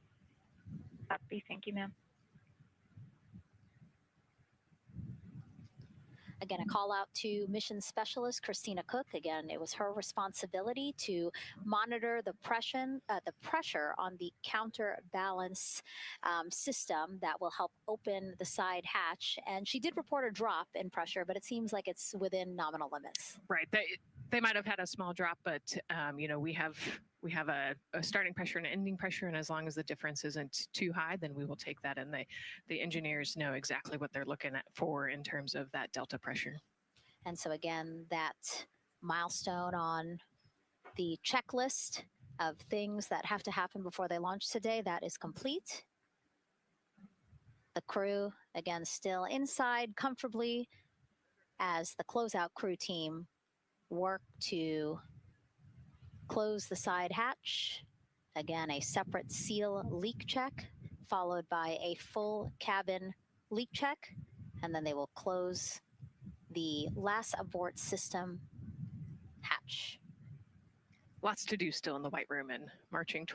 S15: Copy. Thank you, ma'am.
S2: Again, a call out to mission specialist Christina Cook. Again, it was her responsibility to monitor the pressure on the counterbalance system that will help open the side hatch. And she did report a drop in pressure, but it seems like it's within nominal limits.
S1: Right. They might have had a small drop, but you know, we have a starting pressure and an ending pressure, and as long as the difference isn't too high, then we will take that. And the engineers know exactly what they're looking at for in terms of that delta pressure.
S2: And so again, that milestone on the checklist of things that have to happen before they launch today, that is complete. The crew, again, still inside comfortably as the closeout crew team work to close the side hatch. Again, a separate seal leak check, followed by a full cabin leak check, and then they will close the last abort system hatch.
S1: Lots to do still in the White Room and marching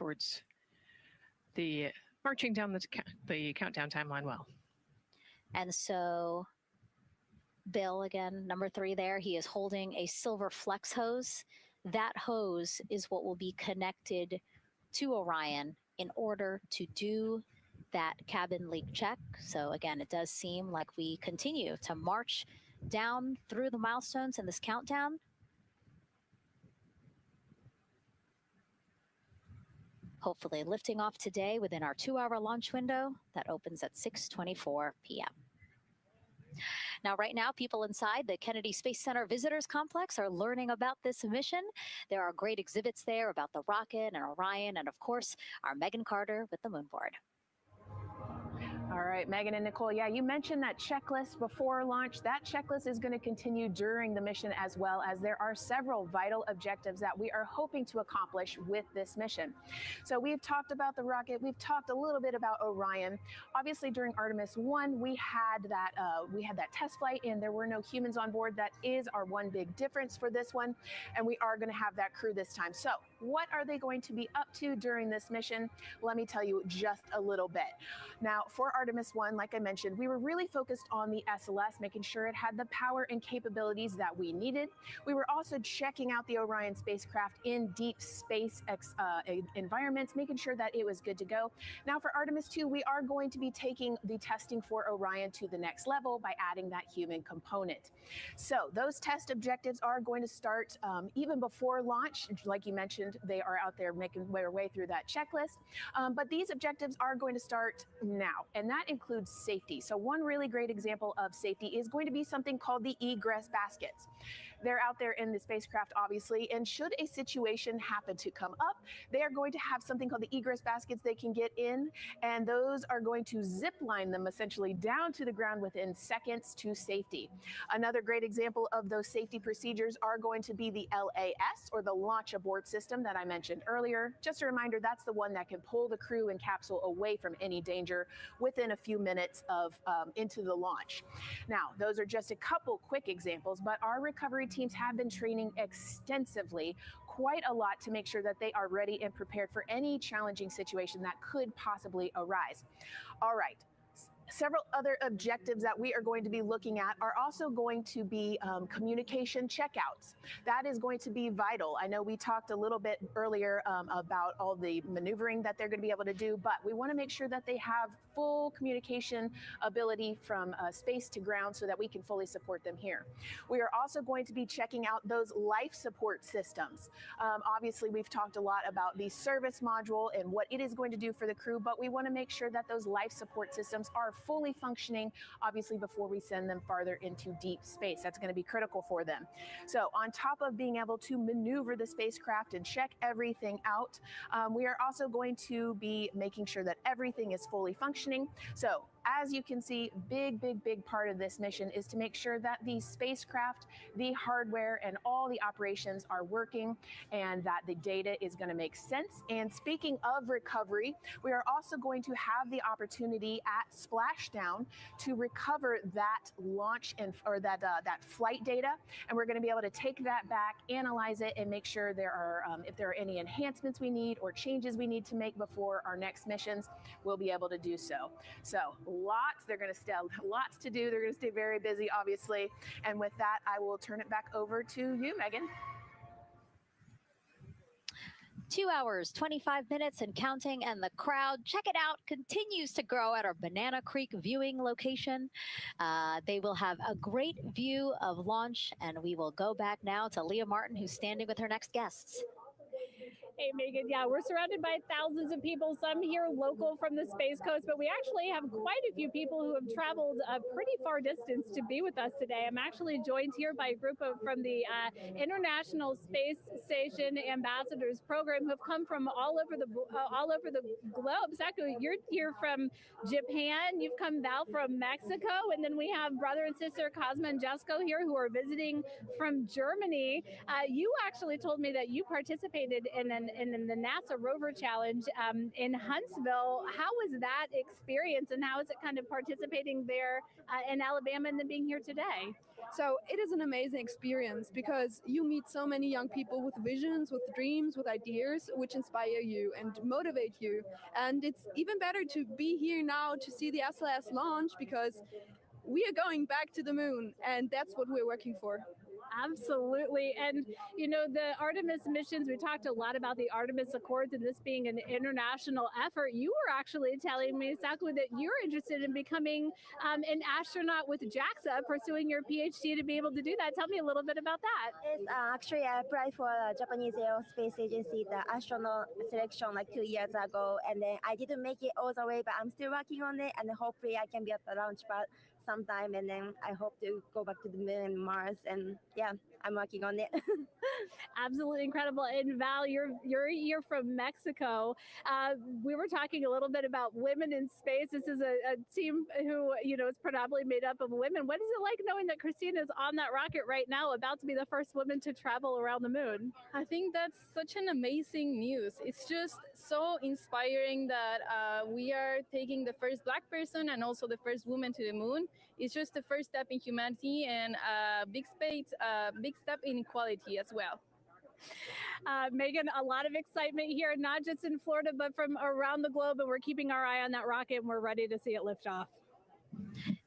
S1: down the countdown timeline well.
S2: And so Bill, again, number 3 there, he is holding a silver flex hose. That hose is what will be connected to Orion in order to do that cabin leak check. So again, it does seem like we continue to march down through the milestones in this countdown. Hopefully lifting off today within our 2-hour launch window that opens at 6:24 p.m. Now, right now, people inside the Kennedy Space Center Visitors Complex are learning about this mission. There are great exhibits there about the rocket and Orion, and of course, our Megan Carter with the moon board.
S21: All right, Megan and Nicole, yeah, you mentioned that checklist before launch. That checklist is going to continue during the mission, as well as there are several vital objectives that we are hoping to accomplish with this mission. So we've talked about the rocket. We've talked a little bit about Orion. Obviously, during Artemis 1, we had that test flight, and there were no humans on board. That is our one big difference for this one, and we are going to have that crew this time. So what are they going to be up to during this mission? Let me tell you just a little bit. Now, for Artemis 1, like I mentioned, we were really focused on the SLS, making sure it had the power and capabilities that we needed. We were also checking out the Orion spacecraft in deep space environments, making sure that it was good to go. Now, for Artemis 2, we are going to be taking the testing for Orion to the next level by adding that human component. So those test objectives are going to start even before launch. Like you mentioned, they are out there making their way through that checklist. But these objectives are going to start now, and that includes safety. So one really great example of safety is going to be something called the egress baskets. They're out there in the spacecraft, obviously, and should a situation happen to come up, they are going to have something called the egress baskets they can get in, and those are going to zip line them essentially down to the ground within seconds to safety. Another great example of those safety procedures are going to be the LAS, or the launch abort system that I mentioned earlier. Just a reminder, that's the one that can pull the crew and capsule away from any danger within a few minutes of into the launch. Now, those are just a couple quick examples, but our recovery teams have been training extensively, quite a lot, to make sure that they are ready and prepared for any challenging situation that could possibly arise. All right. Several other objectives that we are going to be looking at are also going to be communication checkouts. That is going to be vital. I know we talked a little bit earlier about all the maneuvering that they're going to be able to do, but we want to make sure that they have full communication ability from space to ground so that we can fully support them here. We are also going to be checking out those life support systems. Obviously, we've talked a lot about the service module and what it is going to do for the crew, but we want to make sure that those life support systems are fully functioning, obviously, before we send them farther into deep space. That's going to be critical for them. So on top of being able to maneuver the spacecraft and check everything out, we are also going to be making sure that everything is fully functioning. So As you can see, big part of this mission is to make sure that the spacecraft, the hardware, and all the operations are working and that the data is going to make sense. And speaking of recovery, we are also going to have the opportunity at splashdown to recover that launch or that flight data, and we're going to be able to take that back, analyze it, and make sure there are if there are any enhancements we need or changes we need to make before our next missions, we'll be able to do so. So they're going to still lots to do. They're going to stay very busy, obviously. And with that, I will turn it back over to you, Megan.
S2: 2 hours, 25 minutes and counting, and the crowd, check it out, continues to grow at our Banana Creek viewing location. They will have a great view of launch, and we will go back now to Leah Martin, who's standing with her next guests.
S7: Hey, Megan. Yeah, we're surrounded by thousands of people, some here local from the Space Coast, but we actually have quite a few people who have traveled a pretty far distance to be with us today. I'm actually joined here by a group from the International Space Station Ambassadors Program who have come from all over the globe. Saku, you're here from Japan. You've come, Val, from Mexico, and then we have brother and sister Cosma and Jesco here who are visiting from Germany. You actually told me that you participated in the NASA Rover Challenge in Huntsville. How was that experience, and how is it kind of participating there in Alabama and then being here today?
S9: So it is an amazing experience because you meet so many young people with visions, with dreams, with ideas, which inspire you and motivate you. And it's even better to be here now to see the SLS launch because we are going back to the moon, and that's what we're working for.
S7: Absolutely. And, you know, the Artemis missions, we talked a lot about the Artemis Accords and this being an international effort. You were actually telling me, Saku, that you're interested in becoming an astronaut with JAXA, pursuing your PhD to be able to do that. Tell me a little bit about that.
S22: Yes, actually, I applied for the Japanese Aerospace Agency, the astronaut selection like 2 years ago, and then I didn't make it all the way, but I'm still working on it, and hopefully I can be at the launch pad sometime, and then I hope to go back to the moon and Mars, and yeah, I'm working on it.
S7: Absolutely incredible. And Val, you're here from Mexico. We were talking a little bit about women in space. This is a team who, you know, is predominantly made up of women. What is it like knowing that Christina is on that rocket right now, about to be the first woman to travel around the moon?
S9: I think that's such an amazing news. It's just so inspiring that we are taking the first Black person and also the first woman to the moon. It's just the first step in humanity and a big step in equality as well.
S7: Megan, a lot of excitement here, not just in Florida, but from around the globe. And we're keeping our eye on that rocket, and we're ready to see it lift off.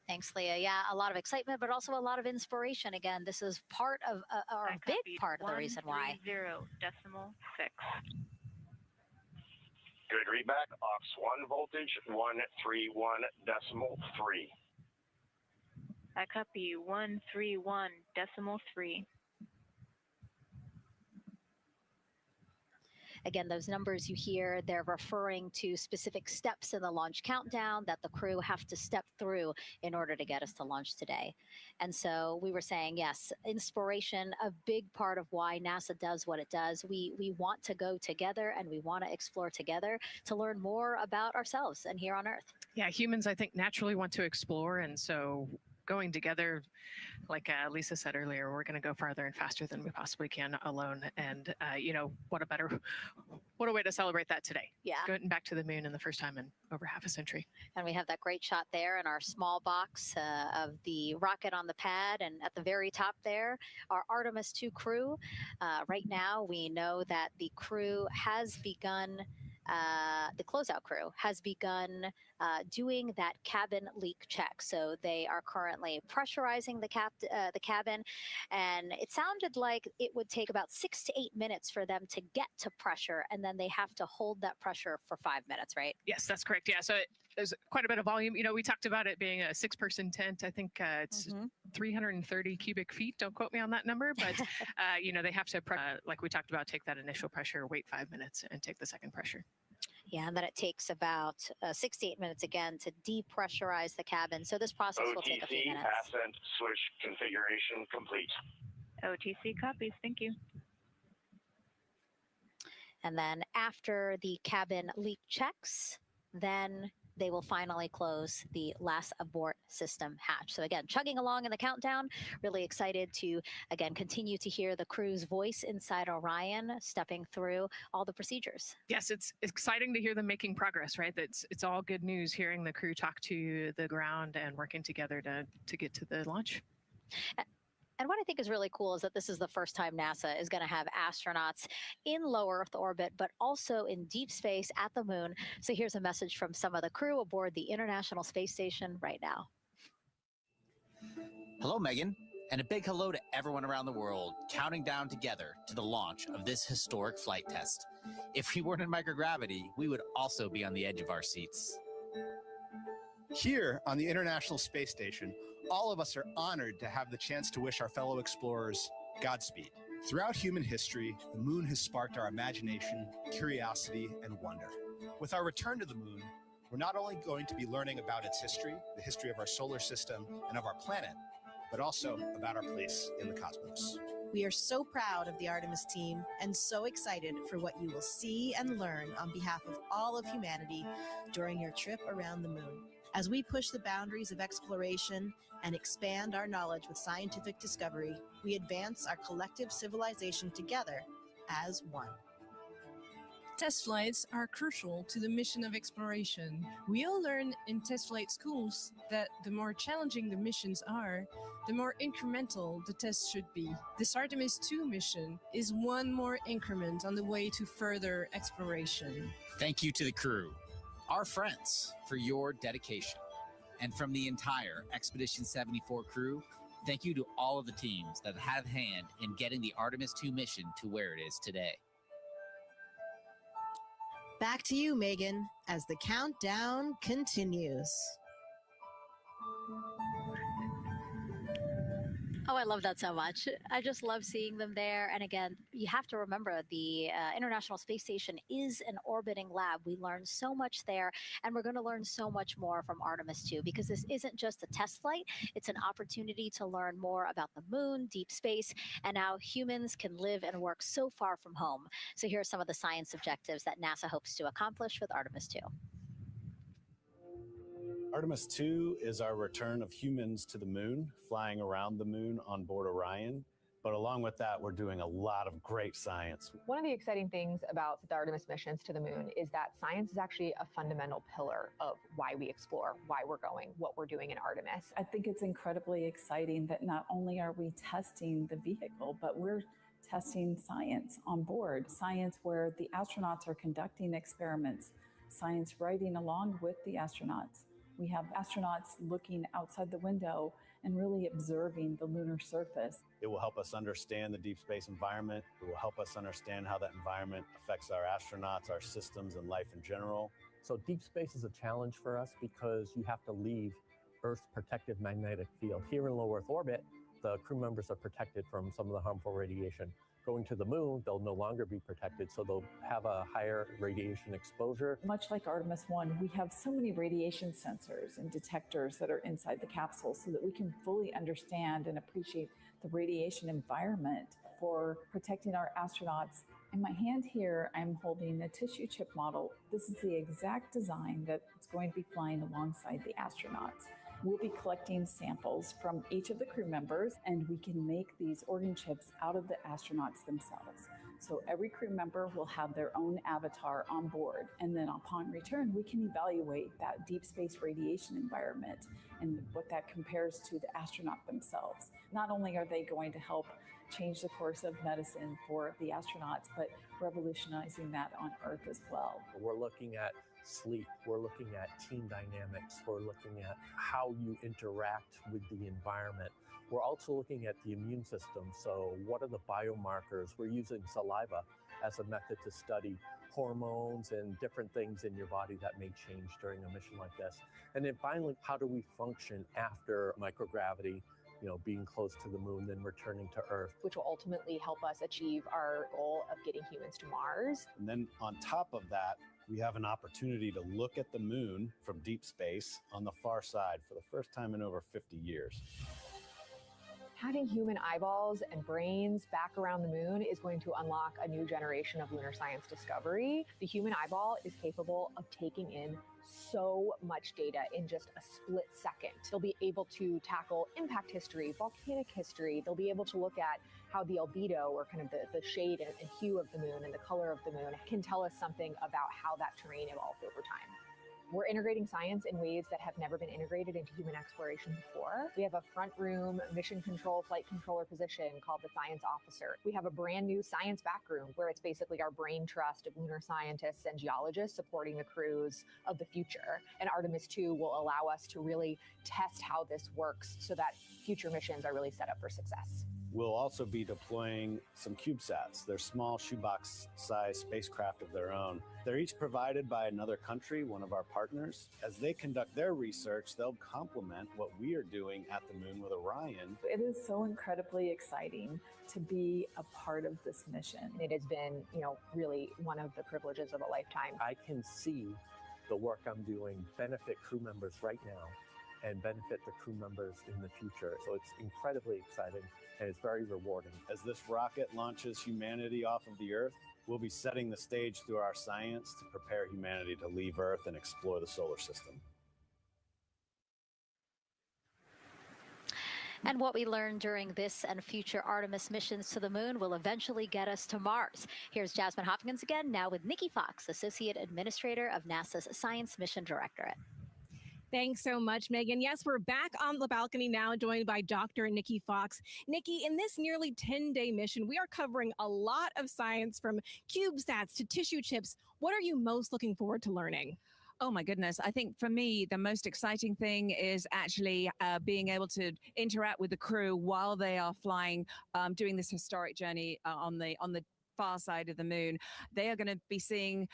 S2: Thanks, Leah. Yeah, a lot of excitement, but also a lot of inspiration. Again, this is part of, or a big part of the reason why.
S15: 130.6.
S23: Good readback. Aux 1 voltage 131.3.
S15: I copy 131.3.
S2: Again, those numbers you hear, they're referring to specific steps in the launch countdown that the crew have to step through in order to get us to launch today. And so we were saying, yes, inspiration, a big part of why NASA does what it does. We want to go together, and we want to explore together to learn more about ourselves and here on Earth.
S1: Yeah, humans, I think, naturally want to explore. And so going together, like Lisa said earlier, we're going to go farther and faster than we possibly can alone. And, you know, what a way to celebrate that today.
S2: Yeah.
S1: Going back to the moon in the first time in over half a century.
S2: And we have that great shot there in our small box of the rocket on the pad. And at the very top there, our Artemis 2 crew. Right now, we know that the crew has begun the closeout crew has begun doing that cabin leak check. So they are currently pressurizing the cabin, and it sounded like it would take about 6 to 8 minutes for them to get to pressure, and then they have to hold that pressure for 5 minutes, right?
S1: Yes, that's correct. Yeah, so there's quite a bit of volume. You know, we talked about it being a 6-person tent. I think it's 330 cubic feet. Don't quote me on that number, but you know, they have to, like we talked about, take that initial pressure, wait 5 minutes, and take the second pressure.
S2: Yeah, and then it takes about 6 to 8 minutes again to depressurize the cabin. So this process will take a few minutes.
S23: Ascent switch configuration complete.
S15: OTC copies. Thank you.
S2: And then after the cabin leak checks, then they will finally close the last abort system hatch. So again, chugging along in the countdown, really excited to, again, continue to hear the crew's voice inside Orion, stepping through all the procedures.
S1: Yes, it's exciting to hear them making progress, right? It's all good news hearing the crew talk to the ground and working together to get to the launch.
S2: And what I think is really cool is that this is the first time NASA is going to have astronauts in low Earth orbit, but also in deep space at the moon. So here's a message from some of the crew aboard the International Space Station right now.
S4: Hello, Megan, and a big hello to everyone around the world counting down together to the launch of this historic flight test. If we weren't in microgravity, we would also be on the edge of our seats.
S5: Here on the International Space Station, all of us are honored to have the chance to wish our fellow explorers Godspeed. Throughout human history, the moon has sparked our imagination, curiosity, and wonder. With our return to the moon, we're not only going to be learning about its history, the history of our solar system and of our planet, but also about our place in the cosmos.
S6: We are so proud of the Artemis team and so excited for what you will see and learn on behalf of all of humanity during your trip around the moon. As we push the boundaries of exploration and expand our knowledge with scientific discovery, we advance our collective civilization together as one.
S24: Test flights are crucial to the mission of exploration. We all learn in test flight schools that the more challenging the missions are, the more incremental the tests should be. This Artemis 2 mission is one more increment on the way to further exploration.
S4: Thank you to the crew, our friends, for your dedication. And from the entire Expedition 74 crew, thank you to all of the teams that had a hand in getting the Artemis 2 mission to where it is today.
S6: Back to you, Megan, as the countdown continues.
S2: Oh, I love that so much. I just love seeing them there. And again, you have to remember the International Space Station is an orbiting lab. We learned so much there, and we're going to learn so much more from Artemis 2 because this isn't just a test flight. It's an opportunity to learn more about the moon, deep space, and how humans can live and work so far from home. So here are some of the science objectives that NASA hopes to accomplish with Artemis 2.
S25: Artemis 2 is our return of humans to the moon, flying around the moon on board Orion. But along with that, we're doing a lot of great science.
S26: One of the exciting things about the Artemis missions to the moon is that science is actually a fundamental pillar of why we explore, why we're going, what we're doing in Artemis.
S27: I think it's incredibly exciting that not only are we testing the vehicle, but we're testing science on board. Science where the astronauts are conducting experiments, science riding along with the astronauts. We have astronauts looking outside the window and really observing the lunar surface.
S25: It will help us understand the deep space environment. It will help us understand how that environment affects our astronauts, our systems, and life in general.
S28: So deep space is a challenge for us because you have to leave Earth's protective magnetic field. Here in low Earth orbit, the crew members are protected from some of the harmful radiation. Going to the moon, they'll no longer be protected, so they'll have a higher radiation exposure.
S27: Much like Artemis 1, we have so many radiation sensors and detectors that are inside the capsule so that we can fully understand and appreciate the radiation environment for protecting our astronauts. In my hand here, I'm holding a tissue chip model. This is the exact design that's going to be flying alongside the astronauts. We'll be collecting samples from each of the crew members, and we can make these organ chips out of the astronauts themselves. So every crew member will have their own avatar on board, and then upon return, we can evaluate that deep space radiation environment and what that compares to the astronaut themselves. Not only are they going to help change the course of medicine for the astronauts, but revolutionizing that on Earth as well.
S28: We're looking at sleep, we're looking at team dynamics, we're looking at how you interact with the environment. We're also looking at the immune system. So what are the biomarkers? We're using saliva as a method to study hormones and different things in your body that may change during a mission like this. And then finally, how do we function after microgravity, being close to the moon, then returning to Earth?
S26: Which will ultimately help us achieve our goal of getting humans to Mars.
S25: And then on top of that, we have an opportunity to look at the moon from deep space on the far side for the first time in over 50 years.
S26: Having human eyeballs and brains back around the moon is going to unlock a new generation of lunar science discovery. The human eyeball is capable of taking in so much data in just a split second. They'll be able to tackle impact history, volcanic history. They'll be able to look at how the albedo, or kind of the shade and hue of the moon and the color of the moon, can tell us something about how that terrain evolved over time. We're integrating science in ways that have never been integrated into human exploration before. We have a front room mission control flight controller position called the science officer. We have a brand new science back room where it's basically our brain trust of lunar scientists and geologists supporting the crews of the future. And Artemis 2 will allow us to really test how this works so that future missions are really set up for success.
S25: We'll also be deploying some CubeSats. They're small shoebox-sized spacecraft of their own. They're each provided by another country, one of our partners. As they conduct their research, they'll complement what we are doing at the moon with Orion.
S27: It is so incredibly exciting to be a part of this mission.
S26: It has been, really one of the privileges of a lifetime.
S28: I can see the work I'm doing benefit crew members right now and benefit the crew members in the future. So it's incredibly exciting and it's very rewarding.
S25: As this rocket launches humanity off of the Earth, we'll be setting the stage through our science to prepare humanity to leave Earth and explore the solar system.
S2: And what we learn during this and future Artemis missions to the moon will eventually get us to Mars. Here's Jasmine Hopkins again, now with Nikki Fox, Associate Administrator of NASA's Science Mission Directorate.
S7: Thanks so much, Megan. Yes, we're back on the balcony now, joined by Dr. Nikki Fox. Nikki, in this nearly 10-day mission, we are covering a lot of science from CubeSats to tissue chips. What are you most looking forward to learning?
S10: Oh my goodness. I think for me, the most exciting thing is actually being able to interact with the crew while they are flying, doing this historic journey on the far side of the moon. They are going to be seeing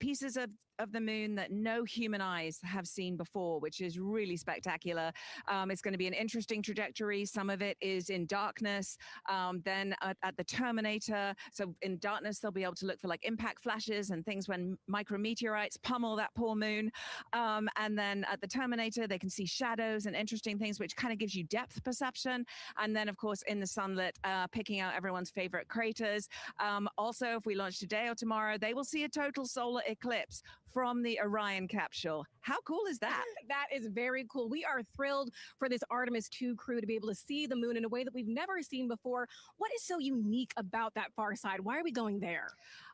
S10: pieces of the moon that no human eyes have seen before, which is really spectacular. It's going to be an interesting trajectory. Some of it is in darkness. Then at the terminator, so in darkness, they'll be able to look for like impact flashes and things when micrometeorites pummel that poor moon. And then at the terminator, they can see shadows and interesting things, which kind of gives you depth perception. And then, of course, in the sunlit, picking out everyone's favorite craters. Also, if we launch today or tomorrow, they will see a total solar eclipse from the Orion capsule. How cool is that?
S7: That is very cool. We are thrilled for this Artemis 2 crew to be able to see the moon in a way that we've never seen before. What is so unique about that far side? Why are we going there?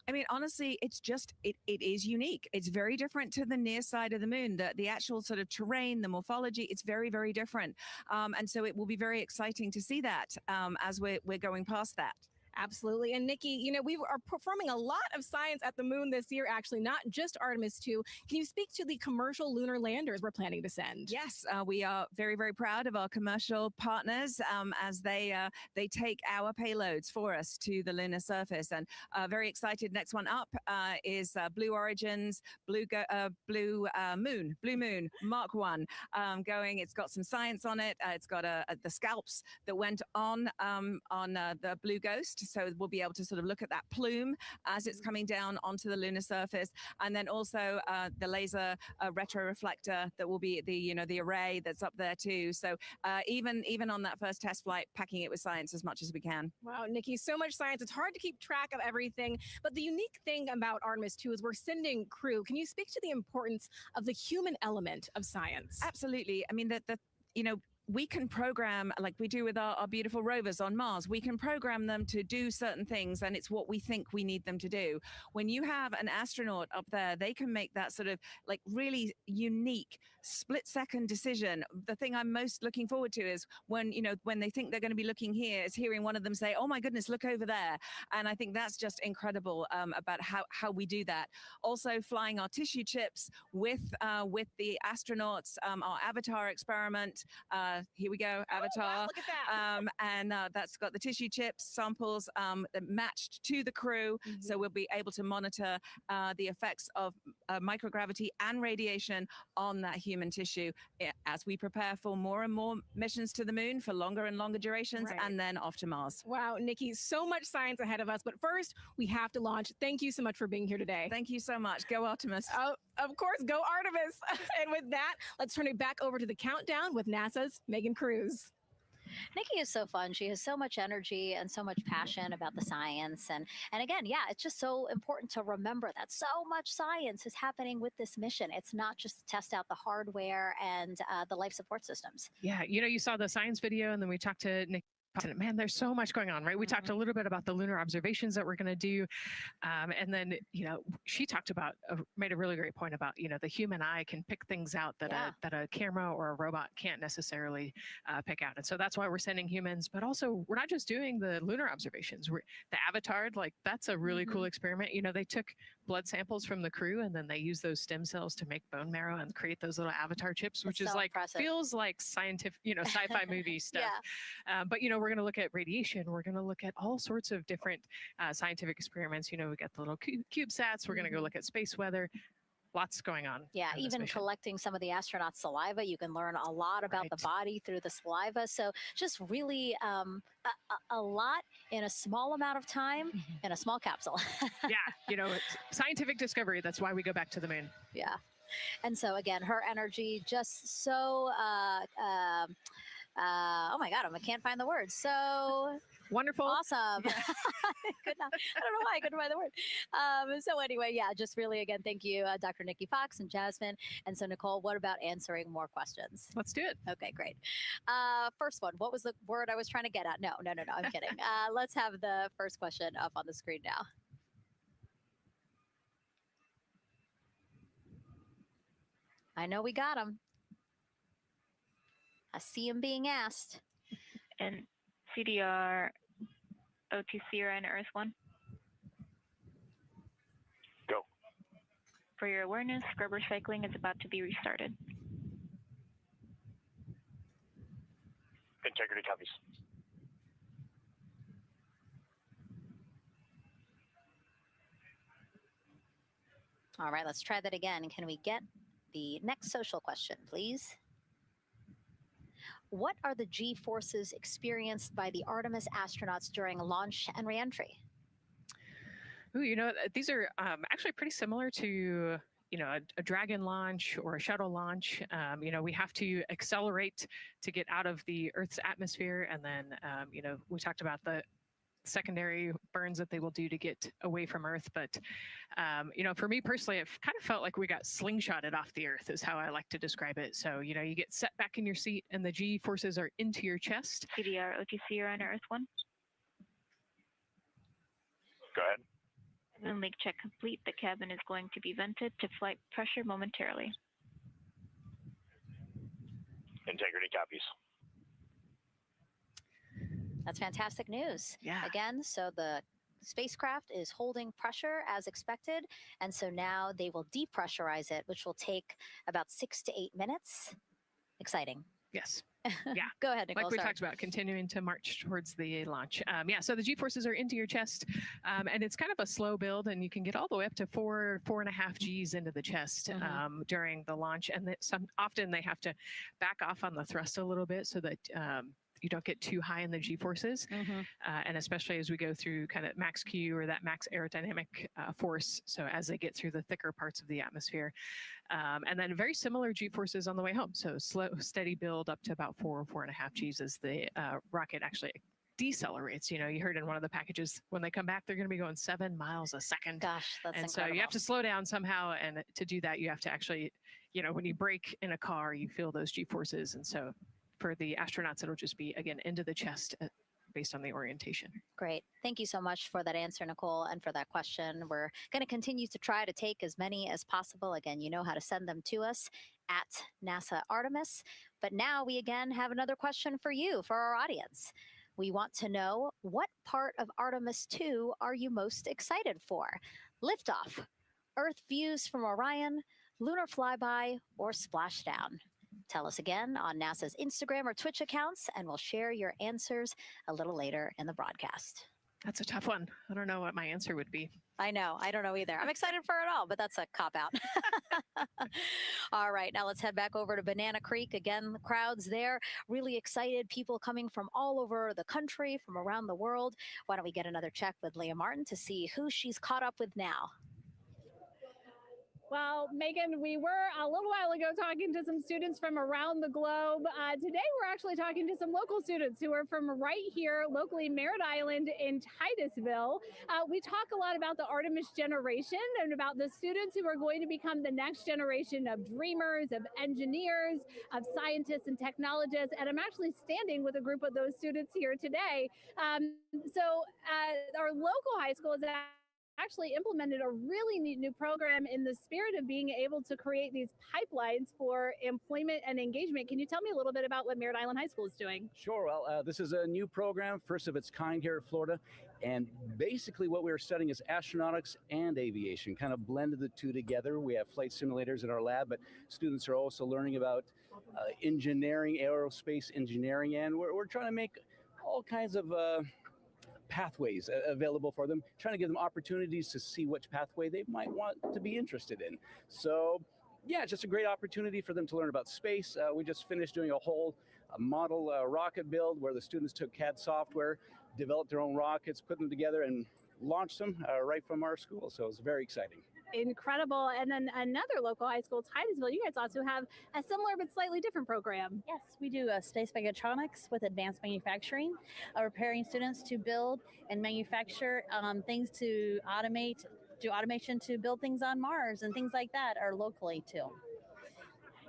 S10: I mean, honestly, it's just, it is unique. It's very different to the near side of the moon. The actual sort of terrain, the morphology, it's very, very different. And so it will be very exciting to see that as we're going past that.
S7: Absolutely. And Nikki, we are performing a lot of science at the moon this year, actually, not just Artemis 2. Can you speak to the commercial lunar landers we're planning to send?
S10: Yes, we are very, very proud of our commercial partners as they take our payloads for us to the lunar surface. And very excited. Next one up is Blue Origin's Blue Moon Mark 1 going. It's got some science on it. It's got the scalps that went on the Blue Ghost. So we'll be able to sort of look at that plume as it's coming down onto the lunar surface. And then also the laser retroreflector that will be the array that's up there too. So even on that first test flight, packing it with science as much as we can.
S7: Wow, Nikki, so much science. It's hard to keep track of everything. But the unique thing about Artemis 2 is we're sending crew. Can you speak to the importance of the human element of science?
S10: Absolutely. I mean, we can program, like we do with our beautiful rovers on Mars, we can program them to do certain things, and it's what we think we need them to do. When you have an astronaut up there, they can make that sort of like really unique split-second decision. The thing I'm most looking forward to is when they think they're going to be looking here, is hearing one of them say, "Oh my goodness, look over there." And I think that's just incredible about how we do that. Also flying our tissue chips with the astronauts, our Avatar experiment. Here we go, Avatar.
S7: Oh, wow, look at that.
S10: And that's got the tissue chips samples matched to the crew. Mm-hmm. So we'll be able to monitor the effects of microgravity and radiation on that human tissue as we prepare for more and more missions to the moon for longer and longer durations, right, and then off to Mars.
S7: Wow, Nikki, so much science ahead of us. But first, we have to launch. Thank you so much for being here today.
S10: Thank you so much. Go Artemis.
S7: Of course, go Artemis. And with that, let's turn it back over to the countdown with NASA's Megan Cruz.
S2: Nikki is so fun. She has so much energy and so much passion about the science. And again, yeah, it's just so important to remember that so much science is happening with this mission. It's not just to test out the hardware and the life support systems.
S1: Yeah, you saw the science video, and then we talked to Nick. Man, there's so much going on, right? We talked a little bit about the lunar observations that we're going to do. And then, she talked about, made a really great point about, the human eye can pick things out that, that a camera or a robot can't necessarily pick out. And so that's why we're sending humans, but also we're not just doing the lunar observations. The Avatar, like that's a really cool experiment. They took blood samples from the crew and then they use those stem cells to make bone marrow and create those little Avatar chips, which is like, feels like scientific, sci-fi movie stuff. But, we're going to look at radiation. We're going to look at all sorts of different scientific experiments. We got the little CubeSats. We're going to go look at space weather. Lots going on.
S2: Yeah, even collecting some of the astronauts' saliva, you can learn a lot about the body through the saliva. So just really a lot in a small amount of time in a small capsule.
S1: Yeah, scientific discovery. That's why we go back to the moon.
S2: Yeah. And so again, her energy just so oh my God, I can't find the words. So
S1: wonderful.
S2: Awesome. Yeah. I don't know why I couldn't find the word. So anyway, yeah, just really, again, thank you, Dr. Nikki Fox and Jasmine. And so Nicole, what about answering more questions?
S1: Let's do it.
S2: Okay, great. First one, what was the word I was trying to get at? No, I'm kidding. Let's have the first question up on the screen now. I know we got him. I see him being asked.
S15: And CDR OTC or Earth 1.
S23: Go.
S15: For your awareness, scrubber cycling is about to be restarted.
S23: Integrity copies.
S2: All right, let's try that again. Can we get the next social question, please? What are the G-forces experienced by the Artemis astronauts during launch and reentry?
S1: Ooh, these are actually pretty similar to, a Dragon launch or a shuttle launch. We have to accelerate to get out of the Earth's atmosphere. And then, we talked about the secondary burns that they will do to get away from Earth. But, for me personally, it kind of felt like we got slingshotted off the Earth is how I like to describe it. So, you get set back in your seat and the G forces are into your chest.
S15: CDR OTC or Earth 1.
S23: Go ahead.
S15: When leak check complete, the cabin is going to be vented to flight pressure momentarily.
S23: Integrity copies.
S2: That's fantastic news.
S1: Yeah.
S2: Again, so the spacecraft is holding pressure as expected. And so now they will depressurize it, which will take about 6 to 8 minutes. Exciting.
S1: Yes. Yeah.
S2: Go ahead, Nicole.
S1: Like we talked about, continuing to march towards the launch. So the G-forces are into your chest, and it's kind of a slow build, and you can get all the way up to 4.5 Gs into the chest during the launch. And often they have to back off on the thrust a little bit so that you don't get too high in the G-forces. And especially as we go through kind of max Q or that max aerodynamic force. So as they get through the thicker parts of the atmosphere. And then very similar G-forces on the way home. So slow, steady build up to about 4.5 Gs as the rocket actually decelerates. You heard in one of the packages, when they come back, they're going to be going 7 miles a second.
S2: Gosh, that's
S1: and
S2: incredible.
S1: So you have to slow down somehow. And to do that, you have to actually, when you brake in a car, you feel those G-forces. And so for the astronauts, it'll just be, again, into the chest based on the orientation.
S2: Great. Thank you so much for that answer, Nicole, and for that question. We're going to continue to try to take as many as possible. Again, you know how to send them to us at NASA Artemis. But now we again have another question for you, for our audience. We want to know, what part of Artemis 2 are you most excited for? Liftoff, Earth views from Orion, lunar flyby, or splashdown? Tell us again on NASA's Instagram or Twitch accounts, and we'll share your answers a little later in the broadcast.
S1: That's a tough one. I don't know what my answer would be.
S2: I know. I don't know either. I'm excited for it all, but that's a cop-out. All right. Now let's head back over to Banana Creek. Again, the crowds there, really excited. People coming from all over the country, from around the world. Why don't we get another check with Leah Martin to see who she's caught up with now?
S7: Well, Megan, we were a little while ago talking to some students from around the globe. Today, we're actually talking to some local students who are from right here, locally, Merritt Island in Titusville. We talk a lot about the Artemis generation and about the students who are going to become the next generation of dreamers, of engineers, of scientists and technologists. And I'm actually standing with a group of those students here today. Our local high school is actually implemented a really neat new program in the spirit of being able to create these pipelines for employment and engagement. Can you tell me a little bit about what Merritt Island High School is doing?
S3: Sure. Well, this is a new program, first of its kind here at Florida. And basically what we're studying is astronautics and aviation, kind of blended the two together. We have flight simulators in our lab, but students are also learning about engineering, aerospace engineering, and we're trying to make all kinds of pathways available for them, trying to give them opportunities to see which pathway they might want to be interested in. So yeah, it's just a great opportunity for them to learn about space. We just finished doing a whole model rocket build where the students took CAD software, developed their own rockets, put them together and launched them right from our school. So it's very exciting.
S7: Incredible. And then another local high school, Titusville, you guys also have a similar but slightly different program.
S11: Yes, we do space mechatronics with advanced manufacturing, preparing students to build and manufacture things to automate, do automation to build things on Mars and things like that are locally too.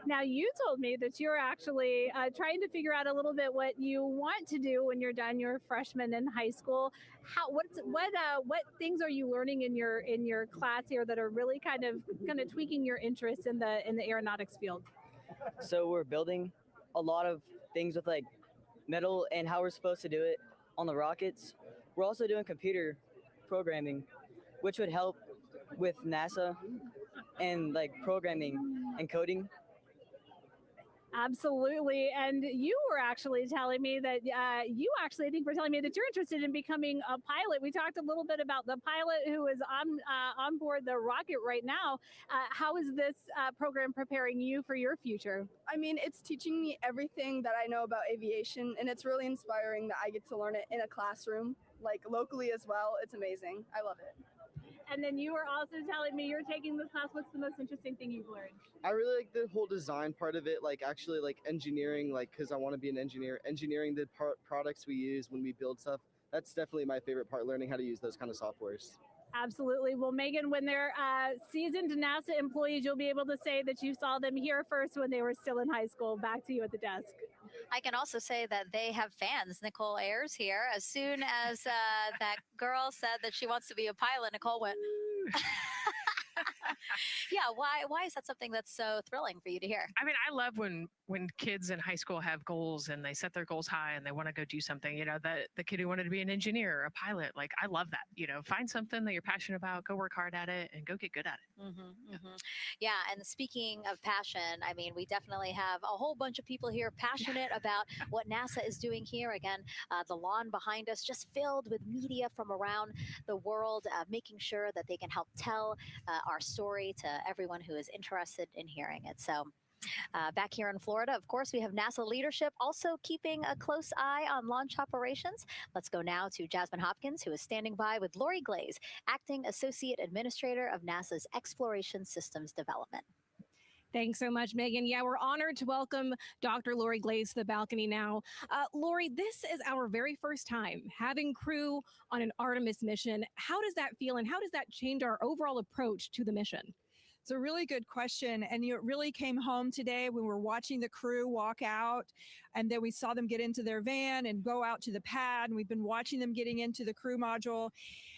S7: Now, you told me that you're actually trying to figure out a little bit what you want to do when you're done your freshman in high school. What things are you learning in your class here that are really kind of tweaking your interest in the aeronautics field?
S12: So we're building a lot of things with like metal and how we're supposed to do it on the rockets. We're also doing computer programming, which would help with NASA and like programming and coding.
S7: Absolutely. And you were actually telling me that I think were telling me that you're interested in becoming a pilot. We talked a little bit about the pilot who is on board the rocket right now. How is this program preparing you for your future?
S9: I mean, it's teaching me everything that I know about aviation, and it's really inspiring that I get to learn it in a classroom, like locally as well. It's amazing. I love it.
S7: And then you were also telling me you're taking this class. What's the most interesting thing you've learned?
S13: I really like the whole design part of it, like actually like engineering, like because I want to be an engineer. Engineering the products we use when we build stuff. That's definitely my favorite part, learning how to use those kind of softwares.
S7: Absolutely. Well, Megan, when they're seasoned NASA employees, you'll be able to say that you saw them here first when they were still in high school. Back to you at the desk.
S2: I can also say that they have fans. Nicole Ayers here. As soon as that girl said that she wants to be a pilot, Nicole went, yeah, why is that something that's so thrilling for you to hear?
S1: I mean, I love when kids in high school have goals and they set their goals high and they want to go do something. You know, the kid who wanted to be an engineer or a pilot, like I love that. You know, find something that you're passionate about, go work hard at it, and go get good at it.
S2: Yeah, and speaking of passion, I mean, we definitely have a whole bunch of people here passionate about what NASA is doing here. Again, the lawn behind us just filled with media from around the world, making sure that they can help tell our story to everyone who is interested in hearing it. So back here in Florida, of course, we have NASA leadership also keeping a close eye on launch operations. Let's go now to Jasmine Hopkins, who is standing by with Lori Glaze, Acting Associate Administrator of NASA's Exploration Systems Development.
S16: Thanks so much, Megan. Yeah, we're honored to welcome Dr. Lori Glaze to the balcony now. Lori, this is our very first time having crew on an Artemis mission. How does that feel, and how does that change our overall approach to the mission?
S18: It's a really good question. And it really came home today when we were watching the crew walk out, and then we saw them get into their van and go out to the pad. And we've been watching them getting into the crew module.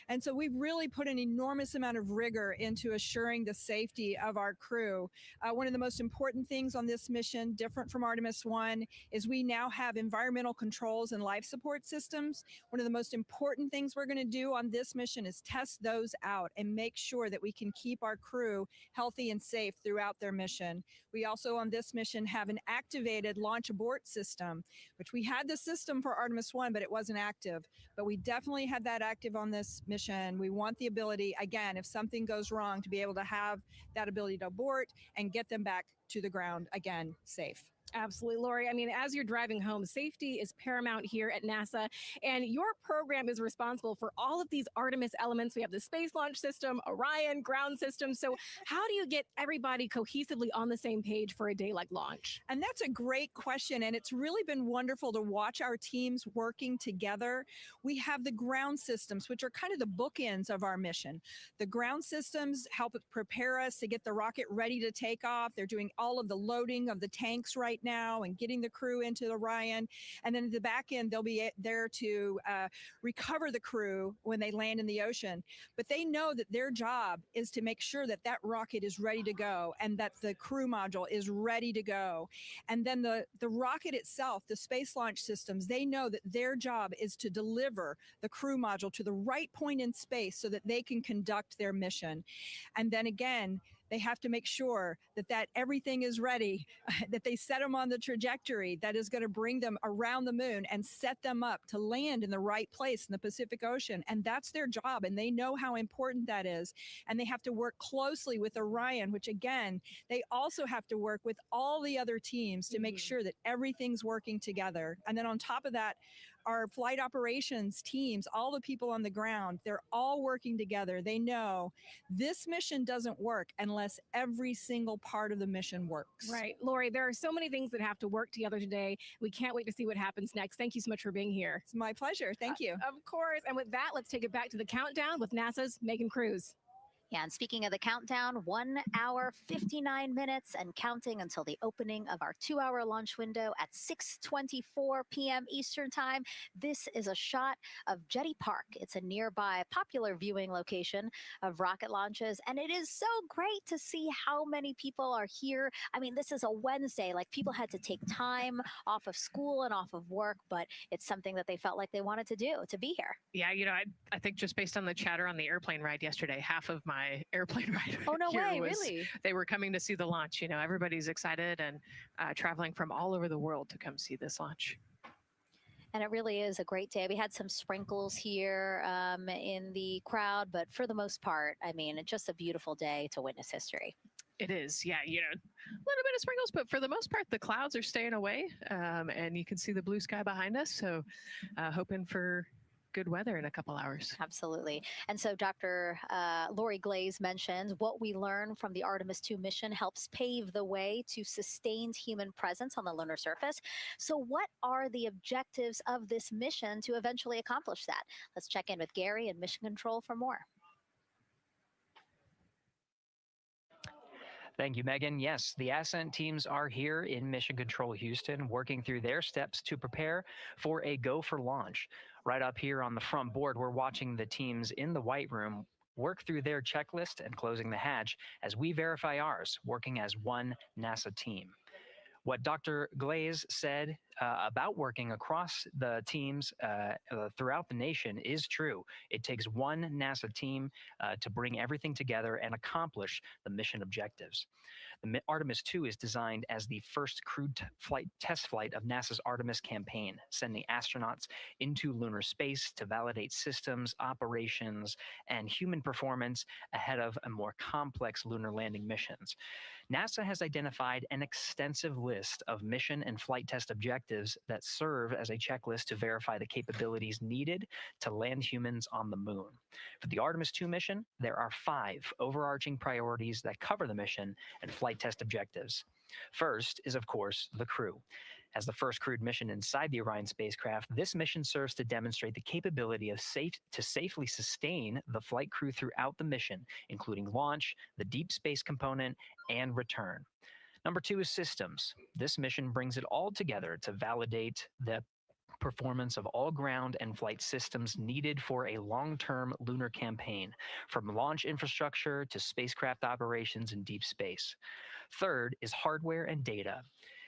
S18: And so we've really put an enormous amount of rigor into assuring the safety of our crew. One of the most important things on this mission, different from Artemis 1, is we now have environmental controls and life support systems. One of the most important things we're going to do on this mission is test those out and make sure that we can keep our crew healthy and safe throughout their mission. We also on this mission have an activated launch abort system, which we had the system for Artemis 1, but it wasn't active. But we definitely had that active on this mission. We want the ability, again, if something goes wrong, to be able to have that ability to abort and get them back to the ground again, safe.
S16: Absolutely, Lori. I mean, as you're driving home, safety is paramount here at NASA, and your program is responsible for all of these Artemis elements. We have the Space Launch System, Orion, ground system. So how do you get everybody cohesively on the same page for a day like launch?
S18: And that's a great question. And it's really been wonderful to watch our teams working together. We have the ground systems, which are kind of the bookends of our mission. The ground systems help prepare us to get the rocket ready to take off. They're doing all of the loading of the tanks right now and getting the crew into Orion. And then at the back end, they'll be there to recover the crew when they land in the ocean. But they know that their job is to make sure that that rocket is ready to go and that the crew module is ready to go. And then the rocket itself, the space launch systems, they know that their job is to deliver the crew module to the right point in space so that they can conduct their mission. And then again, they have to make sure that everything is ready, that they set them on the trajectory that is going to bring them around the moon and set them up to land in the right place in the Pacific Ocean. And that's their job. And they know how important that is. And they have to work closely with Orion, which again, they also have to work with all the other teams to make sure that everything's working together. And then on top of that, our flight operations teams, all the people on the ground, they're all working together. They know this mission doesn't work unless every single part of the mission works.
S16: Right. Lori, there are so many things that have to work together today. We can't wait to see what happens next. Thank you so much for being here.
S18: It's my pleasure. Thank you.
S16: Of course. And with that, let's take it back to the countdown with NASA's Megan Cruz.
S2: Yeah, and speaking of the countdown, 1 hour, 59 minutes and counting until the opening of our 2-hour launch window at 6:24 p.m. Eastern Time. This is a shot of Jetty Park. It's a nearby popular viewing location of rocket launches, and it is so great to see how many people are here. I mean, this is a Wednesday. Like, people had to take time off of school and off of work, but it's something that they felt like they wanted to do, to be here.
S1: Yeah, I think just based on the chatter on the airplane ride yesterday, half of my airplane ride
S2: oh no
S1: here
S2: way
S1: was,
S2: really
S1: they were coming to see the launch. Everybody's excited and traveling from all over the world to come see this launch.
S2: And it really is a great day. We had some sprinkles here in the crowd, but for the most part, I mean, it's just a beautiful day to witness history.
S1: It is, yeah, a little bit of sprinkles, but for the most part, the clouds are staying away, and you can see the blue sky behind us. So hoping for good weather in a couple hours.
S2: Absolutely. And so Dr. Lori Glaze mentioned what we learned from the Artemis 2 mission helps pave the way to sustained human presence on the lunar surface. So what are the objectives of this mission to eventually accomplish that? Let's check in with Gary in Mission Control for more.
S5: Thank you, Megan. Yes, the Ascent teams are here in Mission Control Houston, working through their steps to prepare for a go for launch. Right up here on the front board, we're watching the teams in the White Room work through their checklist and closing the hatch as we verify ours, working as one NASA team. What Dr. Glaze said about working across the teams throughout the nation is true. It takes one NASA team to bring everything together and accomplish the mission objectives. The Artemis 2 is designed as the first crewed test flight of NASA's Artemis campaign, sending astronauts into lunar space to validate systems, operations, and human performance ahead of a more complex lunar landing missions. NASA has identified an extensive list of mission and flight test objectives that serve as a checklist to verify the capabilities needed to land humans on the moon. For the Artemis 2 mission, there are 5 overarching priorities that cover the mission and flight test objectives. First is, of course, the crew. As the first crewed mission inside the Orion spacecraft, this mission serves to demonstrate the capability of safely sustain the flight crew throughout the mission, including launch, the deep space component, and return. Number 2 is systems. This mission brings it all together to validate the performance of all ground and flight systems needed for a long-term lunar campaign, from launch infrastructure to spacecraft operations in deep space. Third is hardware and data.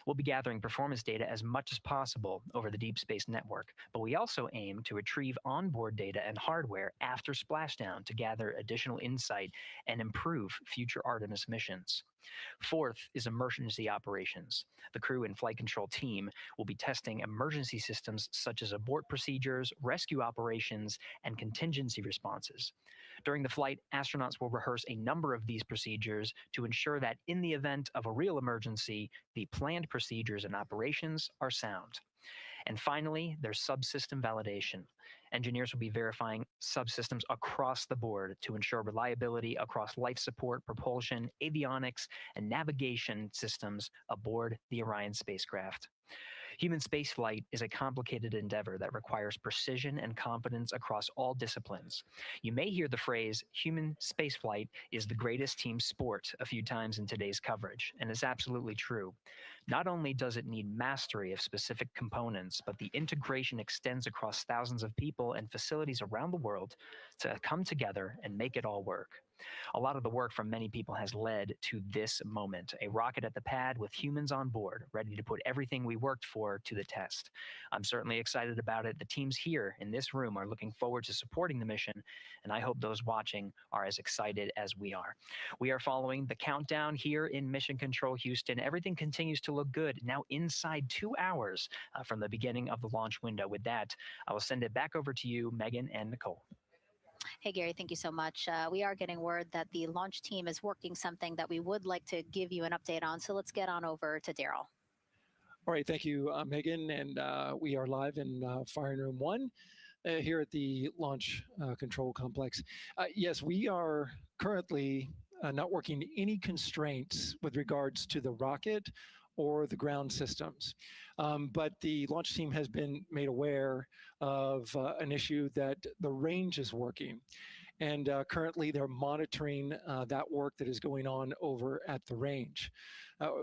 S5: We'll be gathering performance data as much as possible over the Deep Space Network, but we also aim to retrieve onboard data and hardware after splashdown to gather additional insight and improve future Artemis missions. Fourth is emergency operations. The crew and flight control team will be testing emergency systems such as abort procedures, rescue operations, and contingency responses. During the flight, astronauts will rehearse a number of these procedures to ensure that in the event of a real emergency, the planned procedures and operations are sound. And finally, there's subsystem validation. Engineers will be verifying subsystems across the board to ensure reliability across life support, propulsion, avionics, and navigation systems aboard the Orion spacecraft. Human spaceflight is a complicated endeavor that requires precision and competence across all disciplines. You may hear the phrase, human spaceflight is the greatest team sport, a few times in today's coverage, and it's absolutely true. Not only does it need mastery of specific components, but the integration extends across thousands of people and facilities around the world to come together and make it all work. A lot of the work from many people has led to this moment, a rocket at the pad with humans on board, ready to put everything we worked for to the test. I'm certainly excited about it. The teams here in this room are looking forward to supporting the mission, and I hope those watching are as excited as we are. We are following the countdown here in Mission Control Houston. Everything continues to look good, now inside 2 hours from the beginning of the launch window. With that, I will send it back over to you, Megan and Nicole.
S2: Hey, Gary, thank you so much. We are getting word that the launch team is working something that we would like to give you an update on. So let's get on over to Daryl.
S8: All right, thank you, Megan. And we are live in Firing Room 1 here at the Launch Control Complex. Yes, we are currently not working any constraints with regards to the rocket or the ground systems. But the launch team has been made aware of an issue that the range is working. And currently they're monitoring that work that is going on over at the range.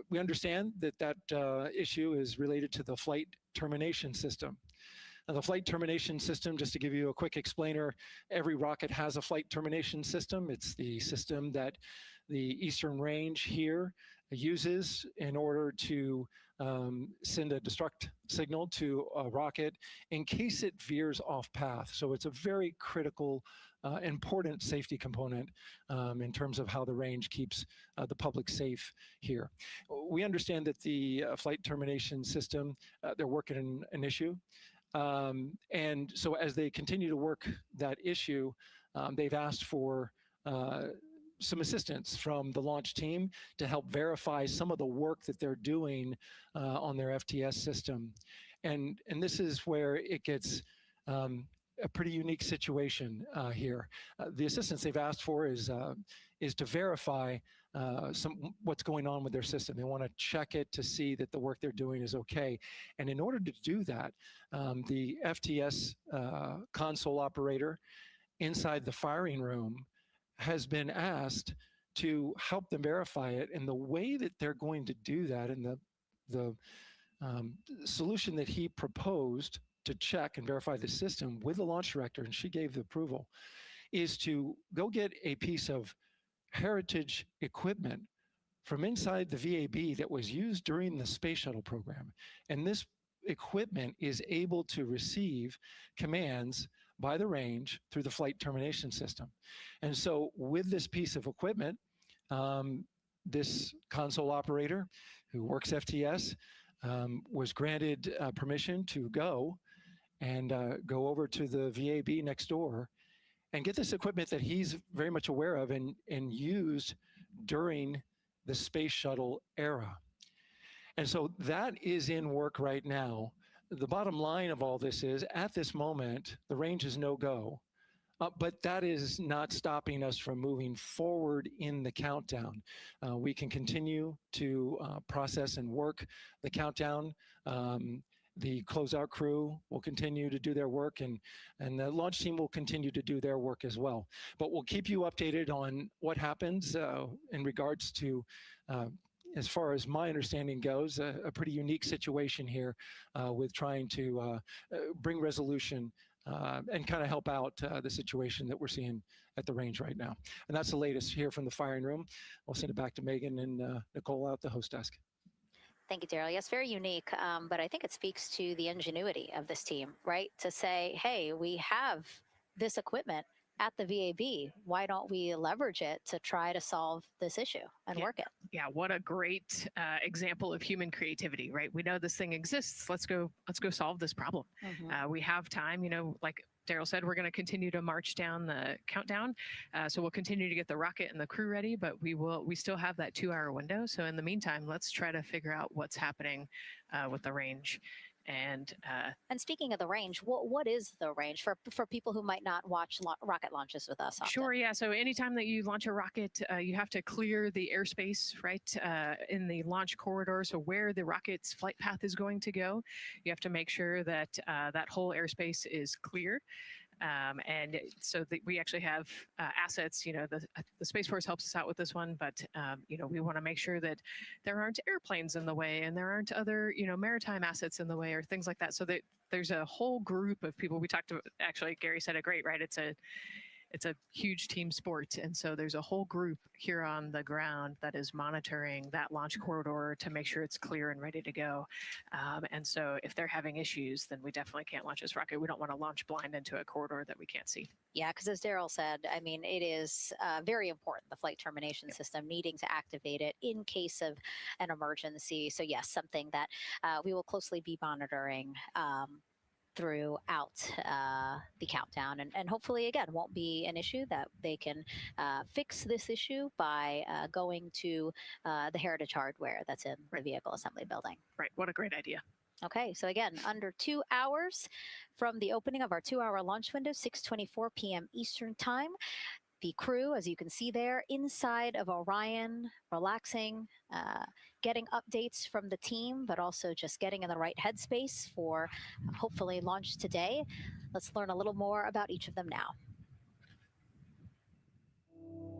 S8: We understand that that issue is related to the flight termination system. Now, the flight termination system, just to give you a quick explainer, every rocket has a flight termination system. It's the system that the Eastern Range here uses in order to send a destruct signal to a rocket in case it veers off path. So it's a very critical, important safety component in terms of how the range keeps the public safe here. We understand that the flight termination system, they're working an issue. And so as they continue to work that issue, they've asked for some assistance from the launch team to help verify some of the work that they're doing on their FTS system. And this is where it gets a pretty unique situation here. The assistance they've asked for is to verify what's going on with their system. They want to check it to see that the work they're doing is okay. And in order to do that, the FTS console operator inside the firing room has been asked to help them verify it. And the way that they're going to do that, and the solution that he proposed to check and verify the system with the launch director, and she gave the approval, is to go get a piece of heritage equipment from inside the VAB that was used during the space shuttle program. And this equipment is able to receive commands by the range through the flight termination system. And so with this piece of equipment, this console operator who works FTS was granted permission to go and go over to the VAB next door and get this equipment that he's very much aware of and used during the space shuttle era. And so that is in work right now. The bottom line of all this is, at this moment, the range is no go, but that is not stopping us from moving forward in the countdown. We can continue to process and work the countdown. The closeout crew will continue to do their work, and the launch team will continue to do their work as well. But we'll keep you updated on what happens in regards to as far as my understanding goes, a pretty unique situation here with trying to bring resolution and kind of help out the situation that we're seeing at the range right now. And that's the latest here from the firing room. I'll send it back to Megan and Nicole out the host desk.
S2: Thank you, Daryl. Yes, very unique, but I think it speaks to the ingenuity of this team, right? To say, hey, we have this equipment at the VAB. Why don't we leverage it to try to solve this issue and work it?
S1: Yeah, what a great example of human creativity, right? We know this thing exists. Let's go solve this problem. We have time, you know, like Daryl said, we're going to continue to march down the countdown. So we'll continue to get the rocket and the crew ready, but we still have that 2-hour window. So in the meantime, let's try to figure out what's happening with the range. And
S2: speaking of the range, what is the range for people who might not watch rocket launches with us often?
S1: Sure, yeah. So anytime that you launch a rocket, you have to clear the airspace, right, in the launch corridor. So where the rocket's flight path is going to go, you have to make sure that that whole airspace is clear. And so we actually have assets, the Space Force helps us out with this one, but, we want to make sure that there aren't airplanes in the way and there aren't other, maritime assets in the way or things like that. So that there's a whole group of people. We talked to, actually, Gary said it great, right? It's a huge team sport. And so there's a whole group here on the ground that is monitoring that launch corridor to make sure it's clear and ready to go. And so if they're having issues, then we definitely can't launch this rocket. We don't want to launch blind into a corridor that we can't see.
S2: Yeah, because as Daryl said, I mean, it is very important, the flight termination system, needing to activate it in case of an emergency. So yes, something that we will closely be monitoring throughout the countdown, and hopefully again won't be an issue, that they can fix this issue by going to the heritage hardware that's in the vehicle assembly building.
S1: Right, what a great idea.
S2: Okay, so again, under 2 hours from the opening of our 2-hour launch window, 6:24 p.m. Eastern Time. The crew, as you can see there, inside of Orion, relaxing, getting updates from the team, but also just getting in the right headspace for hopefully launch today. Let's learn a little more about each of them now.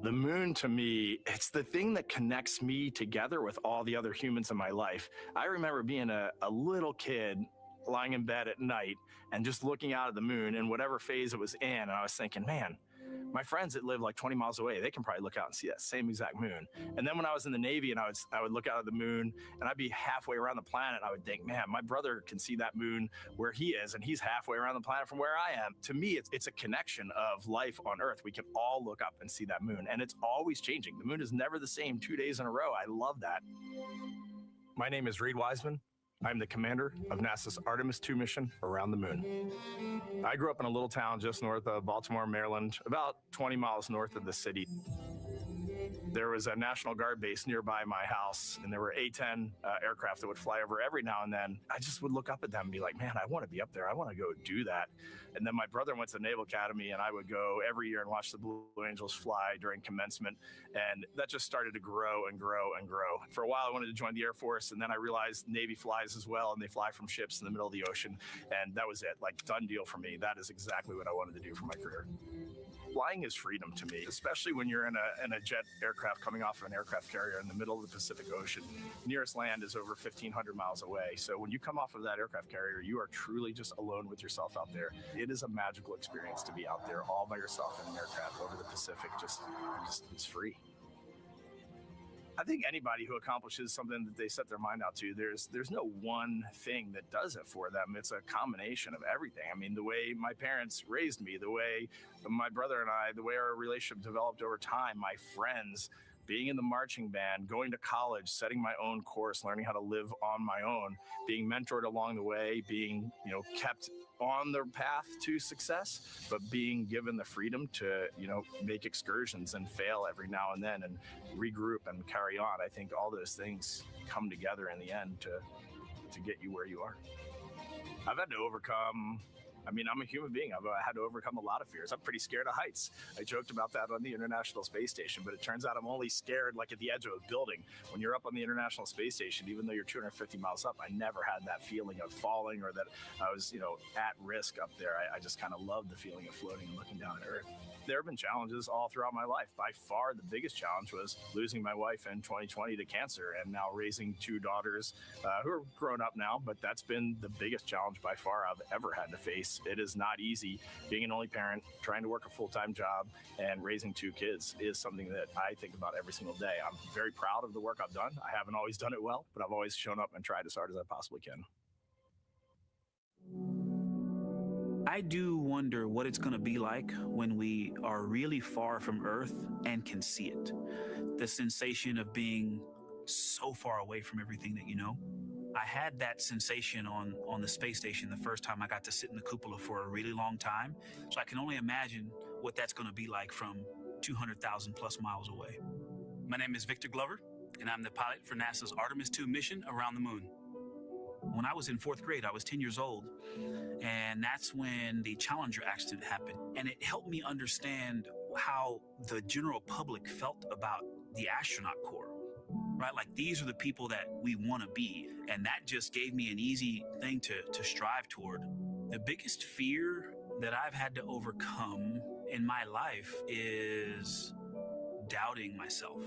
S4: The moon, to me, it's the thing that connects me together with all the other humans in my life. I remember being a little kid lying in bed at night and just looking out at the moon in whatever phase it was in, and I was thinking, man, my friends that live like 20 miles away, they can probably look out and see that same exact moon. And then when I was in the Navy and I would look out at the moon and I'd be halfway around the planet, I would think, man, my brother can see that moon where he is, and he's halfway around the planet from where I am. To me, it's a connection of life on Earth. We can all look up and see that moon, and it's always changing. The moon is never the same 2 days in a row. I love that. My name is Reed Wiseman. I'm the commander of NASA's Artemis II mission around the moon. I grew up in a little town just north of Baltimore, Maryland, about 20 miles north of the city. There was a National Guard base nearby my house, and there were A-10 aircraft that would fly over every now and then. I just would look up at them and be like, man, I want to be up there. I want to go do that. And then my brother went to the Naval Academy, and I would go every year and watch the Blue Angels fly during commencement. And that just started to grow and grow and grow. For a while, I wanted to join the Air Force, and then I realized Navy flies as well, and they fly from ships in the middle of the ocean. And that was it, like, done deal for me. That is exactly what I wanted to do for my career. Flying is freedom to me, especially when you're in a jet aircraft coming off of an aircraft carrier in the middle of the Pacific Ocean. Nearest land is over 1,500 miles away. So when you come off of that aircraft carrier, you are truly just alone with yourself out there. It is a magical experience to be out there all by yourself in an aircraft over the Pacific. Just it's free. I think anybody who accomplishes something that they set their mind out to, there's no one thing that does it for them. It's a combination of everything. I mean, the way my parents raised me, the way my brother and I, the way our relationship developed over time, my friends, being in the marching band, going to college, setting my own course, learning how to live on my own, being mentored along the way, being, kept on the path to success, but being given the freedom to, make excursions and fail every now and then and regroup and carry on. I think all those things come together in the end to get you where you are. I've had to overcome, I'm a human being. I've had to overcome a lot of fears. I'm pretty scared of heights. I joked about that on the International Space Station, but it turns out I'm only scared like at the edge of a building. When you're up on the International Space Station, even though you're 250 miles up, I never had that feeling of falling or that I was, at risk up there. I just kind of loved the feeling of floating and looking down at Earth. There have been challenges all throughout my life. By far, the biggest challenge was losing my wife in 2020 to cancer and now raising 2 daughters who are grown up now, but that's been the biggest challenge by far I've ever had to face. It is not easy. Being an only parent, trying to work a full-time job, and raising 2 kids is something that I think about every single day. I'm very proud of the work I've done. I haven't always done it well, but I've always shown up and tried as hard as I possibly can.
S14: I do wonder what it's going to be like when we are really far from Earth and can see it. The sensation of being so far away from everything that you know. I had that sensation on the space station the first time I got to sit in the cupola for a really long time. So I can only imagine what that's going to be like from 200,000 plus miles away. My name is Victor Glover, and I'm the pilot for NASA's Artemis II mission around the moon. When I was in 4th grade, I was 10 years old, and that's when the Challenger accident happened. And it helped me understand how the general public felt about the astronaut corps, right? Like, these are the people that we want to be. And that just gave me an easy thing to strive toward. The biggest fear that I've had to overcome in my life is doubting myself.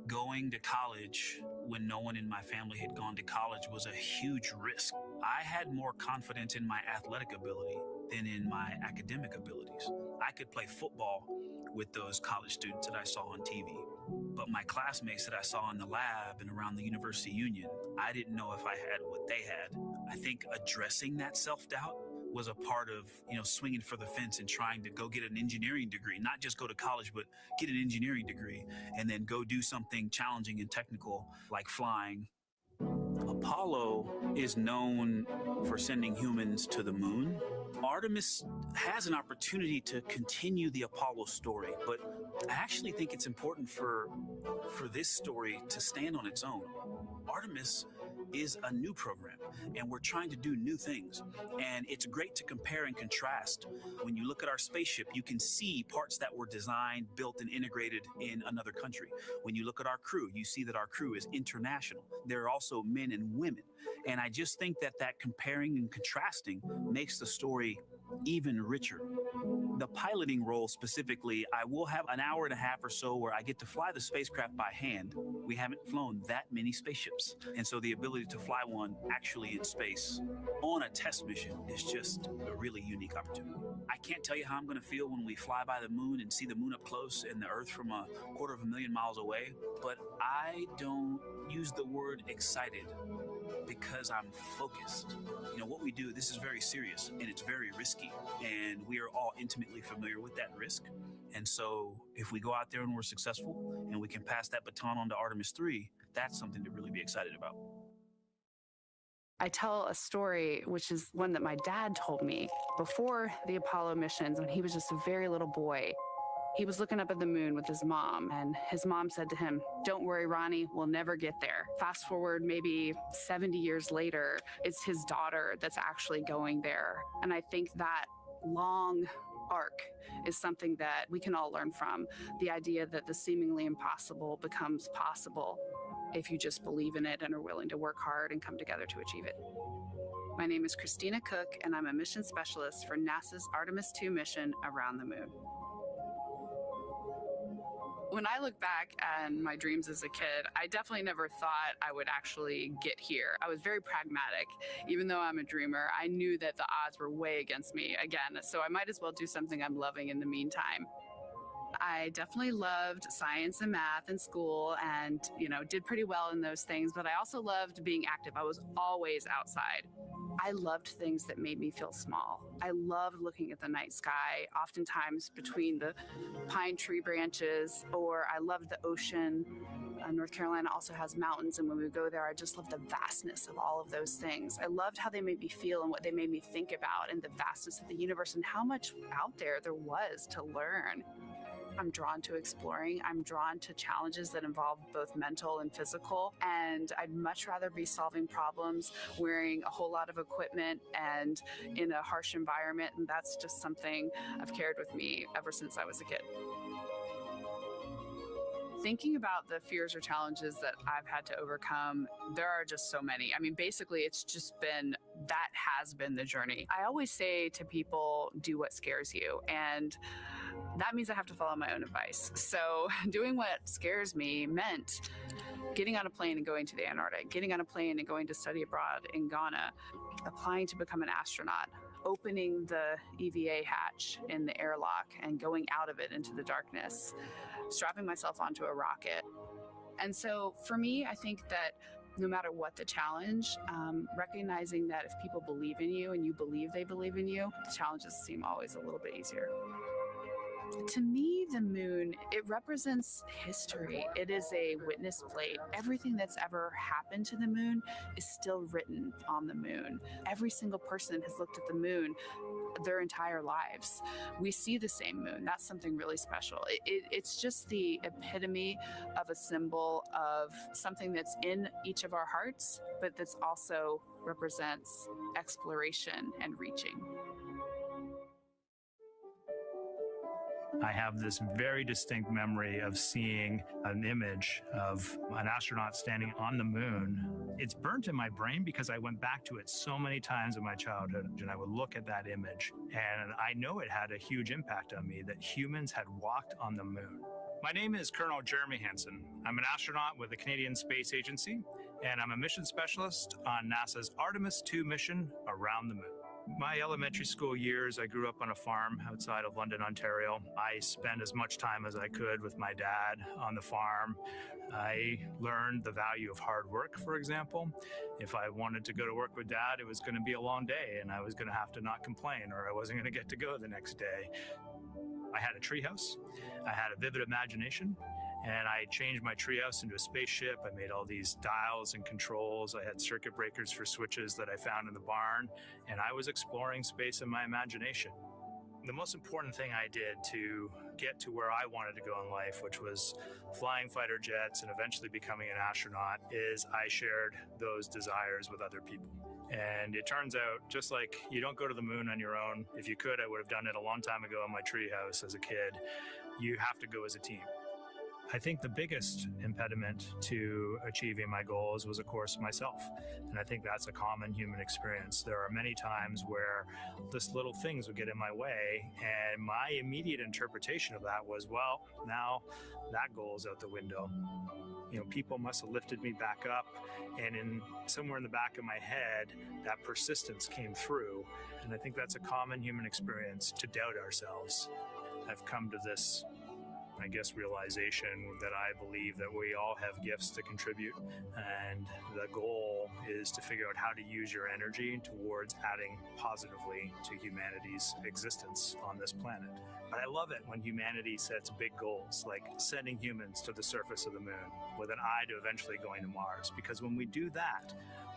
S14: Going to college when no one in my family had gone to college was a huge risk. I had more confidence in my athletic ability than in my academic abilities. I could play football with those college students that I saw on TV. But my classmates that I saw in the lab and around the University Union, I didn't know if I had what they had. I think addressing that self-doubt was a part of, swinging for the fence and trying to go get an engineering degree, not just go to college, but get an engineering degree and then go do something challenging and technical like flying. Apollo is known for sending humans to the moon. Artemis has an opportunity to continue the Apollo story, but I actually think it's important for this story to stand on its own. Artemis is a new program, and we're trying to do new things. And it's great to compare and contrast. When you look at our spaceship, you can see parts that were designed, built, and integrated in another country. When you look at our crew, you see that our crew is international. There are also men and women. And I just think that comparing and contrasting makes the story even richer. The piloting role specifically, I will have an hour and a half or so where I get to fly the spacecraft by hand. We haven't flown that many spaceships. And so the ability to fly one actually in space on a test mission is just a really unique opportunity. I can't tell you how I'm going to feel when we fly by the moon and see the moon up close and the Earth from 250,000 miles away, but I don't use the word excited because I'm focused. What we do, this is very serious and it's very risky, and we are all intimately familiar with that risk. And so if we go out there and we're successful and we can pass that baton on to Artemis 3, that's something to really be excited about.
S6: I tell a story, which is one that my dad told me before the Apollo missions when he was just a very little boy. He was looking up at the moon with his mom, and his mom said to him, "Don't worry, Ronnie, we'll never get there." Fast forward maybe 70 years later, it's his daughter that's actually going there. And I think that long arc is something that we can all learn from. The idea that the seemingly impossible becomes possible if you just believe in it and are willing to work hard and come together to achieve it. My name is Christina Cook, and I'm a mission specialist for NASA's Artemis II mission around the moon. When I look back at my dreams as a kid, I definitely never thought I would actually get here. I was very pragmatic. Even though I'm a dreamer, I knew that the odds were way against me again, so I might as well do something I'm loving in the meantime. I definitely loved science and math in school and, did pretty well in those things, but I also loved being active. I was always outside. I loved things that made me feel small. I loved looking at the night sky, oftentimes between the pine tree branches, or I loved the ocean. North Carolina also has mountains, and when we go there, I just loved the vastness of all of those things. I loved how they made me feel and what they made me think about, and the vastness of the universe and how much out there was to learn. I'm drawn to exploring. I'm drawn to challenges that involve both mental and physical. And I'd much rather be solving problems wearing a whole lot of equipment and in a harsh environment. And that's just something I've carried with me ever since I was a kid. Thinking about the fears or challenges that I've had to overcome, there are just so many. I mean, basically, it's just been, that has been the journey. I always say to people, do what scares you. And that means I have to follow my own advice. So doing what scares me meant getting on a plane and going to the Antarctic, getting on a plane and going to study abroad in Ghana, applying to become an astronaut, opening the EVA hatch in the airlock and going out of it into the darkness, strapping myself onto a rocket. And so for me, I think that no matter what the challenge, recognizing that if people believe in you and you believe they believe in you, the challenges seem always a little bit easier. To me, the moon, it represents history. It is a witness plate. Everything that's ever happened to the moon is still written on the moon. Every single person has looked at the moon their entire lives. We see the same moon. That's something really special. It's just the epitome of a symbol of something that's in each of our hearts, but that's also represents exploration and reaching.
S17: I have this very distinct memory of seeing an image of an astronaut standing on the moon. It's burnt in my brain because I went back to it so many times in my childhood, and I would look at that image, and I know it had a huge impact on me that humans had walked on the moon. My name is Colonel Jeremy Hansen. I'm an astronaut with the Canadian Space Agency, and I'm a mission specialist on NASA's Artemis II mission around the moon. My elementary school years, I grew up on a farm outside of London, Ontario. I spent as much time as I could with my dad on the farm. I learned the value of hard work, for example. If I wanted to go to work with dad, it was going to be a long day and I was going to have to not complain, or I wasn't going to get to go the next day. I had a treehouse. I had a vivid imagination. And I changed my treehouse into a spaceship. I made all these dials and controls. I had circuit breakers for switches that I found in the barn. And I was exploring space in my imagination. The most important thing I did to get to where I wanted to go in life, which was flying fighter jets and eventually becoming an astronaut, is I shared those desires with other people. And it turns out, just like you don't go to the moon on your own, if you could, I would have done it a long time ago in my treehouse as a kid. You have to go as a team. I think the biggest impediment to achieving my goals was, of course, myself. And I think that's a common human experience. There are many times where just little things would get in my way. And my immediate interpretation of that was, well, now that goal is out the window. You know, people must have lifted me back up. And somewhere in the back of my head, that persistence came through. And I think that's a common human experience, to doubt ourselves. I've come to this realization that I believe that we all have gifts to contribute, and the goal is to figure out how to use your energy towards adding positively to humanity's existence on this planet. But I love it when humanity sets big goals, like sending humans to the surface of the moon with an eye to eventually going to Mars, because when we do that,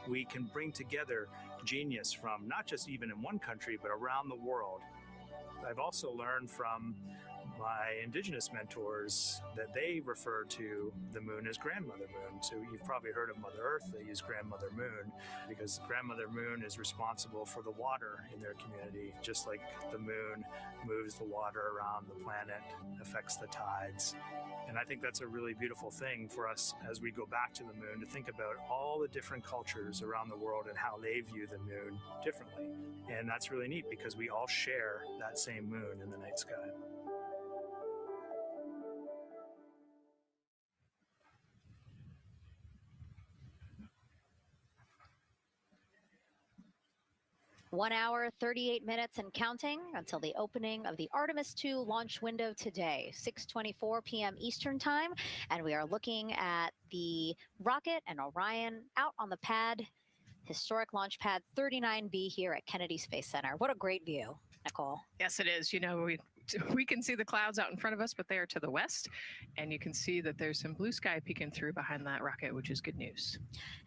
S17: we can bring together genius from not just even in one country, but around the world. I've also learned from my indigenous mentors that they refer to the moon as Grandmother Moon. So you've probably heard of Mother Earth. They use Grandmother Moon because Grandmother Moon is responsible for the water in their community, just like the moon moves the water around the planet, affects the tides. And I think that's a really beautiful thing for us as we go back to the moon, to think about all the different cultures around the world and how they view the moon differently. And that's really neat because we all share that same moon in the night sky.
S2: One hour, 38 minutes and counting until the opening of the Artemis II launch window today, 6:24 p.m. Eastern Time. And we are looking at the rocket and Orion out on the pad, historic launch pad 39B here at Kennedy Space Center. What a great view, Nicole.
S1: Yes, it is. You know, we can see the clouds out in front of us, but they are to the west. And you can see that there's some blue sky peeking through behind that rocket, which is good news.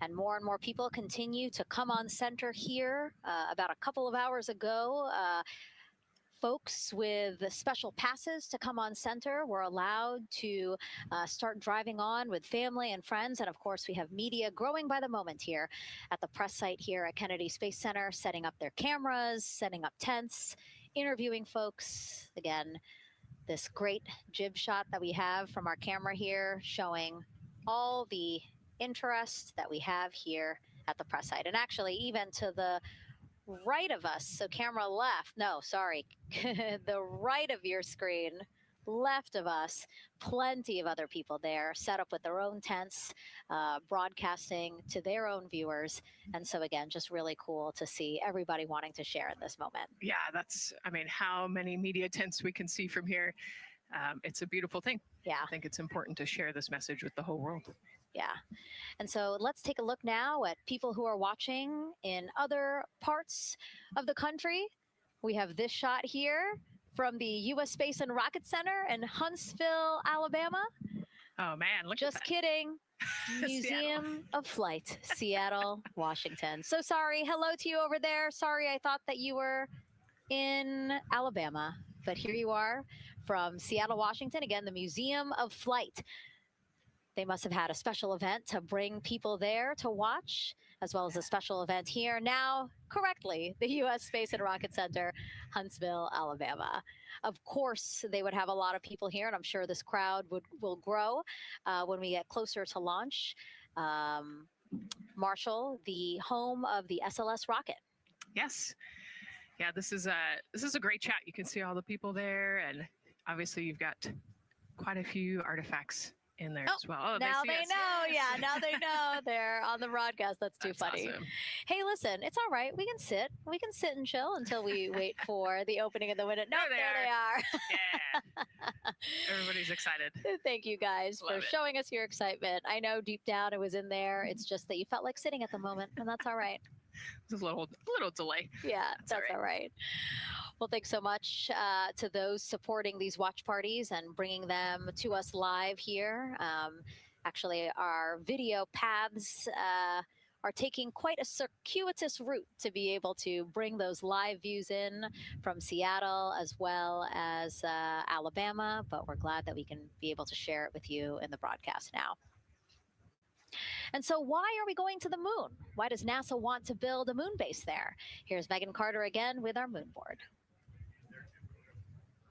S2: And more people continue to come on center here. About a couple of hours ago, folks with special passes to come on center were allowed to start driving on with family and friends. And of course, we have media growing by the moment here at the press site here at Kennedy Space Center, setting up their cameras, setting up tents, interviewing folks. Again, this great jib shot that we have from our camera here showing all the interest that we have here at the press site. And actually, even to the right of us, so camera left, no, sorry, the right of your screen, left of us, plenty of other people there set up with their own tents, broadcasting to their own viewers. And so again, just really cool to see everybody wanting to share in this moment.
S1: Yeah, that's, I mean, how many media tents we can see from here. It's a beautiful thing.
S2: Yeah.
S1: I think it's important to share this message with the whole world.
S2: Yeah. And so let's take a look now at people who are watching in other parts of the country. We have this shot here from the U.S. Space and Rocket Center in Huntsville, Alabama.
S1: Oh man, look
S2: Just
S1: at that.
S2: kidding. Museum of Flight, Seattle, Washington. So sorry. Hello to you over there. Sorry, I thought that you were in Alabama, but here you are from Seattle, Washington. Again, the Museum of Flight. They must have had a special event to bring people there to watch, as well as a special event here. Now, correctly, the U.S. Space and Rocket Center, Huntsville, Alabama. Of course, they would have a lot of people here, and I'm sure this crowd will grow when we get closer to launch. Marshall, the home of the SLS rocket.
S1: Yes. Yeah, this is a great chat. You can see all the people there, and obviously you've got quite a few artifacts in there as well. Oh,
S2: now
S1: they
S2: know.
S1: Yes.
S2: Yeah, now they know. They're on the broadcast. That's too funny.
S1: Awesome.
S2: Hey, listen, it's all right. We can sit. We can sit and chill until we wait for the opening of the window. No, there they are.
S1: Yeah. Everybody's excited.
S2: Thank you guys
S1: Love
S2: for
S1: it.
S2: showing us your excitement. I know deep down it was in there. It's just that you felt like sitting at the moment, and that's all right.
S1: There's a little delay.
S2: Yeah, that's all right. Well, thanks so much to those supporting these watch parties and bringing them to us live here. Actually, our video paths are taking quite a circuitous route to be able to bring those live views in from Seattle as well as Alabama, but we're glad that we can be able to share it with you in the broadcast now. And so why are we going to the moon? Why does NASA want to build a moon base there? Here's Megan Carter again with our moon board.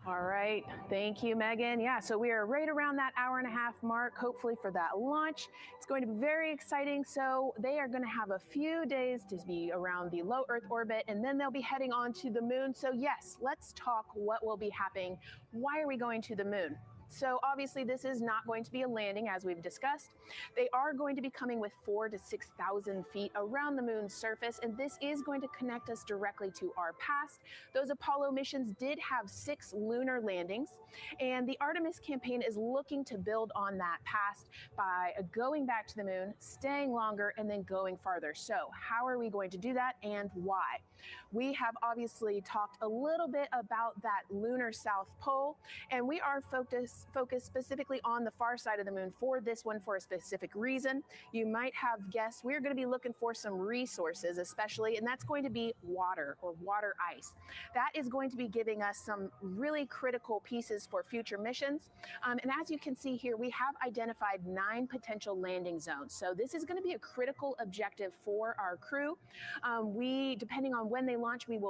S19: All right, thank you, Megan. Yeah, so we are right around that hour-and-a-half mark, hopefully for that launch. It's going to be very exciting. So they are going to have a few days to be around the low Earth orbit, and then they'll be heading on to the moon. So yes, let's talk what will be happening. Why are we going to the moon? So obviously this is not going to be a landing, as we've discussed. They are going to be coming with 4,000 to 6,000 feet around the moon's surface, and this is going to connect us directly to our past. Those Apollo missions did have 6 lunar landings, and the Artemis campaign is looking to build on that past by going back to the moon, staying longer, and then going farther. So how are we going to do that, and why? We have obviously talked a little bit about that lunar South Pole, and we are focused specifically on the far side of the moon for this one for a specific reason. You might have guessed we're going to be looking for some resources, especially, and that's going to be water or water ice. That is going to be giving us some really critical pieces for future missions. And as you can see here, we have identified 9 potential landing zones. So this is going to be a critical objective for our crew. Depending on when they launch, it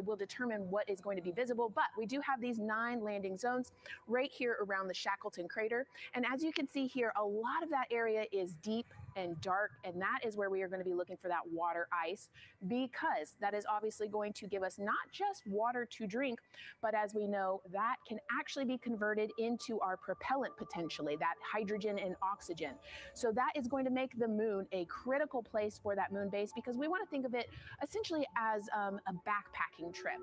S19: will determine what is going to be visible, but we do have these 9 landing zones right here around the Shackleton crater. And as you can see here, a lot of that area is deep and dark, and that is where we are going to be looking for that water ice, because that is obviously going to give us not just water to drink, but as we know, that can actually be converted into our propellant potentially, that hydrogen and oxygen. So that is going to make the moon a critical place for that moon base, because we want to think of it essentially as a backpacking trip.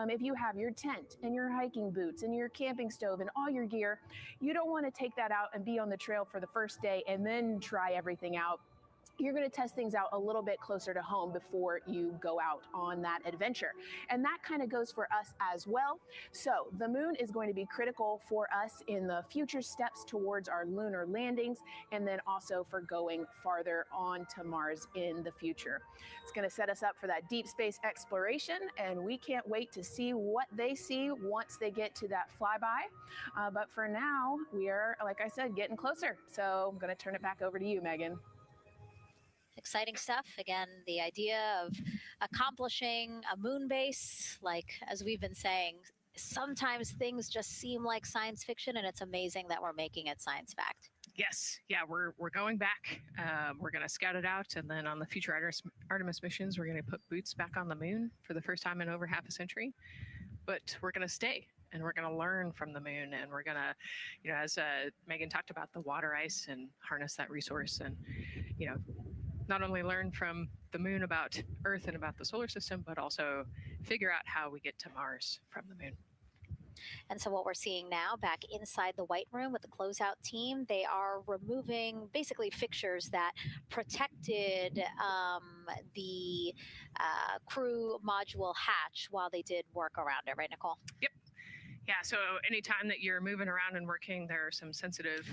S19: If you have your tent and your hiking boots and your camping stove and all your gear, you don't want to take that out and be on the trail for the first day and then try everything out. You're going to test things out a little bit closer to home before you go out on that adventure. And that kind of goes for us as well. So the moon is going to be critical for us in the future steps towards our lunar landings, and then also for going farther on to Mars in the future. It's going to set us up for that deep space exploration, and we can't wait to see what they see once they get to that flyby. But for now, we are, like I said, getting closer. So I'm going to turn it back over to you, Megan.
S2: Exciting stuff. Again, the idea of accomplishing a moon base, like as we've been saying, sometimes things just seem like science fiction, and it's amazing that we're making it science fact.
S1: Yes, yeah, we're going back. We're going to scout it out, and then on the future Artemis missions, we're going to put boots back on the moon for the first time in over half a century. But we're going to stay, and we're going to learn from the moon, and we're going to, as Megan talked about, the water ice, and harness that resource, and not only learn from the moon about Earth and about the solar system, but also figure out how we get to Mars from the moon.
S2: And so what we're seeing now back inside the White Room with the closeout team, they are removing basically fixtures that protected the crew module hatch while they did work around it, right, Nicole?
S1: Yep. Yeah, so anytime that you're moving around and working, there are some sensitive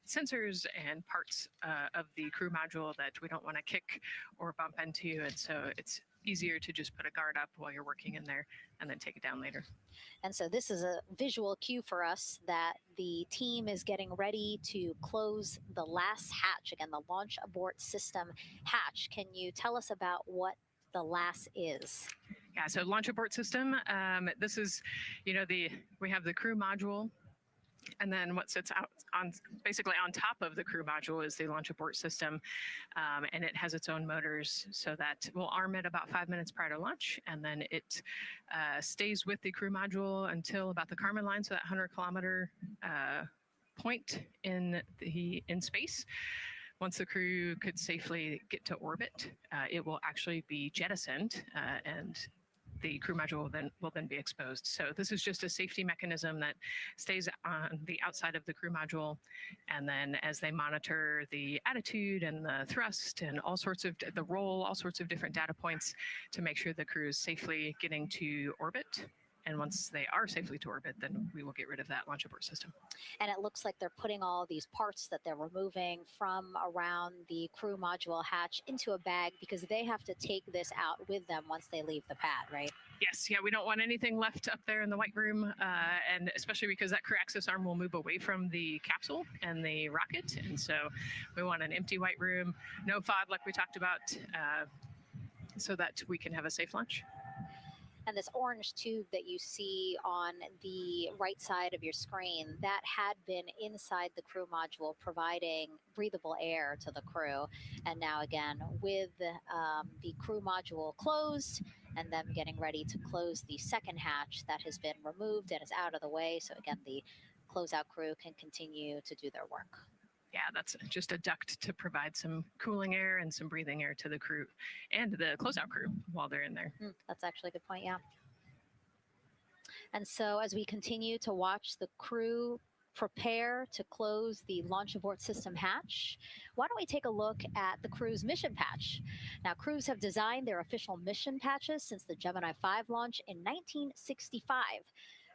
S1: sensors and parts of the crew module that we don't want to kick or bump into, and so it's easier to just put a guard up while you're working in there and then take it down later.
S2: And so this is a visual cue for us that the team is getting ready to close the last hatch. Again, the launch abort system hatch. Can you tell us about what the LAS is?
S1: Yeah, so launch abort system, this is, we have the crew module, and then what sits out on basically on top of the crew module is the launch abort system, and it has its own motors, so that we'll arm it about 5 minutes prior to launch, and then it stays with the crew module until about the Kármán line, so that 100-kilometer point in space. Once the crew could safely get to orbit, it will actually be jettisoned, and the crew module will then be exposed. So this is just a safety mechanism that stays on the outside of the crew module, and then as they monitor the attitude and the thrust and all sorts of the roll, all sorts of different data points to make sure the crew is safely getting to orbit. And once they are safely to orbit, then we will get rid of that launch abort system.
S2: And it looks like they're putting all these parts that they're removing from around the crew module hatch into a bag, because they have to take this out with them once they leave the pad, right?
S1: Yes, yeah, we don't want anything left up there in the white room, and especially because that crew access arm will move away from the capsule and the rocket, and so we want an empty white room, no FOD like we talked about, so that we can have a safe launch.
S2: And this orange tube that you see on the right side of your screen, that had been inside the crew module providing breathable air to the crew. And now again, with the crew module closed and them getting ready to close the second hatch that has been removed and is out of the way. So again, the closeout crew can continue to do their work.
S1: Yeah, that's just a duct to provide some cooling air and some breathing air to the crew and the closeout crew while they're in there.
S2: That's actually a good point, yeah. And so as we continue to watch the crew prepare to close the launch abort system hatch, why don't we take a look at the crew's mission patch? Now, crews have designed their official mission patches since the Gemini 5 launch in 1965.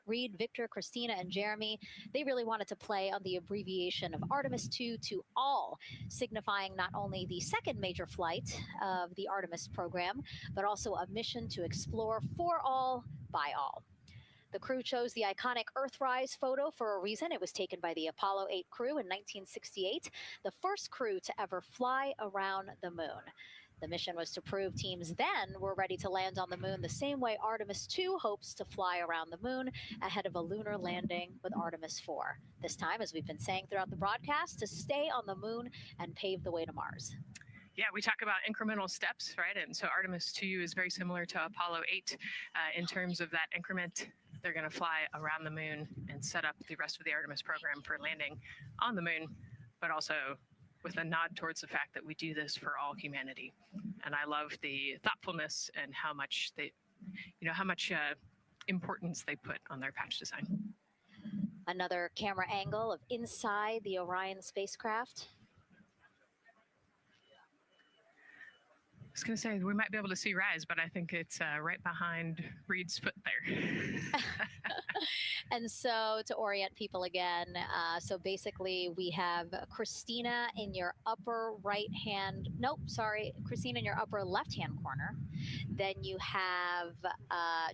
S2: Reed, Victor, Christina, and Jeremy, they really wanted to play on the abbreviation of Artemis 2 to all, signifying not only the second major flight of the Artemis program, but also a mission to explore for all, by all. The crew chose the iconic Earthrise photo for a reason. It was taken by the Apollo 8 crew in 1968, the first crew to ever fly around the moon. The mission was to prove teams then were ready to land on the moon the same way Artemis 2 hopes to fly around the moon ahead of a lunar landing with Artemis 4. This time, as we've been saying throughout the broadcast, to stay on the moon and pave the way to Mars.
S1: Yeah, we talk about incremental steps, right? And so Artemis 2 is very similar to Apollo 8 in terms of that increment. They're going to fly around the moon and set up the rest of the Artemis program for landing on the moon, but also with a nod towards the fact that we do this for all humanity. And I love the thoughtfulness and how much importance they put on their patch design.
S2: Another camera angle of inside the Orion spacecraft.
S1: I was going to say we might be able to see Rise, but I think it's right behind Reed's foot there.
S2: And so to orient people again, so basically we have Christina in your upper right hand, Christina in your upper left hand corner. Then you have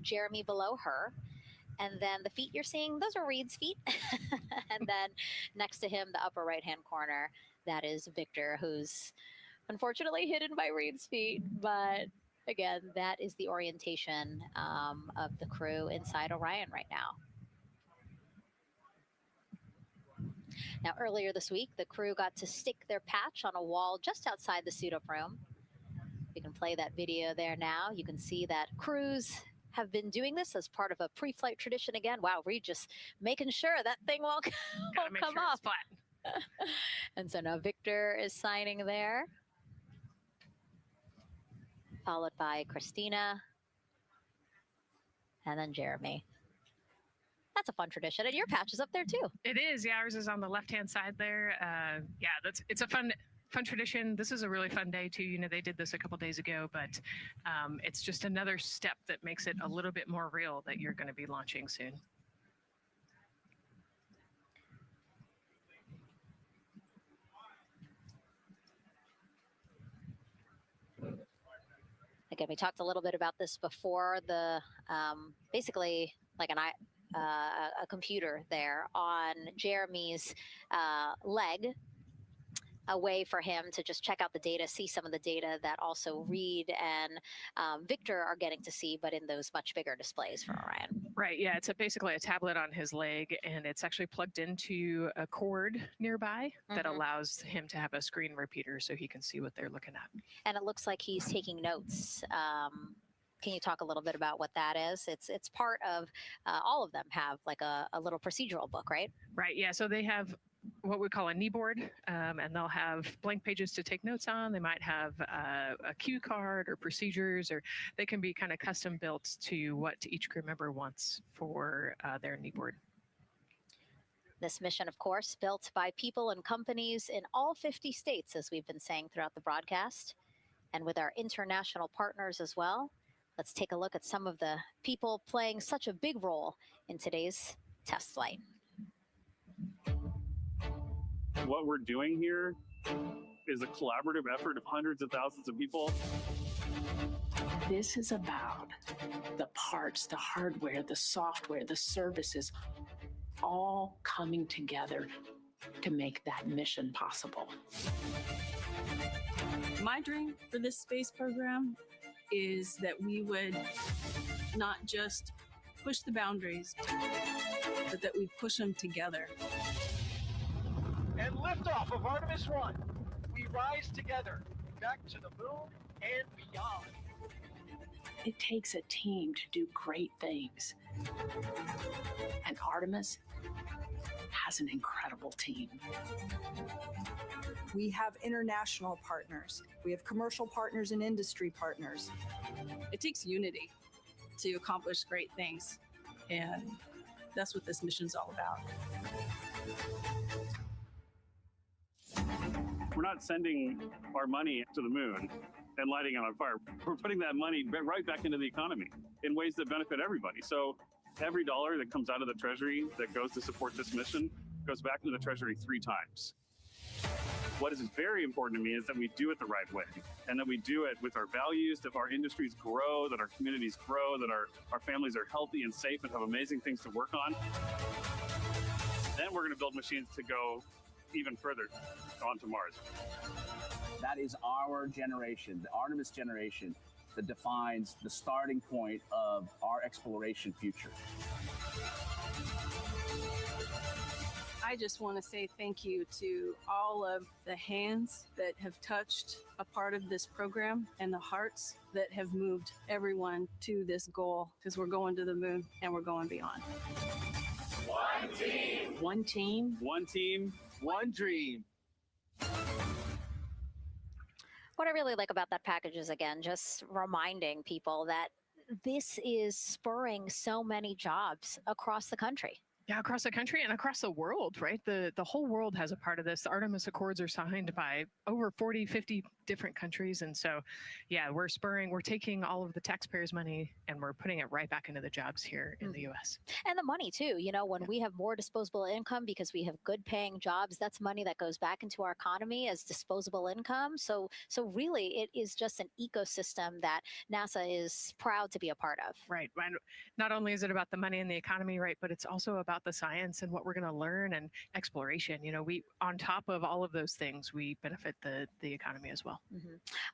S2: Jeremy below her. And then the feet you're seeing, those are Reed's feet. And then next to him, the upper right hand corner, that is Victor, who's unfortunately hidden by Reed's feet, but again, that is the orientation of the crew inside Orion right now. Now, earlier this week, the crew got to stick their patch on a wall just outside the suit-up room. You can play that video there now. You can see that crews have been doing this as part of a pre-flight tradition again. Wow, Reed just making sure that thing won't come off.
S1: Flat.
S2: And so now Victor is signing there, followed by Christina, and then Jeremy. That's a fun tradition, and your patch is up there too.
S1: It is, yeah. Ours is on the left-hand side there. Yeah, it's a fun tradition. This is a really fun day too. You know, they did this a couple days ago, but it's just another step that makes it a little bit more real that you're going to be launching soon.
S2: Again, we talked a little bit about this before. The basically like a computer there on Jeremy's leg, a way for him to just check out the data, see some of the data that also Reed and Victor are getting to see, but in those much bigger displays for Orion.
S1: Right. Yeah. It's basically a tablet on his leg, and it's actually plugged into a cord nearby that allows him to have a screen repeater so he can see what they're looking at.
S2: And it looks like he's taking notes. Can you talk a little bit about what that is? It's part of all of them have like a little procedural book, right?
S1: Right. Yeah. So they have what we call a knee board, and they'll have blank pages to take notes on. They might have a cue card or procedures, or they can be kind of custom built to what each crew member wants for their knee board.
S2: This mission, of course, built by people and companies in all 50 states, as we've been saying throughout the broadcast, and with our international partners as well. Let's take a look at some of the people playing such a big role in today's test flight.
S20: What we're doing here is a collaborative effort of hundreds of thousands of people.
S21: This is about the parts, the hardware, the software, the services, all coming together to make that mission possible.
S22: My dream for this space program is that we would not just push the boundaries, but that we push them together.
S24: And liftoff of Artemis 1. We rise together, back to the moon and beyond.
S21: It takes a team to do great things. And Artemis has an incredible team.
S25: We have international partners. We have commercial partners and industry partners.
S22: It takes unity to accomplish great things. And that's what this mission's all about.
S20: We're not sending our money to the moon and lighting it on fire. We're putting that money right back into the economy in ways that benefit everybody. So every dollar that comes out of the Treasury that goes to support this mission goes back into the Treasury 3 times. What is very important to me is that we do it the right way, and that we do it with our values, that our industries grow, that our communities grow, that our families are healthy and safe and have amazing things to work on. Then we're going to build machines to go even further onto Mars.
S3: That is our generation, the Artemis generation, that defines the starting point of our exploration future.
S22: I just want to say thank you to all of the hands that have touched a part of this program and the hearts that have moved everyone to this goal, because we're going to the moon and we're going beyond.
S24: One team.
S21: One team.
S20: One team.
S24: One dream.
S2: What I really like about that package is, again, just reminding people that this is spurring so many jobs across the country.
S1: Yeah, across the country and across the world, right? The whole world has a part of this. The Artemis Accords are signed by over 40, 50 different countries. And so, yeah, we're taking all of the taxpayers' money and we're putting it right back into the jobs here in the U.S.
S2: And the money, too. You know, when we have more disposable income because we have good paying jobs, that's money that goes back into our economy as disposable income. So really, it is just an ecosystem that NASA is proud to be a part of.
S1: Right. Not only is it about the money and the economy, right, but it's also about the science and what we're going to learn and exploration. You know, we, on top of all of those things, we benefit the economy as well.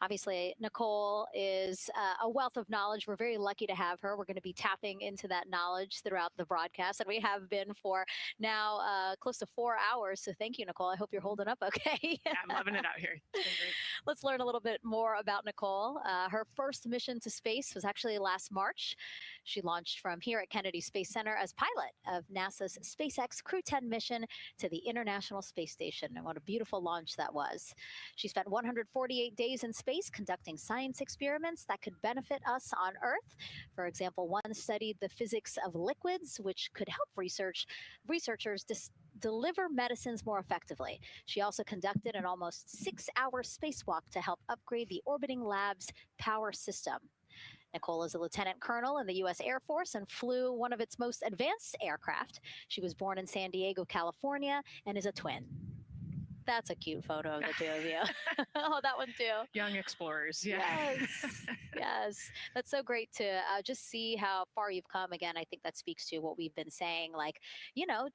S2: Obviously, Nicole is a wealth of knowledge. We're very lucky to have her. We're going to be tapping into that knowledge throughout the broadcast, and we have been for now close to 4 hours. So thank you, Nicole. I hope you're holding up okay.
S1: Yeah, I'm loving it out here. It's been great.
S2: Let's learn a little bit more about Nicole. Her first mission to space was actually last March. She launched from here at Kennedy Space Center as pilot of NASA's SpaceX Crew 10 mission to the International Space Station. And what a beautiful launch that was. She spent 148 days in space conducting science experiments that could benefit us on Earth. For example, one studied the physics of liquids, which could help researchers deliver medicines more effectively. She also conducted an almost 6-hour spacewalk to help upgrade the orbiting lab's power system. Nicole is a lieutenant colonel in the U.S. Air Force and flew one of its most advanced aircraft. She was born in San Diego, California, and is a twin. That's a cute photo of the two of you. Oh, that one too.
S1: Young explorers. Yeah.
S2: Yes, yes. That's so great to just see how far you've come. Again, I think that speaks to what we've been saying. Like,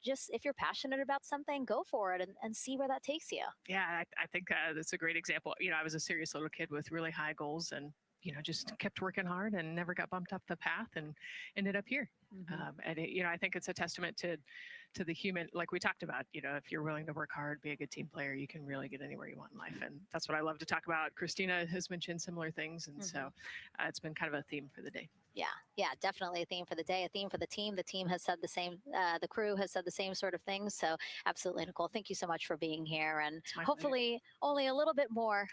S2: just if you're passionate about something, go for it and see where that takes you.
S1: Yeah, I think that's a great example. I was a serious little kid with really high goals and, just kept working hard and never got bumped up the path and ended up here. I think it's a testament to the human, like we talked about, if you're willing to work hard, be a good team player, you can really get anywhere you want in life. And that's what I love to talk about. Christina has mentioned similar things. And so it's been kind of a theme for the day.
S2: Yeah, definitely a theme for the day, a theme for the team. The team has said the same, the crew has said the same sort of things. So absolutely, Nicole, thank you so much for being here. And hopefully only a little bit more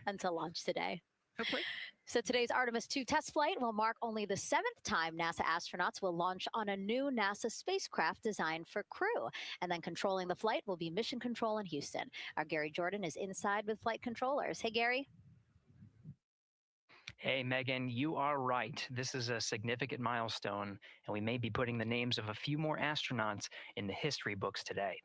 S2: until launch today.
S1: Hopefully.
S2: So today's Artemis 2 test flight will mark only the 7th time NASA astronauts will launch on a new NASA spacecraft designed for crew. And then controlling the flight will be Mission Control in Houston. Our Gary Jordan is inside with flight controllers. Hey, Gary.
S5: Hey, Megan, you are right. This is a significant milestone, and we may be putting the names of a few more astronauts in the history books today.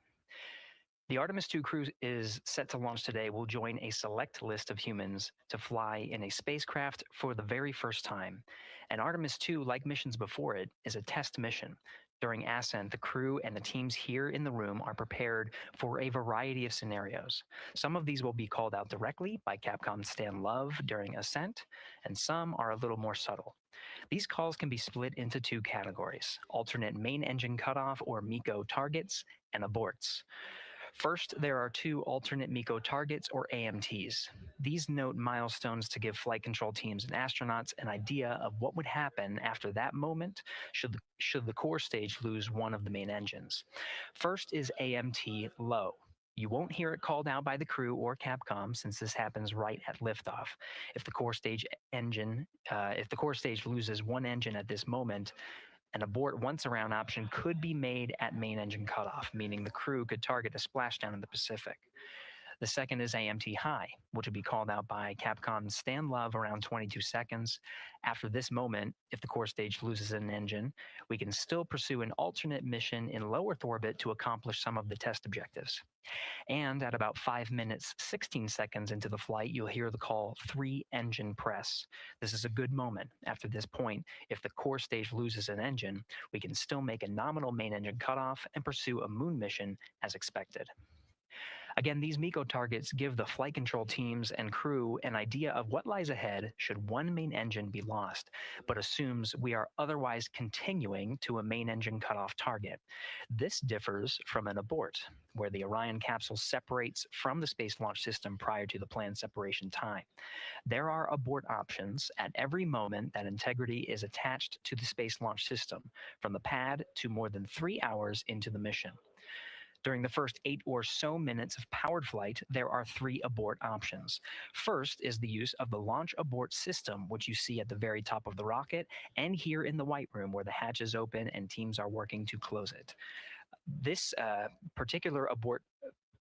S5: The Artemis 2 crew is set to launch today will join a select list of humans to fly in a spacecraft for the very first time. And Artemis 2, like missions before it, is a test mission. During ascent, the crew and the teams here in the room are prepared for a variety of scenarios. Some of these will be called out directly by Capcom's Stan Love during ascent, and some are a little more subtle. These calls can be split into 2 categories: alternate main engine cutoff or MECO targets and aborts. First, there are 2 alternate MECO targets, or AMTs. These note milestones to give flight control teams and astronauts an idea of what would happen after that moment should the core stage lose one of the main engines. First is AMT low. You won't hear it called out by the crew or Capcom since this happens right at liftoff. If the core stage loses one engine at this moment, an abort once around option could be made at main engine cutoff, meaning the crew could target a splashdown in the Pacific. The second is AMT high, which will be called out by Capcom's Stan Love around 22 seconds. After this moment, if the core stage loses an engine, we can still pursue an alternate mission in low Earth orbit to accomplish some of the test objectives. And at about 5 minutes, 16 seconds into the flight, you'll hear the call 3-engine press. This is a good moment. After this point, if the core stage loses an engine, we can still make a nominal main engine cutoff and pursue a moon mission as expected. Again, these MECO targets give the flight control teams and crew an idea of what lies ahead should one main engine be lost, but assumes we are otherwise continuing to a main engine cutoff target. This differs from an abort, where the Orion capsule separates from the Space Launch System prior to the planned separation time. There are abort options at every moment that integrity is attached to the Space Launch System, from the pad to more than 3 hours into the mission. During the first 8 or so minutes of powered flight, there are 3 abort options. First is the use of the launch abort system, which you see at the very top of the rocket and here in the White Room where the hatch is open and teams are working to close it. This particular abort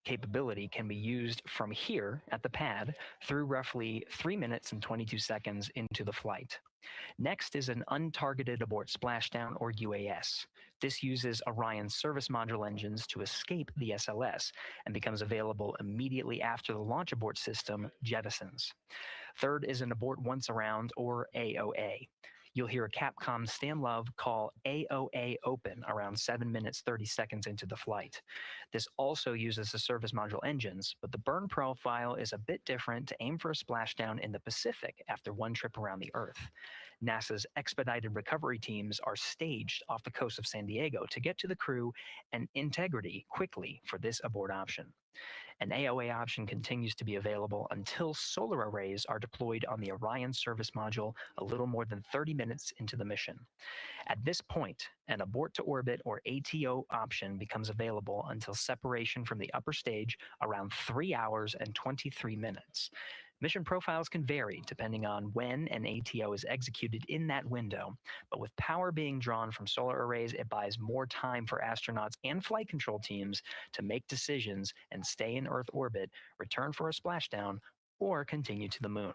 S5: capability can be used from here at the pad through roughly 3 minutes and 22 seconds into the flight. Next is an untargeted abort splashdown, or UAS. This uses Orion's service module engines to escape the SLS and becomes available immediately after the launch abort system jettisons. Third is an abort once around, or AOA. You'll hear Capcom Stan Love call AOA open around 7 minutes 30 seconds into the flight. This also uses the service module engines, but the burn profile is a bit different to aim for a splashdown in the Pacific after one trip around the Earth. NASA's expedited recovery teams are staged off the coast of San Diego to get to the crew and integrity quickly for this abort option. An AOA option continues to be available until solar arrays are deployed on the Orion service module a little more than 30 minutes into the mission. At this point, an abort to orbit, or ATO option, becomes available until separation from the upper stage around 3 hours and 23 minutes. Mission profiles can vary depending on when an ATO is executed in that window, but with power being drawn from solar arrays, it buys more time for astronauts and flight control teams to make decisions and stay in Earth orbit, return for a splashdown, or continue to the moon.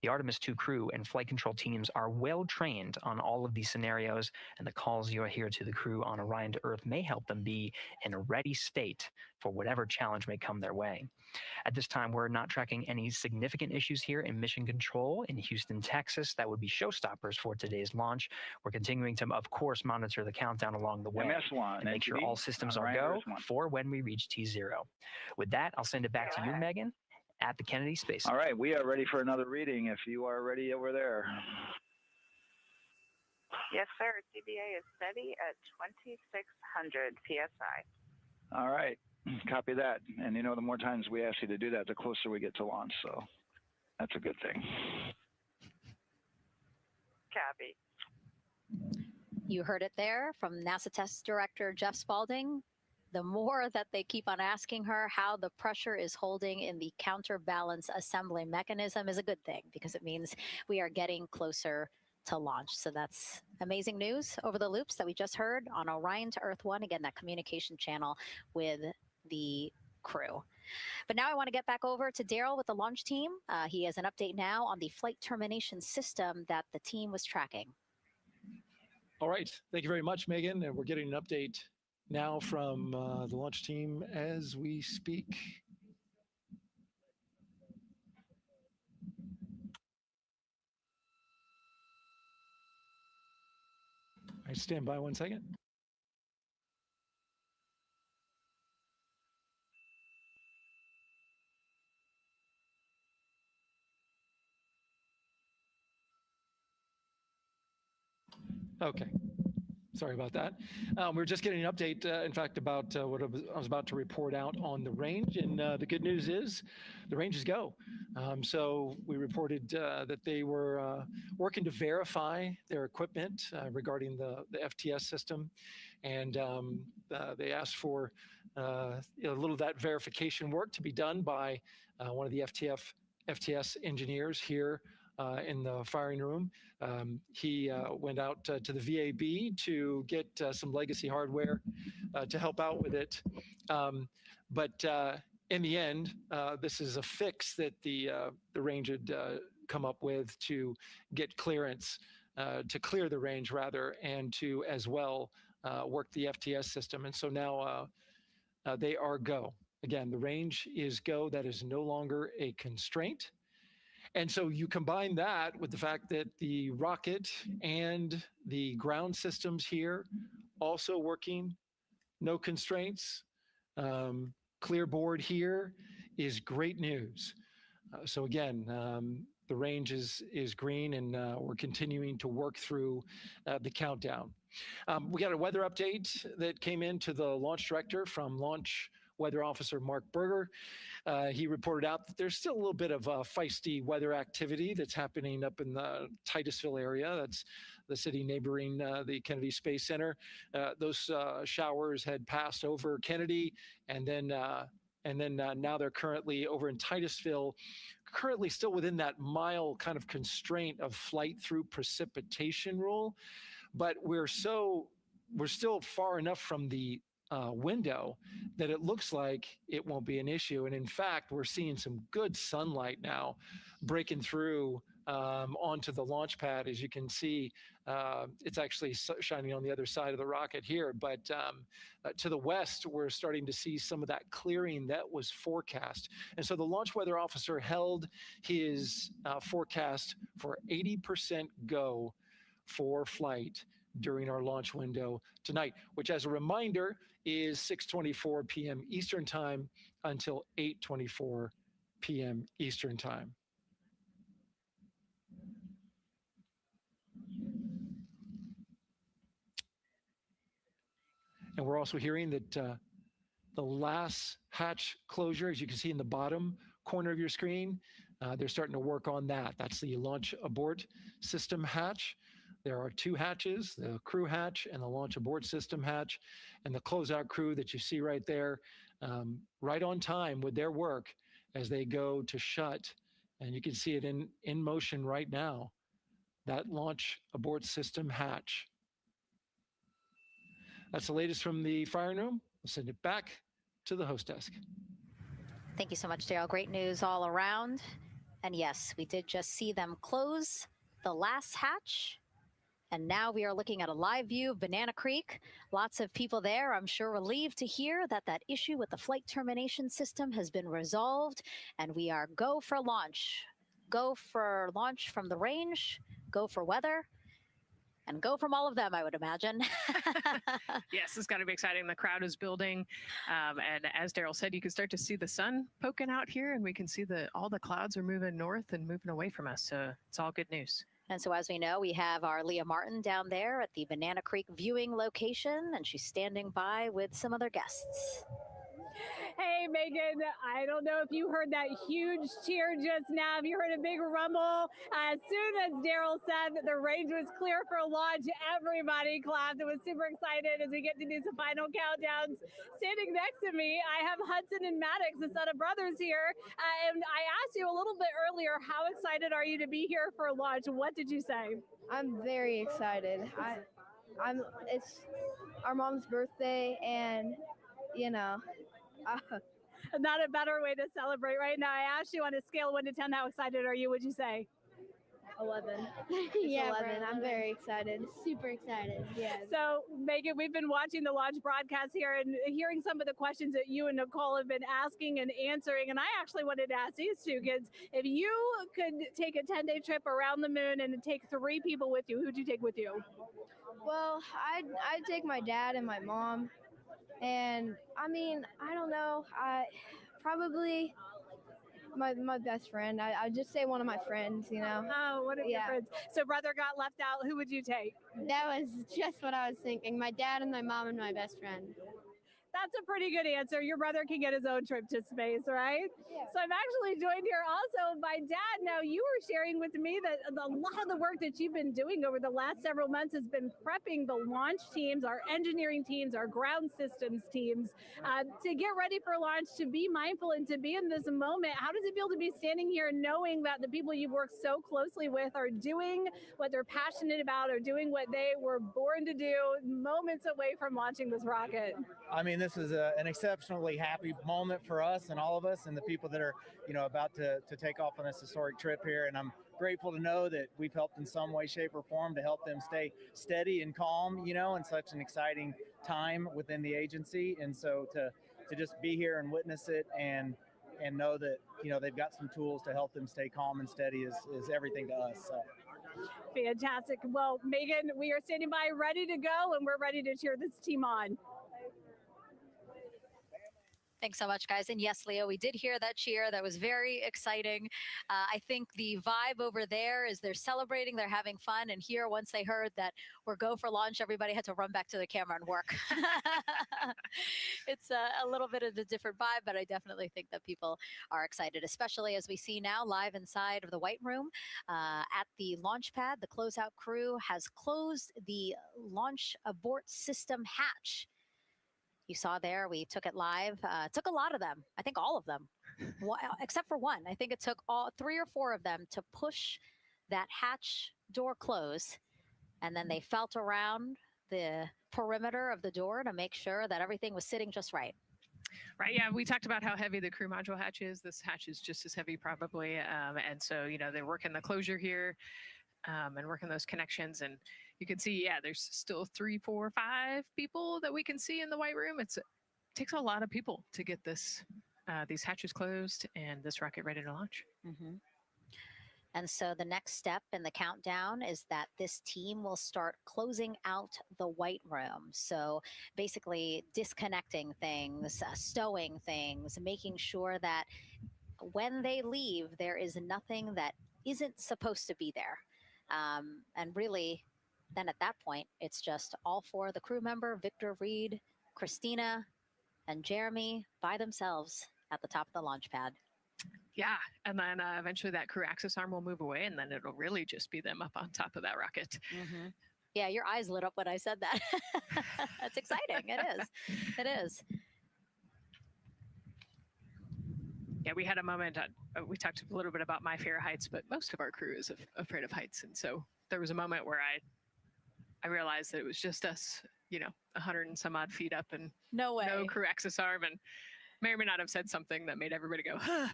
S5: The Artemis 2 crew and flight control teams are well trained on all of these scenarios, and the calls you'll hear to the crew on Orion to Earth may help them be in a ready state for whatever challenge may come their way. At this time, we're not tracking any significant issues here in Mission Control in Houston, Texas. That would be showstoppers for today's launch. We're continuing to, of course, monitor the countdown along the way
S10: MS1,
S5: and make sure all systems are go for when we reach T0. With that, I'll send it back to you, Megan, at the Kennedy Space
S10: All
S5: Center.
S10: right, we are ready for another reading if you are ready over there.
S11: Yes, sir. CBA is steady at 2,600 PSI.
S10: All right, copy that. And you know, the more times we ask you to do that, the closer we get to launch. So that's a good thing.
S11: Copy.
S2: You heard it there from NASA Test Director Jeff Spaulding. The more that they keep on asking her how the pressure is holding in the counterbalance assembly mechanism is a good thing, because it means we are getting closer to launch. So that's amazing news over the loops that we just heard on Orion to Earth 1. Again, that communication channel with the crew. But now I want to get back over to Daryl with the launch team. He has an update now on the flight termination system that the team was tracking.
S8: All right. Thank you very much, Megan. And we're getting an update now from the launch team as we speak. I stand by 1 second. Okay. Sorry about that. We're just getting an update, in fact, about what I was about to report out on the range. And the good news is the range is go. So we reported that they were working to verify their equipment regarding the FTS system. And they asked for a little of that verification work to be done by one of the FTS engineers here in the firing room. He went out to the VAB to get some legacy hardware to help out with it. But in the end, this is a fix that the range had come up with to get clearance, to clear the range rather, and to as well work the FTS system. And so now they are go. Again, the range is go. That is no longer a constraint. And so you combine that with the fact that the rocket and the ground systems here also working, no constraints, clear board here is great news. So again, the range is green, and we're continuing to work through the countdown. We got a weather update that came in to the launch director from Launch Weather Officer Mark Berger. He reported out that there's still a little bit of feisty weather activity that's happening up in the Titusville area. That's the city neighboring the Kennedy Space Center. Those showers had passed over Kennedy, and then now they're currently over in Titusville, currently still within that mile kind of constraint of flight through precipitation rule. But we're still far enough from the window that it looks like it won't be an issue. And in fact, we're seeing some good sunlight now breaking through onto the launch pad. As you can see, it's actually shining on the other side of the rocket here. But to the west, we're starting to see some of that clearing that was forecast. And so the launch weather officer held his forecast for 80% go for flight during our launch window tonight, which, as a reminder, is 6:24 p.m. Eastern Time until 8:24 p.m. Eastern Time. And we're also hearing that the last hatch closure, as you can see in the bottom corner of your screen, they're starting to work on that. That's the launch abort system hatch. There are two hatches, the crew hatch and the launch abort system hatch, and the closeout crew that you see right there, right on time with their work as they go to shut. And you can see it in motion right now, that launch abort system hatch. That's the latest from the firing room. We'll send it back to the host desk.
S2: Thank you so much, Daryl. Great news all around. And yes, we did just see them close the last hatch. And now we are looking at a live view of Banana Creek. Lots of people there, I'm sure, relieved to hear that that issue with the flight termination system has been resolved. And we are go for launch. Go for launch from the range, go for weather, and go from all of them, I would imagine.
S1: Yes, it's got to be exciting. The crowd is building. And as Daryl said, you can start to see the sun poking out here, and we can see all the clouds are moving north and moving away from us. So it's all good news.
S2: And so as we know, we have our Leah Martin down there at the Banana Creek viewing location, and she's standing by with some other guests.
S7: Hey, Megan, I don't know if you heard that huge cheer just now. If you heard a big rumble, as soon as Daryl said that the range was clear for launch, everybody clapped. It was super excited as we get to do some final countdowns. Standing next to me, I have Hudson and Maddox, the son of brothers here. And I asked you a little bit earlier, how excited are you to be here for launch? What did you say?
S9: I'm very excited. It's our mom's birthday, and you know,
S7: not a better way to celebrate right now. I asked you on a scale of 1 to 10, how excited are you? Would you say?
S9: 11.
S7: Yeah,
S9: 11.
S7: bro,
S9: I'm very excited. Super excited. Yeah.
S7: So, Megan, we've been watching the launch broadcast here and hearing some of the questions that you and Nicole have been asking and answering. And I actually wanted to ask these two kids, if you could take a 10-day trip around the moon and take 3 people with you, who'd you take with you?
S9: Well, I'd take my dad and my mom. And I mean, I don't know. Probably my best friend. I'd just say one of my friends, you know.
S7: Oh, what a difference. So brother got left out. Who would you take?
S9: That was just what I was thinking. My dad and my mom and my best friend.
S7: That's a pretty good answer. Your brother can get his own trip to space, right? Yeah. So I'm actually joined here also by Dad. Now, you were sharing with me that a lot of the work that you've been doing over the last several months has been prepping the launch teams, our engineering teams, our ground systems teams to get ready for launch, to be mindful and to be in this moment. How does it feel to be standing here knowing that the people you've worked so closely with are doing what they're passionate about, or doing what they were born to do moments away from launching this rocket?
S12: I mean, this is an exceptionally happy moment for us and all of us and the people that are, about to take off on this historic trip here. And I'm grateful to know that we've helped in some way, shape, or form to help them stay steady and calm, in such an exciting time within the agency. And so to just be here and witness it and know that, they've got some tools to help them stay calm and steady is everything to us. So.
S7: Fantastic. Well, Megan, we are standing by ready to go, and we're ready to cheer this team on.
S2: Thanks so much, guys. And yes, Leo, we did hear that cheer. That was very exciting. I think the vibe over there is they're celebrating, they're having fun. And here, once they heard that we're go for launch, everybody had to run back to the camera and work. It's a little bit of a different vibe, but I definitely think that people are excited, especially as we see now live inside of the White Room at the launch pad. The closeout crew has closed the launch abort system hatch. You saw there, we took it live. Took a lot of them. I think all of them, except for one. I think it took all 3 or 4 of them to push that hatch door close. And then they felt around the perimeter of the door to make sure that everything was sitting just right.
S1: Right. Yeah. We talked about how heavy the crew module hatch is. This hatch is just as heavy probably. And so, they're working the closure here and working those connections. And you can see, there's still 3, 4, 5 people that we can see in the White Room. It takes a lot of people to get these hatches closed and this rocket ready to launch.
S2: Mm-hmm. And so the next step in the countdown is that this team will start closing out the White Room. So basically disconnecting things, stowing things, making sure that when they leave, there is nothing that isn't supposed to be there. And really, then at that point, it's just all 4 of the crew member, Victor, Reed, Christina, and Jeremy by themselves at the top of the launch pad.
S1: Yeah, and then eventually that crew access arm will move away, and then it'll really just be them up on top of that rocket.
S2: Mm-hmm. Yeah, your eyes lit up when I said that. That's exciting. It is. It is.
S1: Yeah, we had a moment, we talked a little bit about my fear of heights, but most of our crew is afraid of heights. And so there was a moment where I realized that it was just us, 100 and some odd feet up and
S2: no way,
S1: no crew access arm. And may or may not have said something that made everybody go, huh.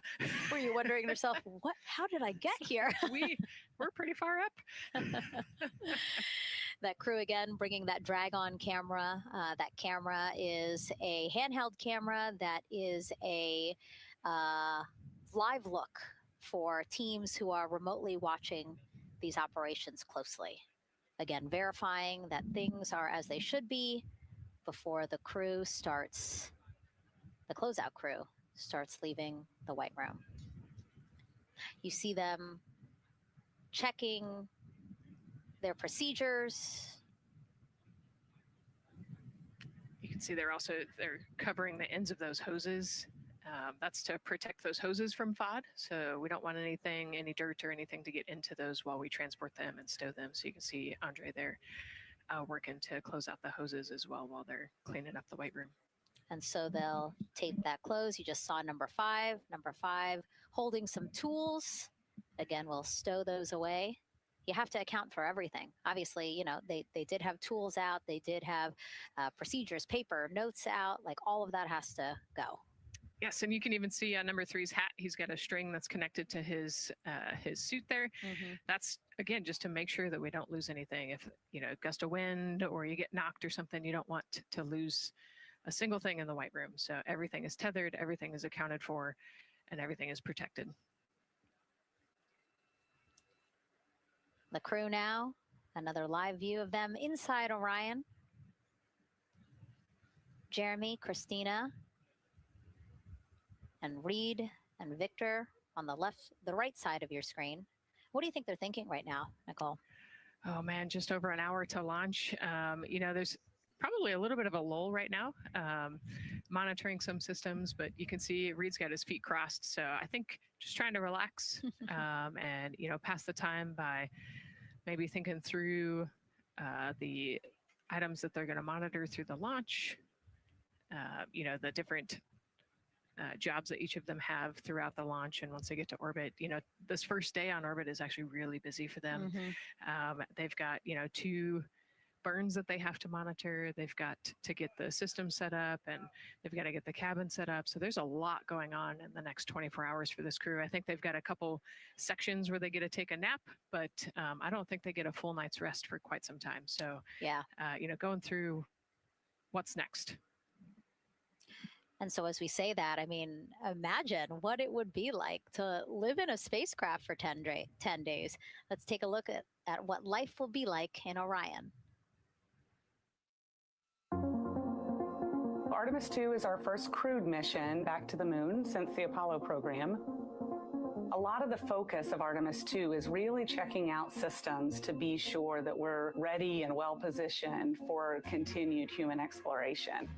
S2: Were you wondering to yourself, what? How did I get here?
S1: We're pretty far up.
S2: That crew again bringing that drag-on camera. That camera is a handheld camera that is a live look for teams who are remotely watching these operations closely. Again, verifying that things are as they should be before the crew starts, the closeout crew starts leaving the White Room. You see them checking their procedures.
S1: You can see they're covering the ends of those hoses. That's to protect those hoses from FOD. So we don't want any dirt or anything to get into those while we transport them and stow them. So you can see Andre there working to close out the hoses as well while they're cleaning up the White Room.
S2: And so they'll tape that close. You just saw number 5. Number 5 holding some tools. Again, we'll stow those away. You have to account for everything. Obviously, you know, they did have tools out. They did have procedures, paper, notes out. Like all of that has to go.
S1: Yes, and you can even see on number 3's hat, he's got a string that's connected to his suit there. That's, again, just to make sure that we don't lose anything. If, you know, gust of wind or you get knocked or something, you don't want to lose a single thing in the White Room. So everything is tethered, everything is accounted for, and everything is protected.
S2: The crew now, another live view of them inside Orion. Jeremy, Christina, and Reed and Victor on the right side of your screen. What do you think they're thinking right now, Nicole?
S1: Oh man, just over an hour to launch. You know, there's probably a little bit of a lull right now, monitoring some systems, but you can see Reed's got his feet crossed. So I think just trying to relax and, you know, pass the time by maybe thinking through the items that they're going to monitor through the launch, you know, the different jobs that each of them have throughout the launch. And once they get to orbit, you know, this first day on orbit is actually really busy for them. They've got, you know, 2 burns that they have to monitor. They've got to get the system set up and they've got to get the cabin set up. So there's a lot going on in the next 24 hours for this crew. I think they've got a couple sections where they get to take a nap, but I don't think they get a full night's rest for quite some time. So,
S2: yeah,
S1: you know, going through what's next.
S2: And so as we say that, I mean, imagine what it would be like to live in a spacecraft for 10 days. Let's take a look at what life will be like in Orion.
S13: Artemis 2 is our first crewed mission back to the moon since the Apollo program. A lot of the focus of Artemis 2 is really checking out systems to be sure that we're ready and well positioned for continued human exploration.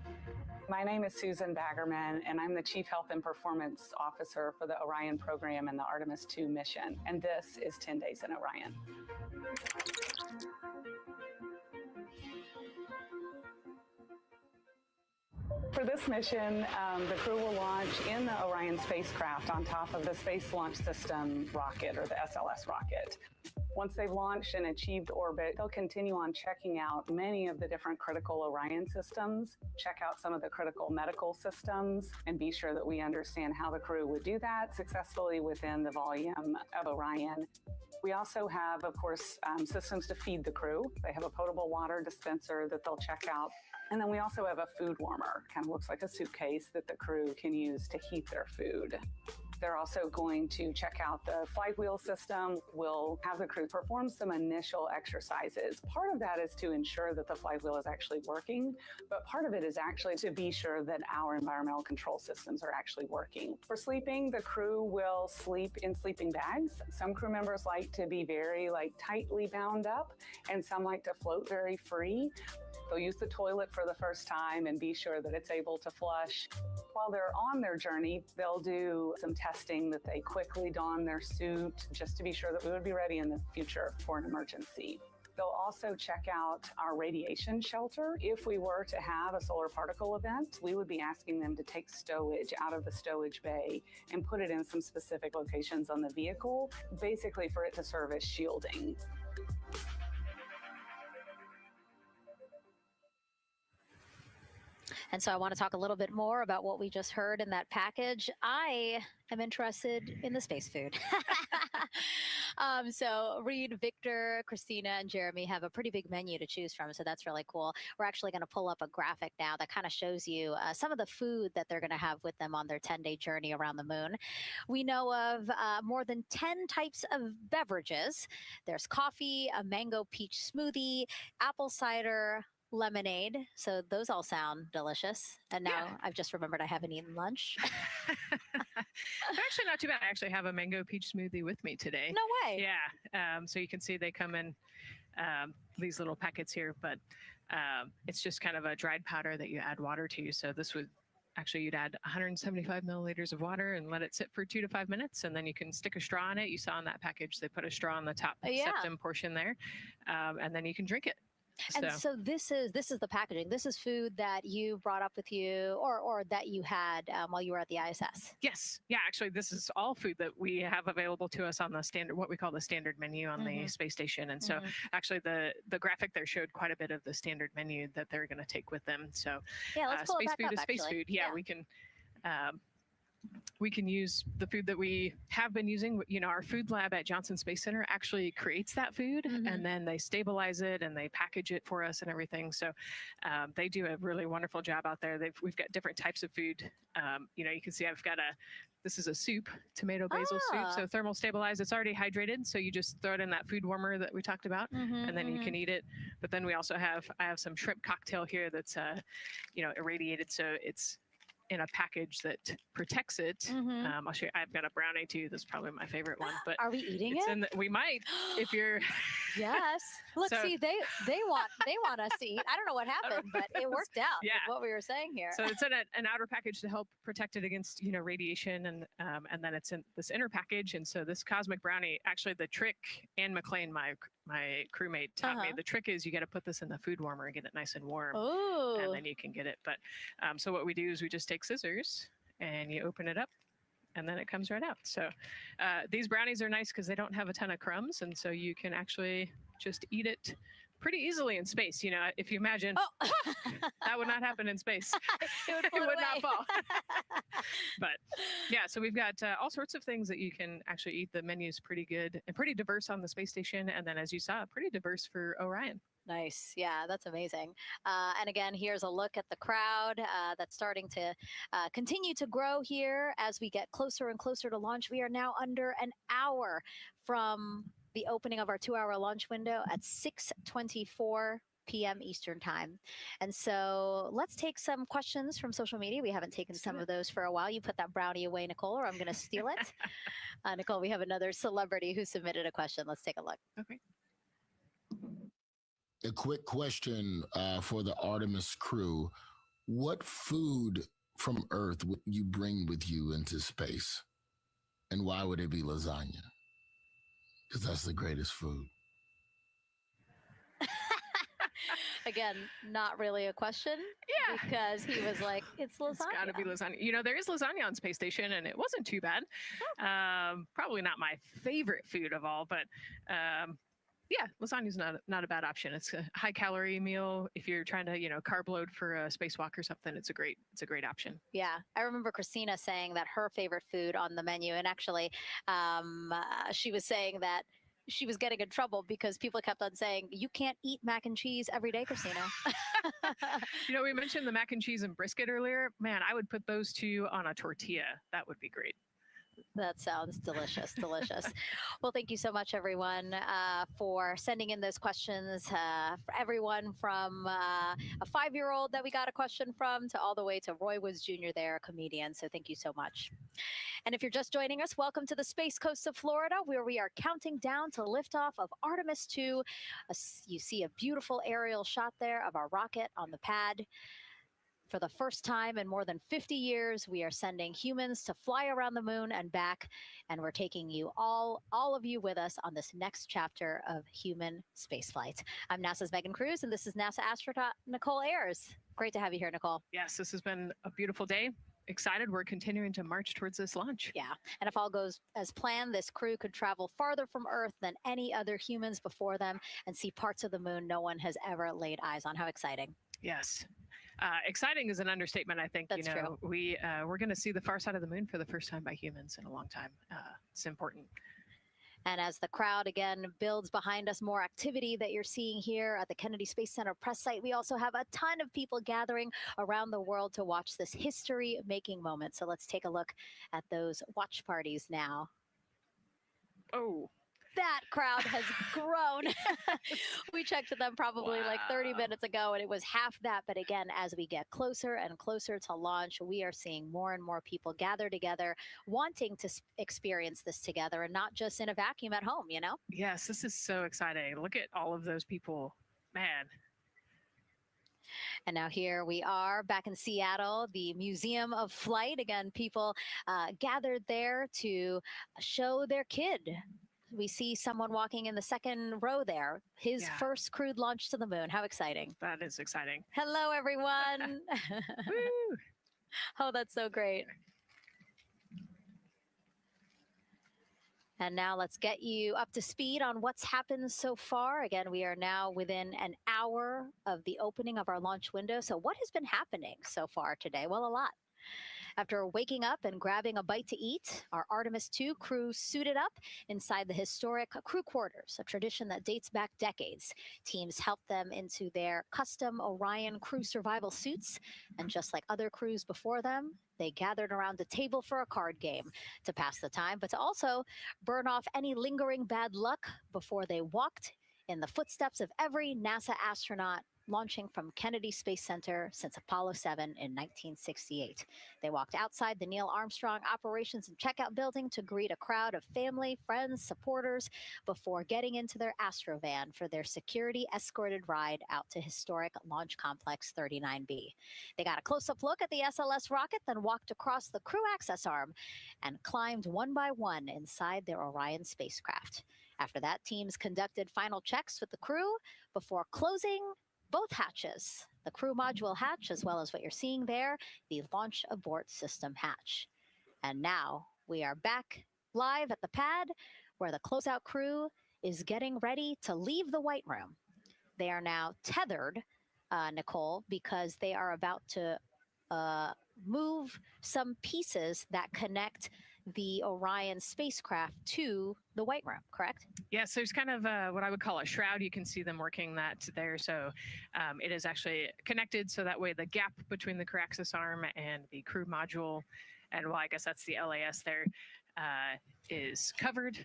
S13: My name is Susan Baggerman, and I'm the Chief Health and Performance Officer for the Orion program and the Artemis 2 mission. And this is 10 Days in Orion. For this mission, the crew will launch in the Orion spacecraft on top of the Space Launch System rocket, or the SLS rocket. Once they've launched and achieved orbit, they'll continue on checking out many of the different critical Orion systems, check out some of the critical medical systems, and be sure that we understand how the crew would do that successfully within the volume of Orion. We also have, of course, systems to feed the crew. They have a potable water dispenser that they'll check out. And then we also have a food warmer, kind of looks like a suitcase that the crew can use to heat their food. They're also going to check out the flight wheel system. We'll have the crew perform some initial exercises. Part of that is to ensure that the flight wheel is actually working, but part of it is actually to be sure that our environmental control systems are actually working. For sleeping, the crew will sleep in sleeping bags. Some crew members like to be very tightly bound up, and some like to float very free. They'll use the toilet for the first time and be sure that it's able to flush. While they're on their journey, they'll do some testing that they quickly don their suit just to be sure that we would be ready in the future for an emergency. They'll also check out our radiation shelter. If we were to have a solar particle event, we would be asking them to take stowage out of the stowage bay and put it in some specific locations on the vehicle, basically for it to serve as shielding.
S2: And so I want to talk a little bit more about what we just heard in that package. I am interested in the space food. So Reed, Victor, Christina, and Jeremy have a pretty big menu to choose from, so that's really cool. We're actually going to pull up a graphic now that kind of shows you some of the food that they're going to have with them on their 10-day journey around the moon. We know of more than 10 types of beverages. There's coffee, a mango peach smoothie, apple cider, lemonade. So those all sound delicious. And now I've just remembered I haven't eaten lunch.
S1: They're actually not too bad. I actually have a mango peach smoothie with me today.
S2: No way.
S1: Yeah. So you can see they come in these little packets here, but it's just kind of a dried powder that you add water to. So this would actually, you'd add 175 milliliters of water and let it sit for 2 to 5 minutes, and then you can stick a straw in it. You saw in that package they put a straw on the top septum portion there, and then you can drink it.
S2: And so this is the packaging. This is food that you brought up with you, or that you had while you were at the ISS.
S1: Yes, yeah. Actually, this is all food that we have available to us on the standard, what we call the standard menu on the space station. And so, actually, the graphic there showed quite a bit of the standard menu that they're going to take with them. So,
S2: yeah, let's pull
S1: space
S2: it back
S1: food
S2: up,
S1: is space
S2: actually.
S1: food. Yeah, we can use the food that we have been using. You know, our food lab at Johnson Space Center actually creates that food, and then they stabilize it and they package it for us and everything. So they do a really wonderful job out there. We've got different types of food. You know, you can see I've got this is a soup, tomato basil soup. So thermal stabilized, it's already hydrated. So you just throw it in that food warmer that we talked about, and then you can eat it. But then we also I have some shrimp cocktail here that's, you know, irradiated. So it's in a package that protects it. I'll show you. I've got a brownie too. That's probably my favorite one. But
S2: are we eating it?
S1: We might, if you're.
S2: Yes. Look, see, they want us to eat. I don't know what happened, but it worked out.
S1: Yeah.
S2: With what we were saying here.
S1: So it's in an outer package to help protect it against, you know, radiation, and then it's in this inner package. And so this cosmic brownie, actually, the trick, Anne McLean, my crewmate, taught me. The trick is you got to put this in the food warmer and get it nice and warm, and then you can get it. But so what we do is we just take scissors and you open it up, and then it comes right out. So these brownies are nice because they don't have a ton of crumbs, and so you can actually just eat it pretty easily in space. You know, if you imagine, that would not happen in space.
S2: It
S1: would not fall. But yeah, so we've got all sorts of things that you can actually eat. The menu's pretty good and pretty diverse on the space station, and then, as you saw, pretty diverse for Orion.
S2: Nice. Yeah, that's amazing. And again, here's a look at the crowd that's starting to continue to grow here as we get closer and closer to launch. We are now under an hour from the opening of our 2-hour launch window at 6:24 p.m. Eastern time. And so let's take some questions from social media. We haven't taken some of those for a while. You put that brownie away, Nicole, or I'm going to steal it. Nicole, we have another celebrity who submitted a question. Let's take a look.
S1: Okay.
S4: A quick question for the Artemis crew. What food from Earth would you bring with you into space? And why would it be lasagna? Because that's the greatest food.
S2: Again, not really a question.
S1: Yeah.
S2: Because he was like, it's lasagna.
S1: It's got to be lasagna. You know, there is lasagna on space station, and it wasn't too bad. Probably not my favorite food of all, but yeah, lasagna's not a bad option. It's a high calorie meal. If you're trying to, you know, carb load for a spacewalk or something, it's a great option.
S2: Yeah, I remember Christina saying that her favorite food on the menu, and actually, she was saying that she was getting in trouble because people kept on saying, you can't eat mac and cheese every day, Christina.
S1: You know, we mentioned the mac and cheese and brisket earlier. Man, I would put those two on a tortilla. That would be great.
S2: That sounds delicious, delicious. Well, thank you so much, everyone, for sending in those questions. For everyone from a 5-year-old that we got a question from to all the way to Roy Woods Jr. there, a comedian. So thank you so much. And if you're just joining us, welcome to the Space Coast of Florida, where we are counting down to liftoff of Artemis 2. You see a beautiful aerial shot there of our rocket on the pad. For the first time in more than 50 years, we are sending humans to fly around the moon and back, and we're taking you all of you with us on this next chapter of human spaceflight. I'm NASA's Megan Cruz, and this is NASA astronaut Nicole Ayers. Great to have you here, Nicole.
S1: Yes, this has been a beautiful day. Excited. We're continuing to march towards this launch.
S2: Yeah, and if all goes as planned, this crew could travel farther from Earth than any other humans before them and see parts of the moon no one has ever laid eyes on. How exciting.
S1: Yes. Exciting is an understatement, I think.
S2: That's true.
S1: We're going to see the far side of the moon for the first time by humans in a long time. It's important.
S2: And as the crowd again builds behind us, more activity that you're seeing here at the Kennedy Space Center press site. We also have a ton of people gathering around the world to watch this history-making moment. So let's take a look at those watch parties now.
S1: Oh.
S2: That crowd has grown. We checked with them probably like 30 minutes ago, and it was half that. But again, as we get closer and closer to launch, we are seeing more and more people gather together, wanting to experience this together and not just in a vacuum at home, you know?
S1: Yes, this is so exciting. Look at all of those people. Man.
S2: And now here we are back in Seattle, the Museum of Flight. Again, people gathered there to show their kid. We see someone walking in the second row there. His first crewed launch to the moon. How exciting.
S1: That is exciting.
S2: Hello, everyone.
S1: Woo!
S2: Oh, that's so great. And now let's get you up to speed on what's happened so far. Again, we are now within an hour of the opening of our launch window. So what has been happening so far today? Well, a lot. After waking up and grabbing a bite to eat, our Artemis II crew suited up inside the historic crew quarters, a tradition that dates back decades. Teams helped them into their custom Orion crew survival suits, and just like other crews before them, they gathered around the table for a card game to pass the time, but to also burn off any lingering bad luck before they walked in the footsteps of every NASA astronaut launching from Kennedy Space Center since Apollo 7 in 1968. They walked outside the Neil Armstrong Operations and Checkout Building to greet a crowd of family, friends, supporters before getting into their Astrovan for their security-escorted ride out to historic Launch Complex 39B. They got a close-up look at the SLS rocket, then walked across the crew access arm and climbed one by one inside their Orion spacecraft. After that, teams conducted final checks with the crew before closing both hatches, the crew module hatch, as well as what you're seeing there, the launch abort system hatch. And now we are back live at the pad where the closeout crew is getting ready to leave the White Room. They are now tethered, Nicole, because they are about to move some pieces that connect the Orion spacecraft to the White Room, correct?
S1: Yes, there's kind of what I would call a shroud. You can see them working that there. So it is actually connected, so that way the gap between the crew access arm and the crew module, and well, I guess that's the LAS there, is covered.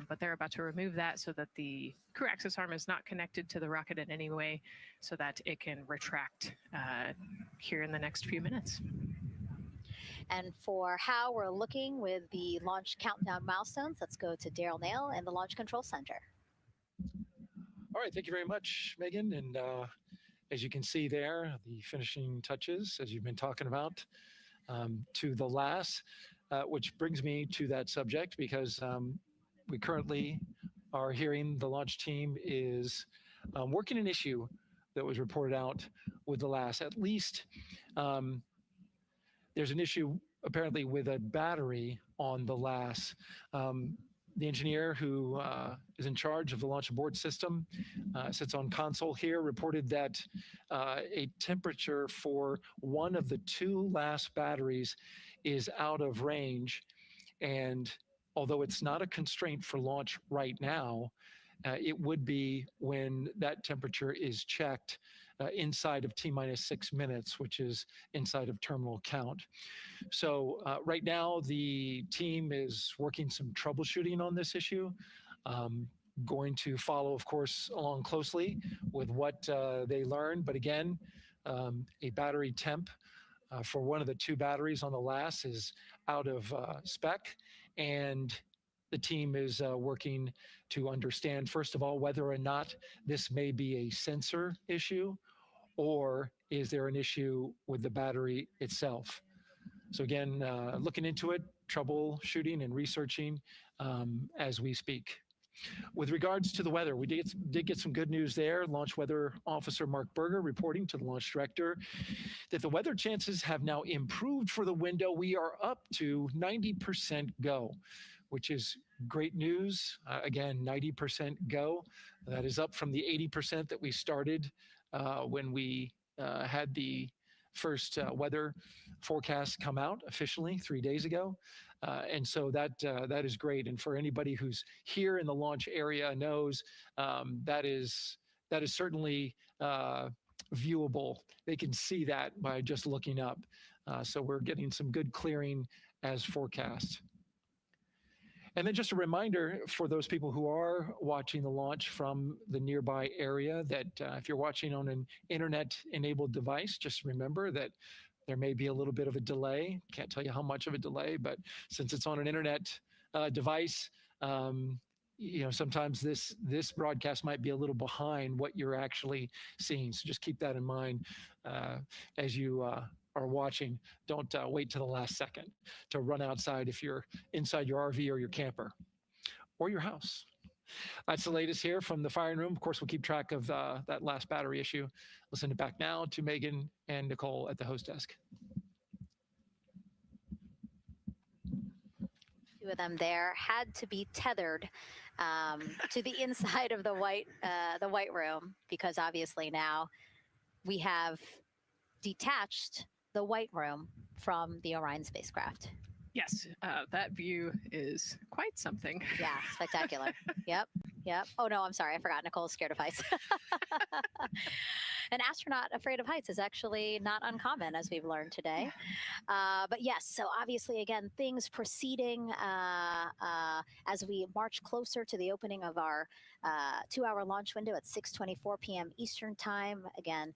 S1: But they're about to remove that so that the crew access arm is not connected to the rocket in any way, so that it can retract here in the next few minutes.
S2: And for how we're looking with the launch countdown milestones, let's go to Daryl Nail in the Launch Control Center.
S8: All right, thank you very much, Megan. And as you can see there, the finishing touches, as you've been talking about, to the LAS, which brings me to that subject, because we currently are hearing the launch team is working an issue that was reported out with the LAS. At least there's an issue apparently with a battery on the LAS. The engineer who is in charge of the launch abort system, sits on console here, reported that a temperature for one of the two LAS batteries is out of range. And although it's not a constraint for launch right now, it would be when that temperature is checked inside of T-minus 6 minutes, which is inside of terminal count. So right now, the team is working some troubleshooting on this issue. Going to follow, of course, along closely with what they learn. But again, a battery temp for one of the two batteries on the LAS is out of spec. And the team is working to understand, first of all, whether or not this may be a sensor issue, or is there an issue with the battery itself. So again, looking into it, troubleshooting and researching as we speak. With regards to the weather, we did get some good news there. Launch Weather Officer Mark Berger reporting to the launch director that the weather chances have now improved for the window. We are up to 90% go, which is great news. Again, 90% go. That is up from the 80% that we started when we had the first weather forecasts come out officially 3 days ago. And so that is great. And for anybody who's here in the launch area knows that is certainly viewable. They can see that by just looking up. So we're getting some good clearing as forecast. And then just a reminder for those people who are watching the launch from the nearby area that if you're watching on an internet-enabled device, just remember that there may be a little bit of a delay. Can't tell you how much of a delay, but since it's on an internet device, sometimes this broadcast might be a little behind what you're actually seeing. So just keep that in mind as you are watching. Don't wait to the last second to run outside if you're inside your RV or your camper or your house. That's the latest here from the firing room. Of course, we'll keep track of that last battery issue. We'll send it back now to Megan and Nicole at the host desk.
S2: Two of them there had to be tethered to the inside of the white room, because obviously now we have detached the white room from the Orion spacecraft.
S1: Yes, that view is quite something.
S2: Yeah, spectacular. Yep. Oh no, I'm sorry, I forgot. Nicole's scared of heights. An astronaut afraid of heights is actually not uncommon, as we've learned today. But yes, so obviously, again, things proceeding as we march closer to the opening of our 2-hour launch window at 6:24 p.m. Eastern Time. Again,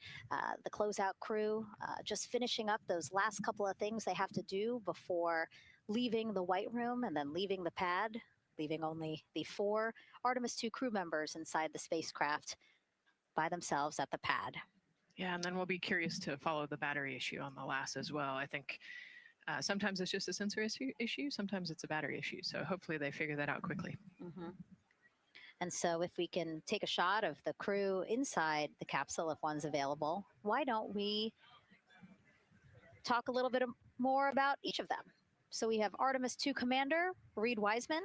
S2: the closeout crew just finishing up those last couple of things they have to do before leaving the white room and then leaving the pad, leaving only the 4 Artemis 2 crew members inside the spacecraft by themselves at the pad.
S1: Yeah, and then we'll be curious to follow the battery issue on the LAS as well. I think sometimes it's just a sensor issue, sometimes it's a battery issue. So hopefully they figure that out quickly.
S2: Mm-hmm. And so if we can take a shot of the crew inside the capsule, if one's available, why don't we talk a little bit more about each of them? So we have Artemis 2 Commander Reed Wiseman,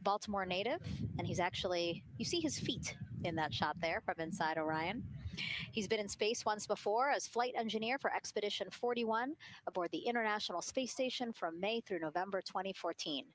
S2: Baltimore native, and he's actually, you see his feet in that shot there from inside Orion. He's been in space once before as flight engineer for Expedition 41 aboard the International Space Station from May through November 2014.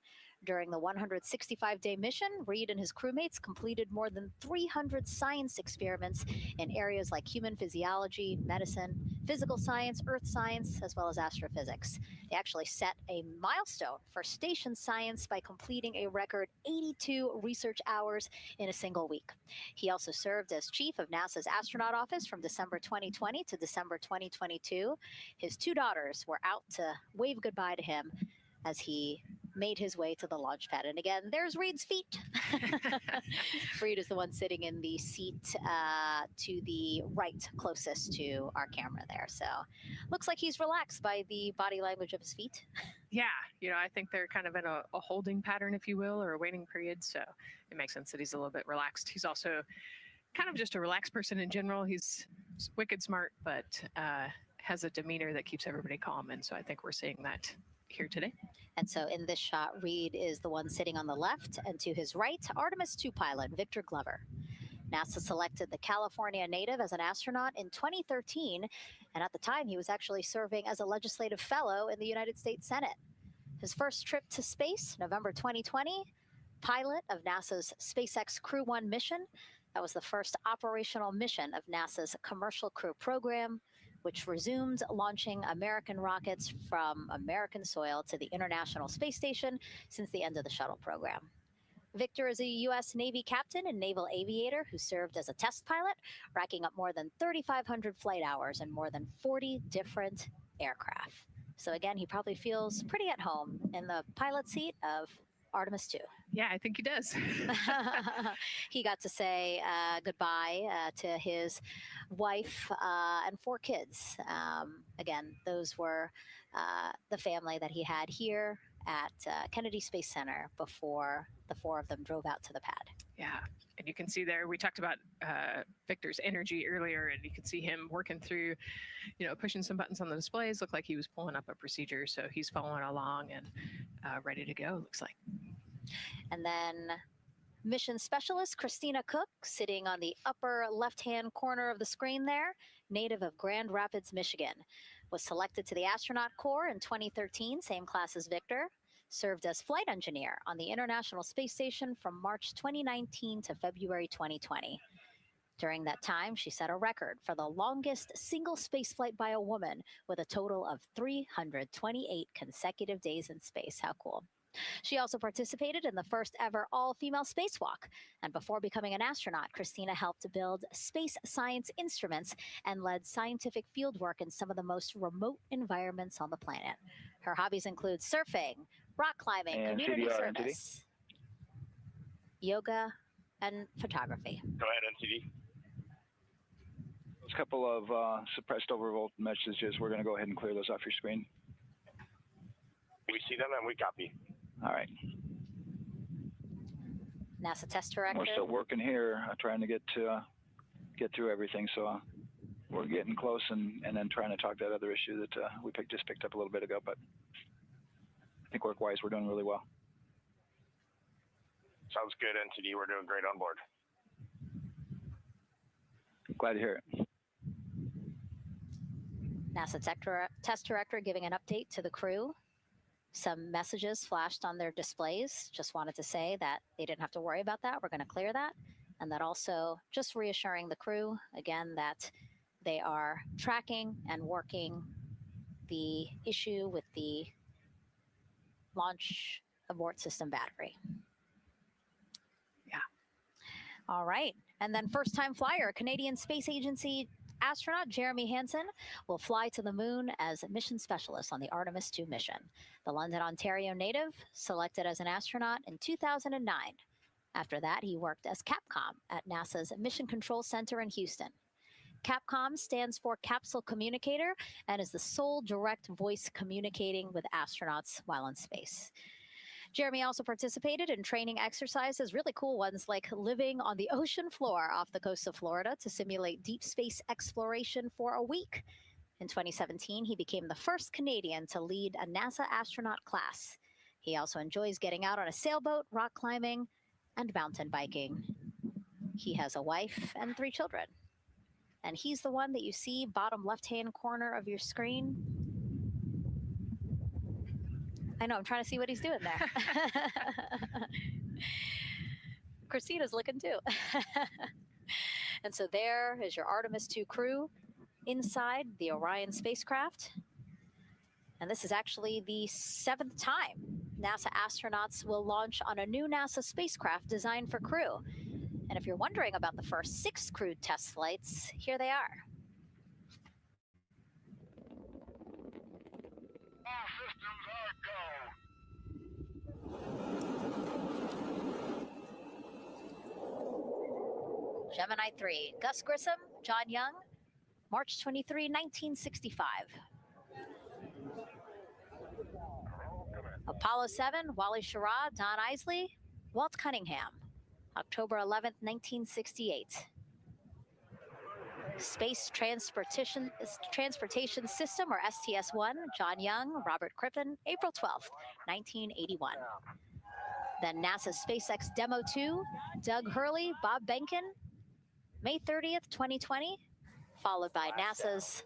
S2: During the 165-day mission, Reed and his crewmates completed more than 300 science experiments in areas like human physiology, medicine, physical science, earth science, as well as astrophysics. They actually set a milestone for station science by completing a record 82 research hours in a single week. He also served as chief of NASA's astronaut office from December 2020 to December 2022. His 2 daughters were out to wave goodbye to him as he made his way to the launch pad. And again, there's Reed's feet. Reed is the one sitting in the seat to the right, closest to our camera there. So looks like he's relaxed by the body language of his feet.
S1: Yeah, I think they're kind of in a holding pattern, if you will, or a waiting period. So it makes sense that he's a little bit relaxed. He's also kind of just a relaxed person in general. He's wicked smart, but has a demeanor that keeps everybody calm. And so I think we're seeing that here today.
S2: And so in this shot, Reed is the one sitting on the left, and to his right, Artemis 2 pilot Victor Glover. NASA selected the California native as an astronaut in 2013, and at the time he was actually serving as a legislative fellow in the United States Senate. His first trip to space, November 2020, pilot of NASA's SpaceX Crew 1 mission. That was the first operational mission of NASA's Commercial Crew program, which resumed launching American rockets from American soil to the International Space Station since the end of the shuttle program. Victor is a U.S. Navy captain and naval aviator who served as a test pilot, racking up more than 3,500 flight hours in more than 40 different aircraft. So again, he probably feels pretty at home in the pilot seat of Artemis 2.
S1: Yeah, I think he does.
S2: He got to say goodbye to his wife and 4 kids. Again, those were the family that he had here at Kennedy Space Center before the 4 of them drove out to the pad.
S1: Yeah, and you can see there, we talked about Victor's energy earlier, and you can see him working through, pushing some buttons on the displays. Looked like he was pulling up a procedure, so he's following along and ready to go, looks like.
S2: And then mission specialist Christina Cook, sitting on the upper left-hand corner of the screen there, native of Grand Rapids, Michigan. was selected to the Astronaut Corps in 2013, same class as Victor, served as flight engineer on the International Space Station from March 2019 to February 2020. During that time, she set a record for the longest single spaceflight by a woman with a total of 328 consecutive days in space. How cool. She also participated in the first ever all-female spacewalk. And before becoming an astronaut, Christina helped to build space science instruments and led scientific fieldwork in some of the most remote environments on the planet. Her hobbies include surfing, rock climbing,
S10: And
S2: community
S10: CDR and
S2: service, yoga, and photography.
S10: Go ahead, NTD. There's a couple of suppressed overvolt messages. We're going to go ahead and clear those off your screen.
S14: We see them and we copy.
S10: All right.
S2: NASA test director.
S10: We're still working here, trying to get through everything. So we're getting close, and then trying to talk that other issue that we just picked up a little bit ago. But I think work-wise, we're doing really well.
S14: Sounds good, NTD. We're doing great on board.
S10: Glad to hear it.
S2: NASA test director giving an update to the crew. Some messages flashed on their displays. Just wanted to say that they didn't have to worry about that. We're going to clear that. And that also just reassuring the crew, again, that they are tracking and working the issue with the launch abort system battery.
S1: Yeah.
S2: All right. And then first-time flyer, Canadian Space Agency astronaut Jeremy Hansen will fly to the moon as a mission specialist on the Artemis 2 mission. The London, Ontario native selected as an astronaut in 2009. After that, he worked as Capcom at NASA's Mission Control Center in Houston. Capcom stands for Capsule Communicator and is the sole direct voice communicating with astronauts while in space. Jeremy also participated in training exercises, really cool ones, like living on the ocean floor off the coast of Florida to simulate deep space exploration for a week. In 2017, he became the first Canadian to lead a NASA astronaut class. He also enjoys getting out on a sailboat, rock climbing, and mountain biking. He has a wife and 3 children. And he's the one that you see bottom left-hand corner of your screen. I know, I'm trying to see what he's doing there. Christina's looking too. And so there is your Artemis 2 crew inside the Orion spacecraft. And this is actually the 7th time NASA astronauts will launch on a new NASA spacecraft designed for crew. And if you're wondering about the first 6 crewed test flights, here they are. Gemini 3, Gus Grissom, John Young, March 23, 1965. Apollo 7, Wally Schirra, Don Isley, Walt Cunningham, October 11th, 1968. Space Transportation System, or STS-1, John Young, Robert Crippen, April 12th, 1981. Then NASA's SpaceX Demo 2, Doug Hurley, Bob Behnken, May 30th, 2020, followed by NASA's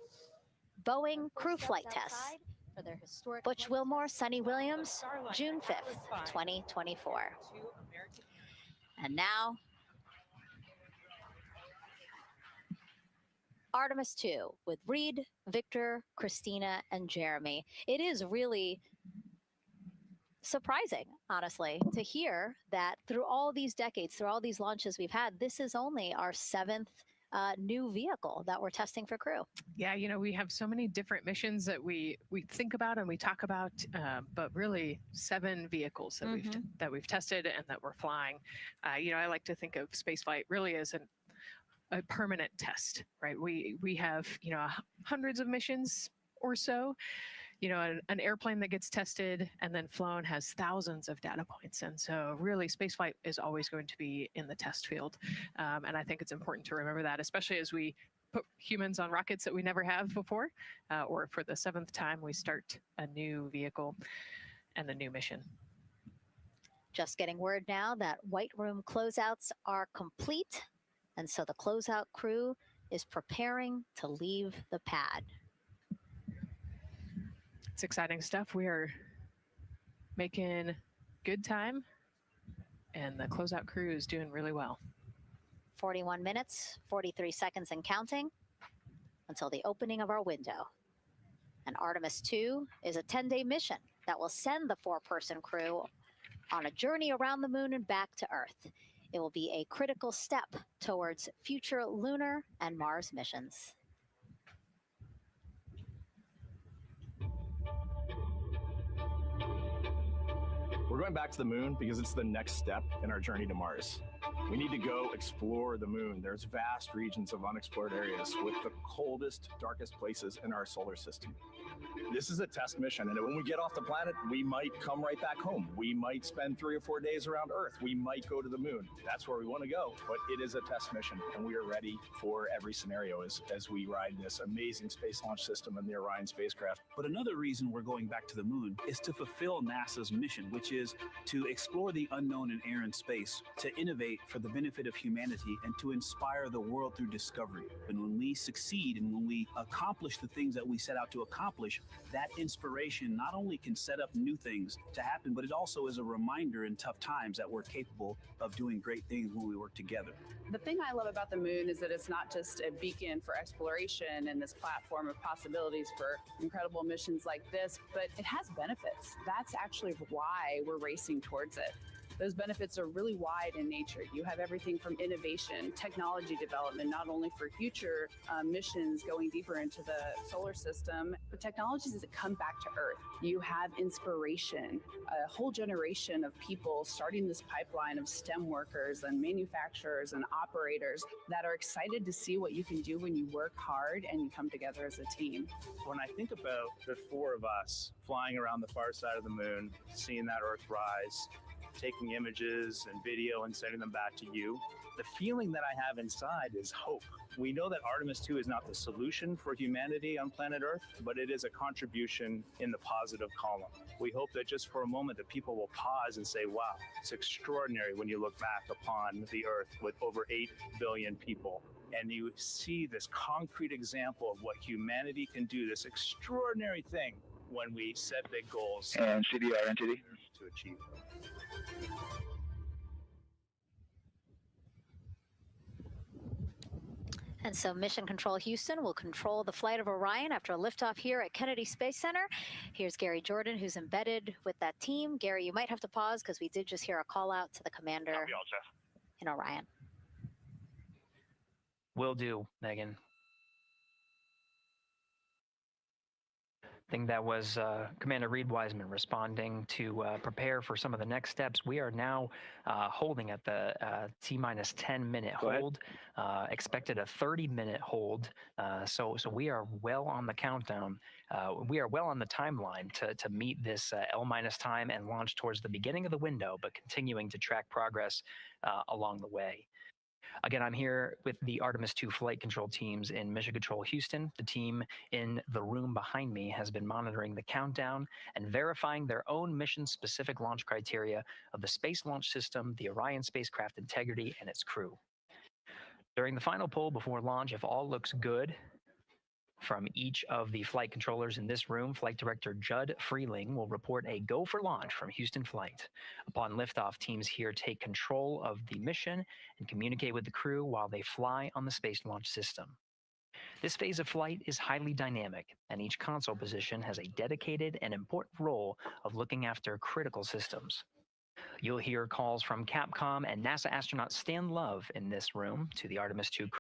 S2: Boeing crew flight tests. Butch Wilmore, Sonny Williams, June 5th, 2024. And now, Artemis 2 with Reed, Victor, Christina, and Jeremy. It is really surprising, honestly, to hear that through all these decades, through all these launches we've had, this is only our 7th new vehicle that we're testing for crew.
S1: Yeah, you know, we have so many different missions that we think about and we talk about, but really 7 vehicles that we've tested and that we're flying. You know, I like to think of spaceflight really as a permanent test, right? We have, you know, hundreds of missions or so. You know, an airplane that gets tested and then flown has thousands of data points. And so really spaceflight is always going to be in the test field. And I think it's important to remember that, especially as we put humans on rockets that we never have before, or for the 7th time we start a new vehicle and a new mission.
S2: Just getting word now that White Room closeouts are complete. And so the closeout crew is preparing to leave the pad.
S1: it's exciting stuff. We are making good time, and the closeout crew is doing really well.
S2: 41 minutes, 43 seconds and counting until the opening of our window. And Artemis 2 is a 10-day mission that will send the 4-person crew on a journey around the moon and back to Earth. It will be a critical step towards future lunar and Mars missions.
S6: We're going back to the moon because it's the next step in our journey to Mars. We need to go explore the moon. There's vast regions of unexplored areas with the coldest, darkest places in our solar system. This is a test mission, and when we get off the planet, we might come right back home. We might spend 3 or 4 days around Earth. We might go to the moon. That's where we want to go, but it is a test mission, and we are ready for every scenario as we ride this amazing space launch system and the Orion spacecraft.
S15: But another reason we're going back to the moon is to fulfill NASA's mission, which is to explore the unknown in air and space, to innovate for the benefit of humanity, and to inspire the world through discovery. And when we succeed and when we accomplish the things that we set out to accomplish, that inspiration not only can set up new things to happen, but it also is a reminder in tough times that we're capable of doing great things when we work together.
S13: The thing I love about the moon is that it's not just a beacon for exploration and this platform of possibilities for incredible missions like this, but it has benefits. That's actually why we're racing towards it. Those benefits are really wide in nature. You have everything from innovation, technology development, not only for future missions going deeper into the solar system, but technologies that come back to Earth. You have inspiration, a whole generation of people starting this pipeline of STEM workers and manufacturers and operators that are excited to see what you can do when you work hard and you come together as a team.
S17: When I think about the 4 of us flying around the far side of the moon, seeing that Earth rise, taking images and video and sending them back to you, the feeling that I have inside is hope. We know that Artemis 2 is not the solution for humanity on planet Earth, but it is a contribution in the positive column. We hope that just for a moment that people will pause and say, wow, it's extraordinary when you look back upon the Earth with over 8 billion people. And you see this concrete example of what humanity can do, this extraordinary thing when we set big goals.
S10: And CDR NTD.
S17: To achieve.
S2: And so Mission Control Houston will control the flight of Orion after a liftoff here at Kennedy Space Center. Here's Gary Jordan, who's embedded with that team. Gary, you might have to pause because we did just hear a call out to the commander in Orion.
S5: Will do, Megan. I think that was Commander Reed Wiseman responding to prepare for some of the next steps. We are now holding at the T-minus 10-minute hold, expected a 30-minute hold. So we are well on the countdown. We are well on the timeline to meet this L-minus time and launch towards the beginning of the window, but continuing to track progress along the way. Again, I'm here with the Artemis 2 flight control teams in Mission Control Houston. The team in the room behind me has been monitoring the countdown and verifying their own mission-specific launch criteria of the Space Launch System, the Orion spacecraft integrity, and its crew. During the final poll before launch, if all looks good from each of the flight controllers in this room, Flight Director Judd Freeling will report a go for launch from Houston Flight. Upon liftoff, teams here take control of the mission and communicate with the crew while they fly on the Space Launch System. This phase of flight is highly dynamic, and each console position has a dedicated and important role of looking after critical systems. You'll hear calls from Capcom and NASA astronaut Stan Love in this room to the Artemis 2 crew.